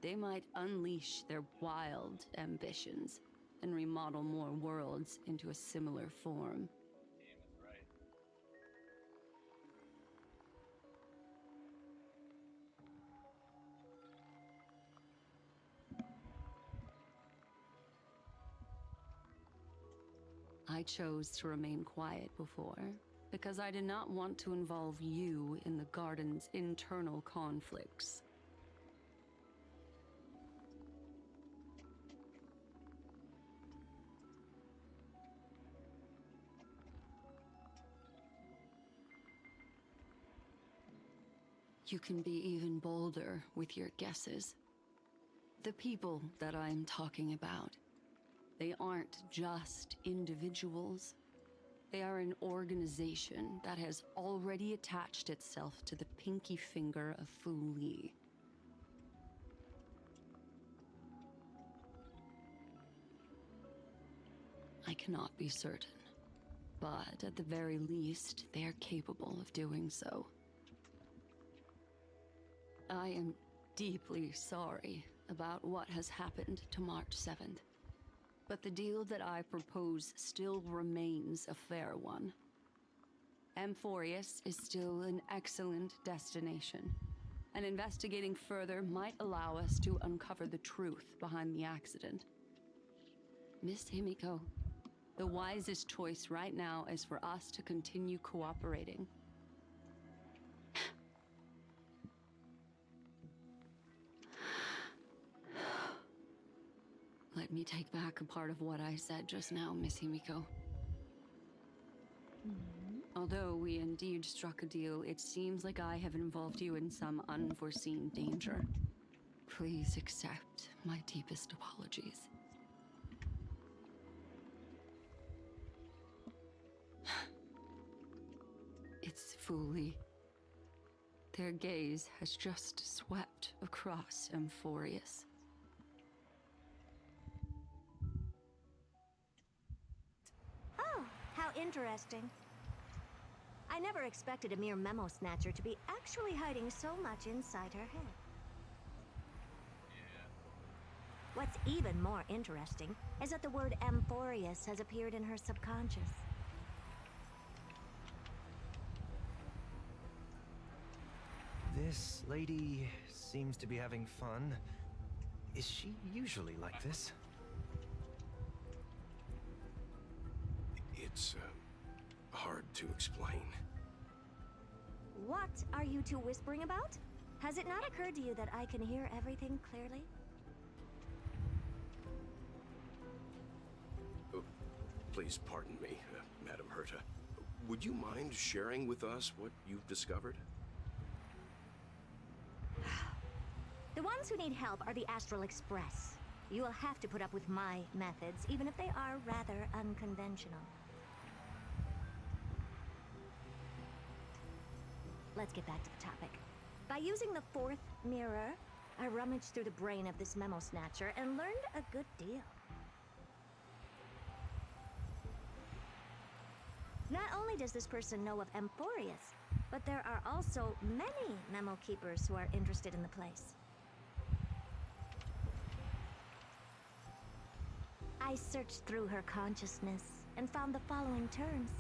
Speaker 6: they might unleash their wild ambitions and remodel more worlds into a similar form. I chose to remain quiet before, because I did not want to involve you in the garden's internal conflicts. You can be even bolder with your guesses. The people that I'm talking about, they aren't just individuals. They are an organization that has already attached itself to the pinky finger of Fu Li. I cannot be certain, but at the very least, they are capable of doing so. I am deeply sorry about what has happened to March 7th. But the deal that I propose still remains a fair one. Amphorius is still an excellent destination, and investigating further might allow us to uncover the truth behind the accident. Miss Himiko, the wisest choice right now is for us to continue cooperating. Let me take back a part of what I said just now, Miss Himiko. Although we indeed struck a deal, it seems like I have involved you in some unforeseen danger. Please accept my deepest apologies. It's Fu Li. Their gaze has just swept across Amphorius.
Speaker 20: Oh, how interesting. I never expected a mere memo snatcher to be actually hiding so much inside her head. What's even more interesting is that the word Amphorius has appeared in her subconscious.
Speaker 17: This lady seems to be having fun. Is she usually like this?
Speaker 11: It's hard to explain.
Speaker 20: What are you two whispering about? Has it not occurred to you that I can hear everything clearly?
Speaker 11: Oh, please pardon me, Madam Herta. Would you mind sharing with us what you've discovered?
Speaker 20: The ones who need help are the Astral Express. You will have to put up with my methods, even if they are rather unconventional. Let's get back to the topic. By using the fourth mirror, I rummaged through the brain of this memo snatcher and learned a good deal. Not only does this person know of Amphorius, but there are also many memo keepers who are interested in the place. I searched through her consciousness and found the following terms: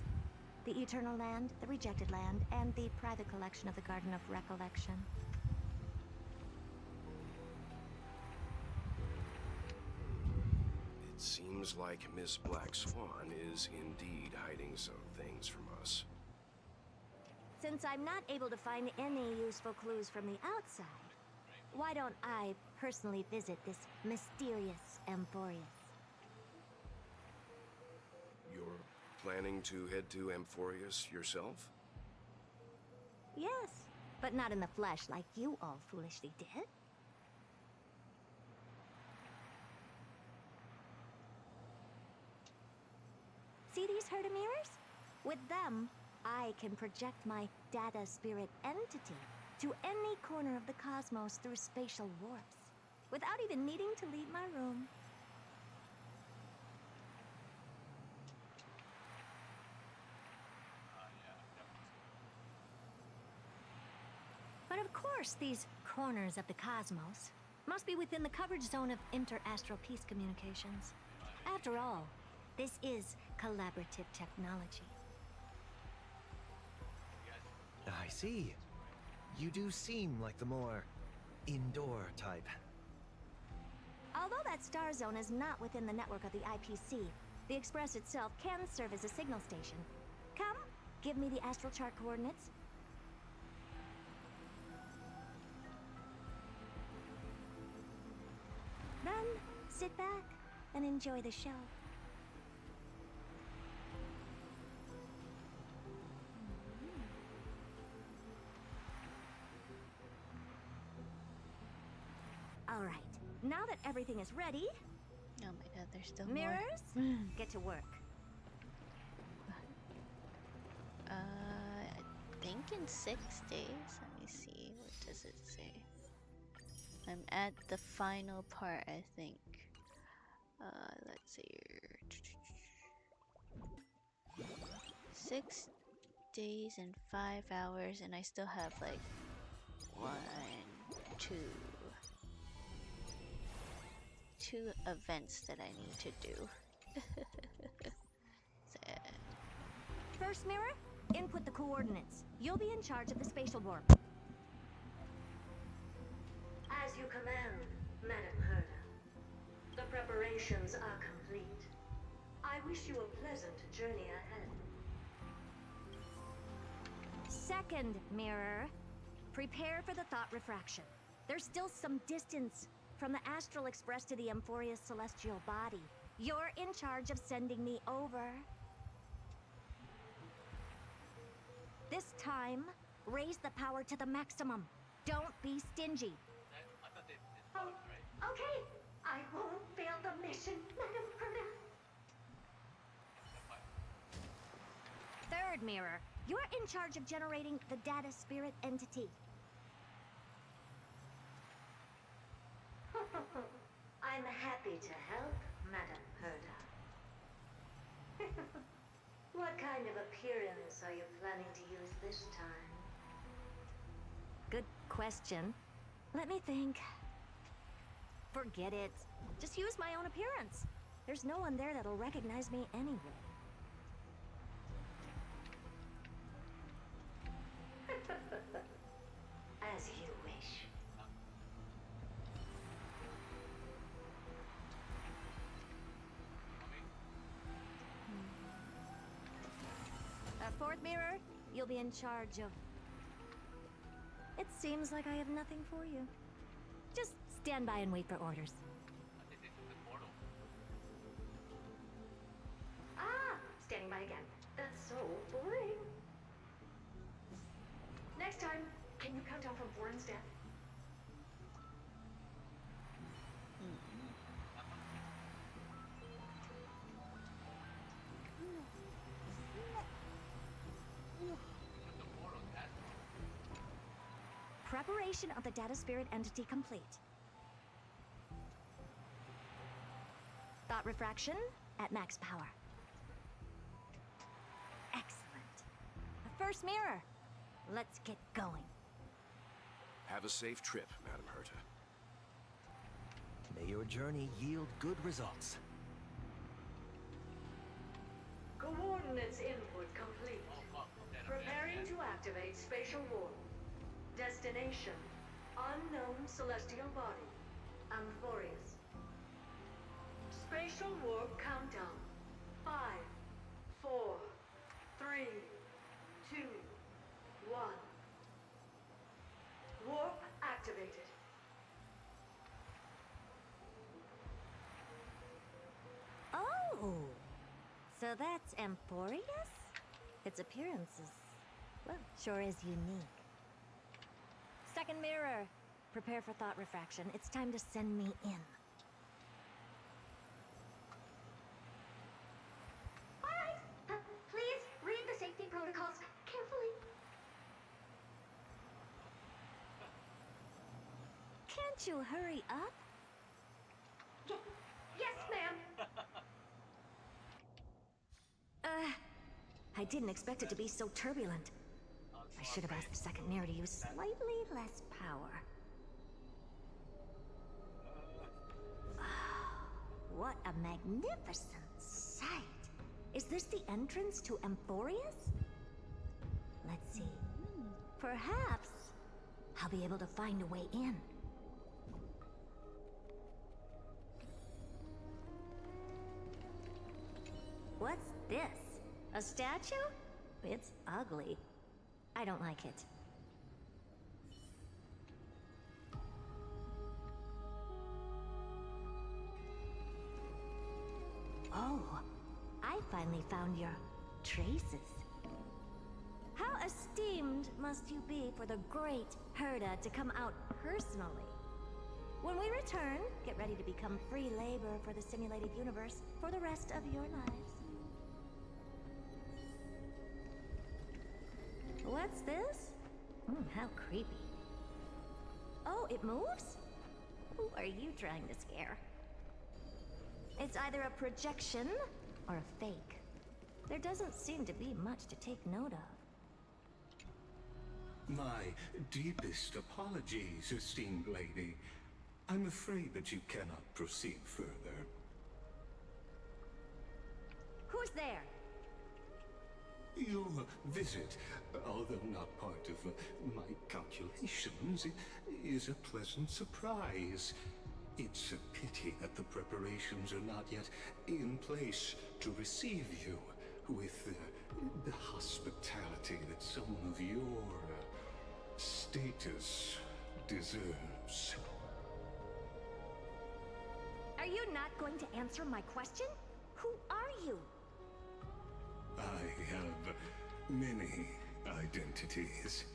Speaker 20: the Eternal Land, the Rejected Land, and the private collection of the Garden of Recollection.
Speaker 21: Seems like Miss Black Swan is indeed hiding some things from us.
Speaker 20: Since I'm not able to find any useful clues from the outside, why don't I personally visit this mysterious Amphorius?
Speaker 21: You're planning to head to Amphorius yourself?
Speaker 20: Yes, but not in the flesh like you all foolishly did. See these Herda mirrors? With them, I can project my data spirit entity to any corner of the cosmos through spatial warps, without even needing to leave my room. But of course, these corners of the cosmos must be within the coverage zone of inter-astral peace communications. After all, this is collaborative technology.
Speaker 9: I see. You do seem like the more indoor type.
Speaker 20: Although that star zone is not within the network of the IPC, the Express itself can serve as a signal station. Come, give me the astral chart coordinates. Then, sit back and enjoy the show. All right, now that everything is ready,
Speaker 2: Oh my god, there's still
Speaker 20: mirrors,
Speaker 2: more.
Speaker 20: get to work.
Speaker 2: I think in 6 days. Let me see. What does it say? I'm at the final part, I think. Let's see here. 6 days and 5 hours, and I still have like 1, 2 events that I need to do.
Speaker 20: First mirror, input the coordinates. You'll be in charge of the spatial warp.
Speaker 22: As you command, Madam Herda. The preparations are complete. I wish you a pleasant journey ahead.
Speaker 20: Second mirror, prepare for the thought refraction. There's still some distance from the Astral Express to the Amphorius celestial body. You're in charge of sending me over. This time, raise the power to the maximum. Don't be stingy.
Speaker 5: I thought they fought, right?
Speaker 22: Okay, I won't fail the mission, Madam Herda.
Speaker 20: Third mirror, you're in charge of generating the data spirit entity.
Speaker 22: I'm happy to help, Madam Herda. What kind of appearance are you planning to use this time?
Speaker 20: Good question. Let me think. Forget it. Just use my own appearance. There's no one there that'll recognize me anyway.
Speaker 22: As you wish.
Speaker 20: Fourth mirror, you'll be in charge of... It seems like I have nothing for you. Just stand by and wait for orders.
Speaker 22: Ah, standing by again. That's so boring. Next time, can you count down from 4 instead?
Speaker 20: Preparation of the data spirit entity complete. Thought refraction at max power. Excellent. The first mirror. Let's get going.
Speaker 21: Have a safe trip, Madam Herta.
Speaker 9: May your journey yield good results.
Speaker 22: Coordinates input complete. Preparing to activate spatial warp. Destination: unknown celestial body. Amphorius. Spatial warp countdown. 5, 4, 3, 2, 1. Warp activated.
Speaker 20: Oh! So that's Emporius? Its appearance is, well, sure is unique. Second mirror. Prepare for thought refraction. It's time to send me in.
Speaker 22: Alright, please read the safety protocols carefully.
Speaker 20: Can't you hurry up?
Speaker 22: Yes, ma'am.
Speaker 20: I didn't expect it to be so turbulent. I should have asked the second mirror to use slightly less power. What a magnificent sight! Is this the entrance to Emporius? Let's see. Perhaps I'll be able to find a way in. What's this? A statue? It's ugly. I don't like it. Oh, I finally found your traces. How esteemed must you be for the great Herda to come out personally? When we return, get ready to become free labor for the simulated universe for the rest of your lives. What's this? How creepy. Oh, it moves? Who are you trying to scare? It's either a projection or a fake. There doesn't seem to be much to take note of.
Speaker 11: My deepest apologies, esteemed lady. I'm afraid that you cannot proceed further.
Speaker 20: Who's there?
Speaker 11: Your visit, although not part of my calculations, is a pleasant surprise. It's a pity that the preparations are not yet in place to receive you with the hospitality that someone of your status deserves.
Speaker 20: Are you not going to answer my question? Who are you?
Speaker 11: I have many identities,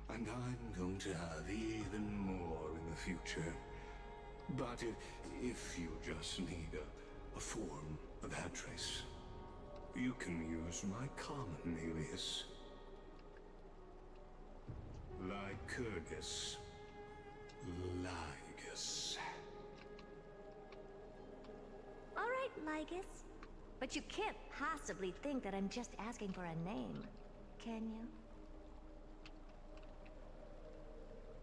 Speaker 11: and I'm going to have even more in the future. But if you just need a form of address, you can use my common alias. Lycurgus. Lygus.
Speaker 20: All right, Lygus. But you can't possibly think that I'm just asking for a name, can you?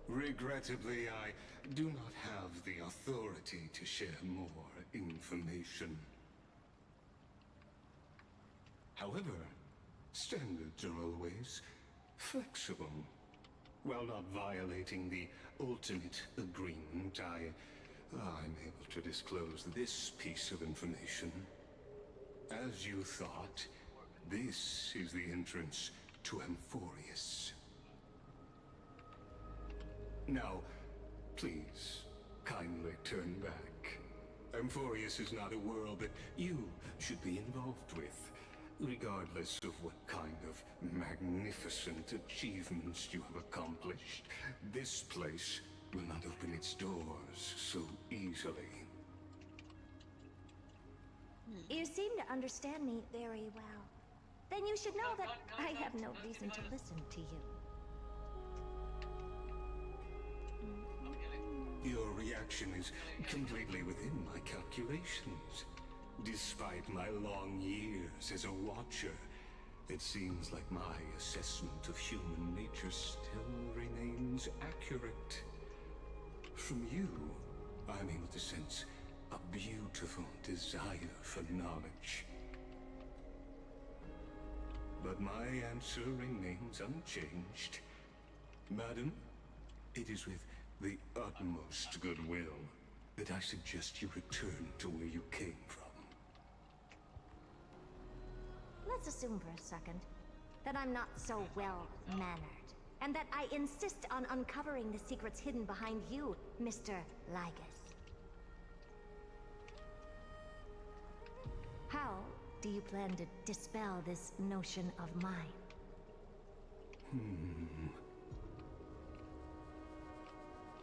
Speaker 11: Regrettably, I do not have the authority to share more information. However, standards are always flexible. While not violating the ultimate agreement, I'm able to disclose this piece of information. As you thought, this is the entrance to Emporius. Now, please, kindly turn back. Emporius is not a world that you should be involved with, regardless of what kind of magnificent achievements you have accomplished. This place will not open its doors so easily.
Speaker 20: You seem to understand me very well. Then you should know that I have no reason to listen to you.
Speaker 11: Your reaction is completely within my calculations. Despite my long years as a watcher, it seems like my assessment of human nature still remains accurate. From you, I'm able to sense a beautiful desire for knowledge. But my answer remains unchanged. Madam, it is with the utmost goodwill that I suggest you return to where you came from.
Speaker 20: Let's assume for a second that I'm not so well-mannered, and that I insist on uncovering the secrets hidden behind you, Mr. Lygus. How do you plan to dispel this notion of mine?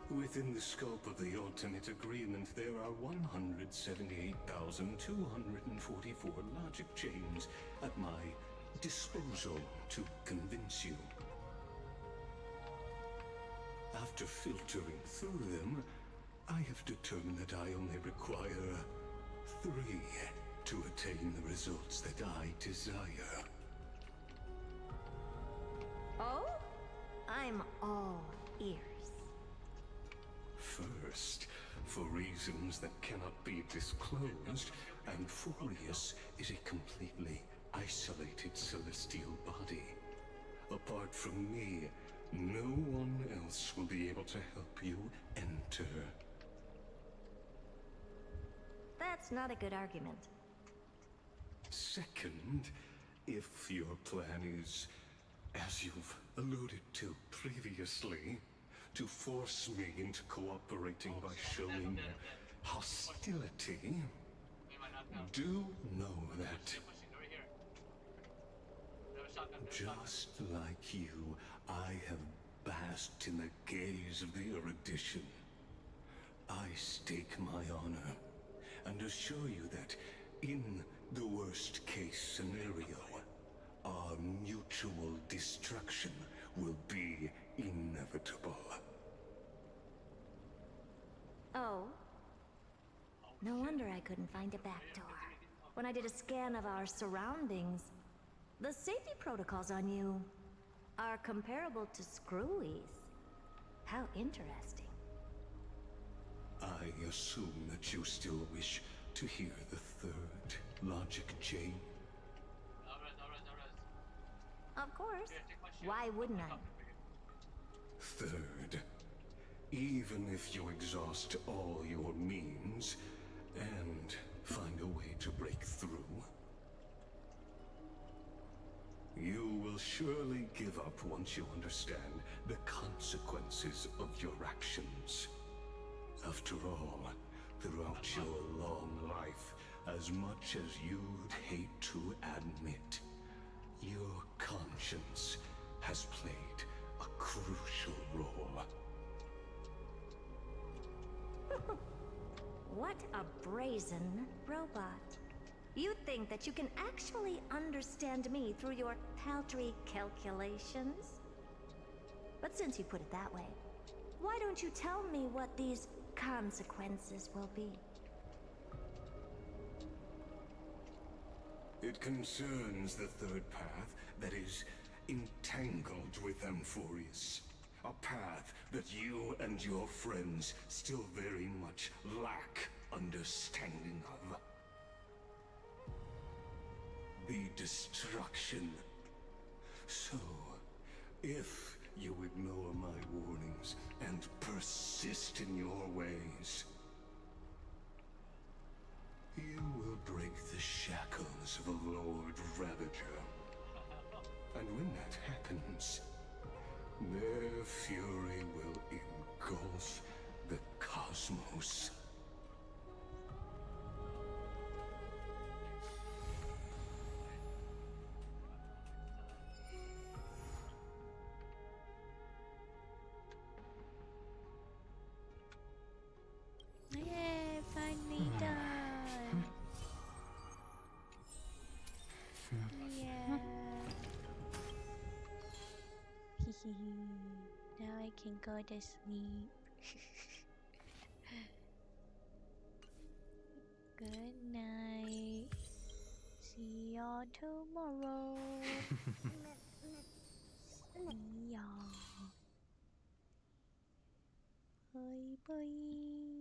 Speaker 11: Within the scope of the ultimate agreement, there are 178,244 logic chains at my disposal to convince you. After filtering through them, I have determined that I only require 3 to attain the results that I desire.
Speaker 20: Oh? I'm all ears.
Speaker 11: First, for reasons that cannot be disclosed, Amphorius is a completely isolated celestial body. Apart from me, no one else will be able to help you enter.
Speaker 20: That's not a good argument.
Speaker 11: Second, if your plan is, as you've alluded to previously, to force me into cooperating by showing hostility, do know that, just like you, I have basked in the gaze of the erudition. I stake my honor and assure you that in the worst case scenario, our mutual destruction will be inevitable.
Speaker 20: Oh? No wonder I couldn't find a back door. When I did a scan of our surroundings, the safety protocols on you are comparable to Screwy's. How interesting.
Speaker 11: I assume that you still wish to hear the third logic chain.
Speaker 20: Of course. Why wouldn't I?
Speaker 11: Third, even if you exhaust all your means and find a way to break through, you will surely give up once you understand the consequences of your actions. After all, throughout your long life, as much as you'd hate to admit, your conscience has played a crucial role.
Speaker 20: What a brazen robot. You think that you can actually understand me through your paltry calculations? But since you put it that way, why don't you tell me what these consequences will be?
Speaker 11: It concerns the third path that is entangled with Amphorius. A path that you and your friends still very much lack understanding of. The destruction. So, if you ignore my warnings and persist in your ways, you will break the shackles of a Lord Ravager. And when that happens, their fury will engulf the cosmos.
Speaker 2: Yeah, finally done. Yeah. Now I can go to sleep. Good night. See y'all tomorrow. See y'all. Bye bye.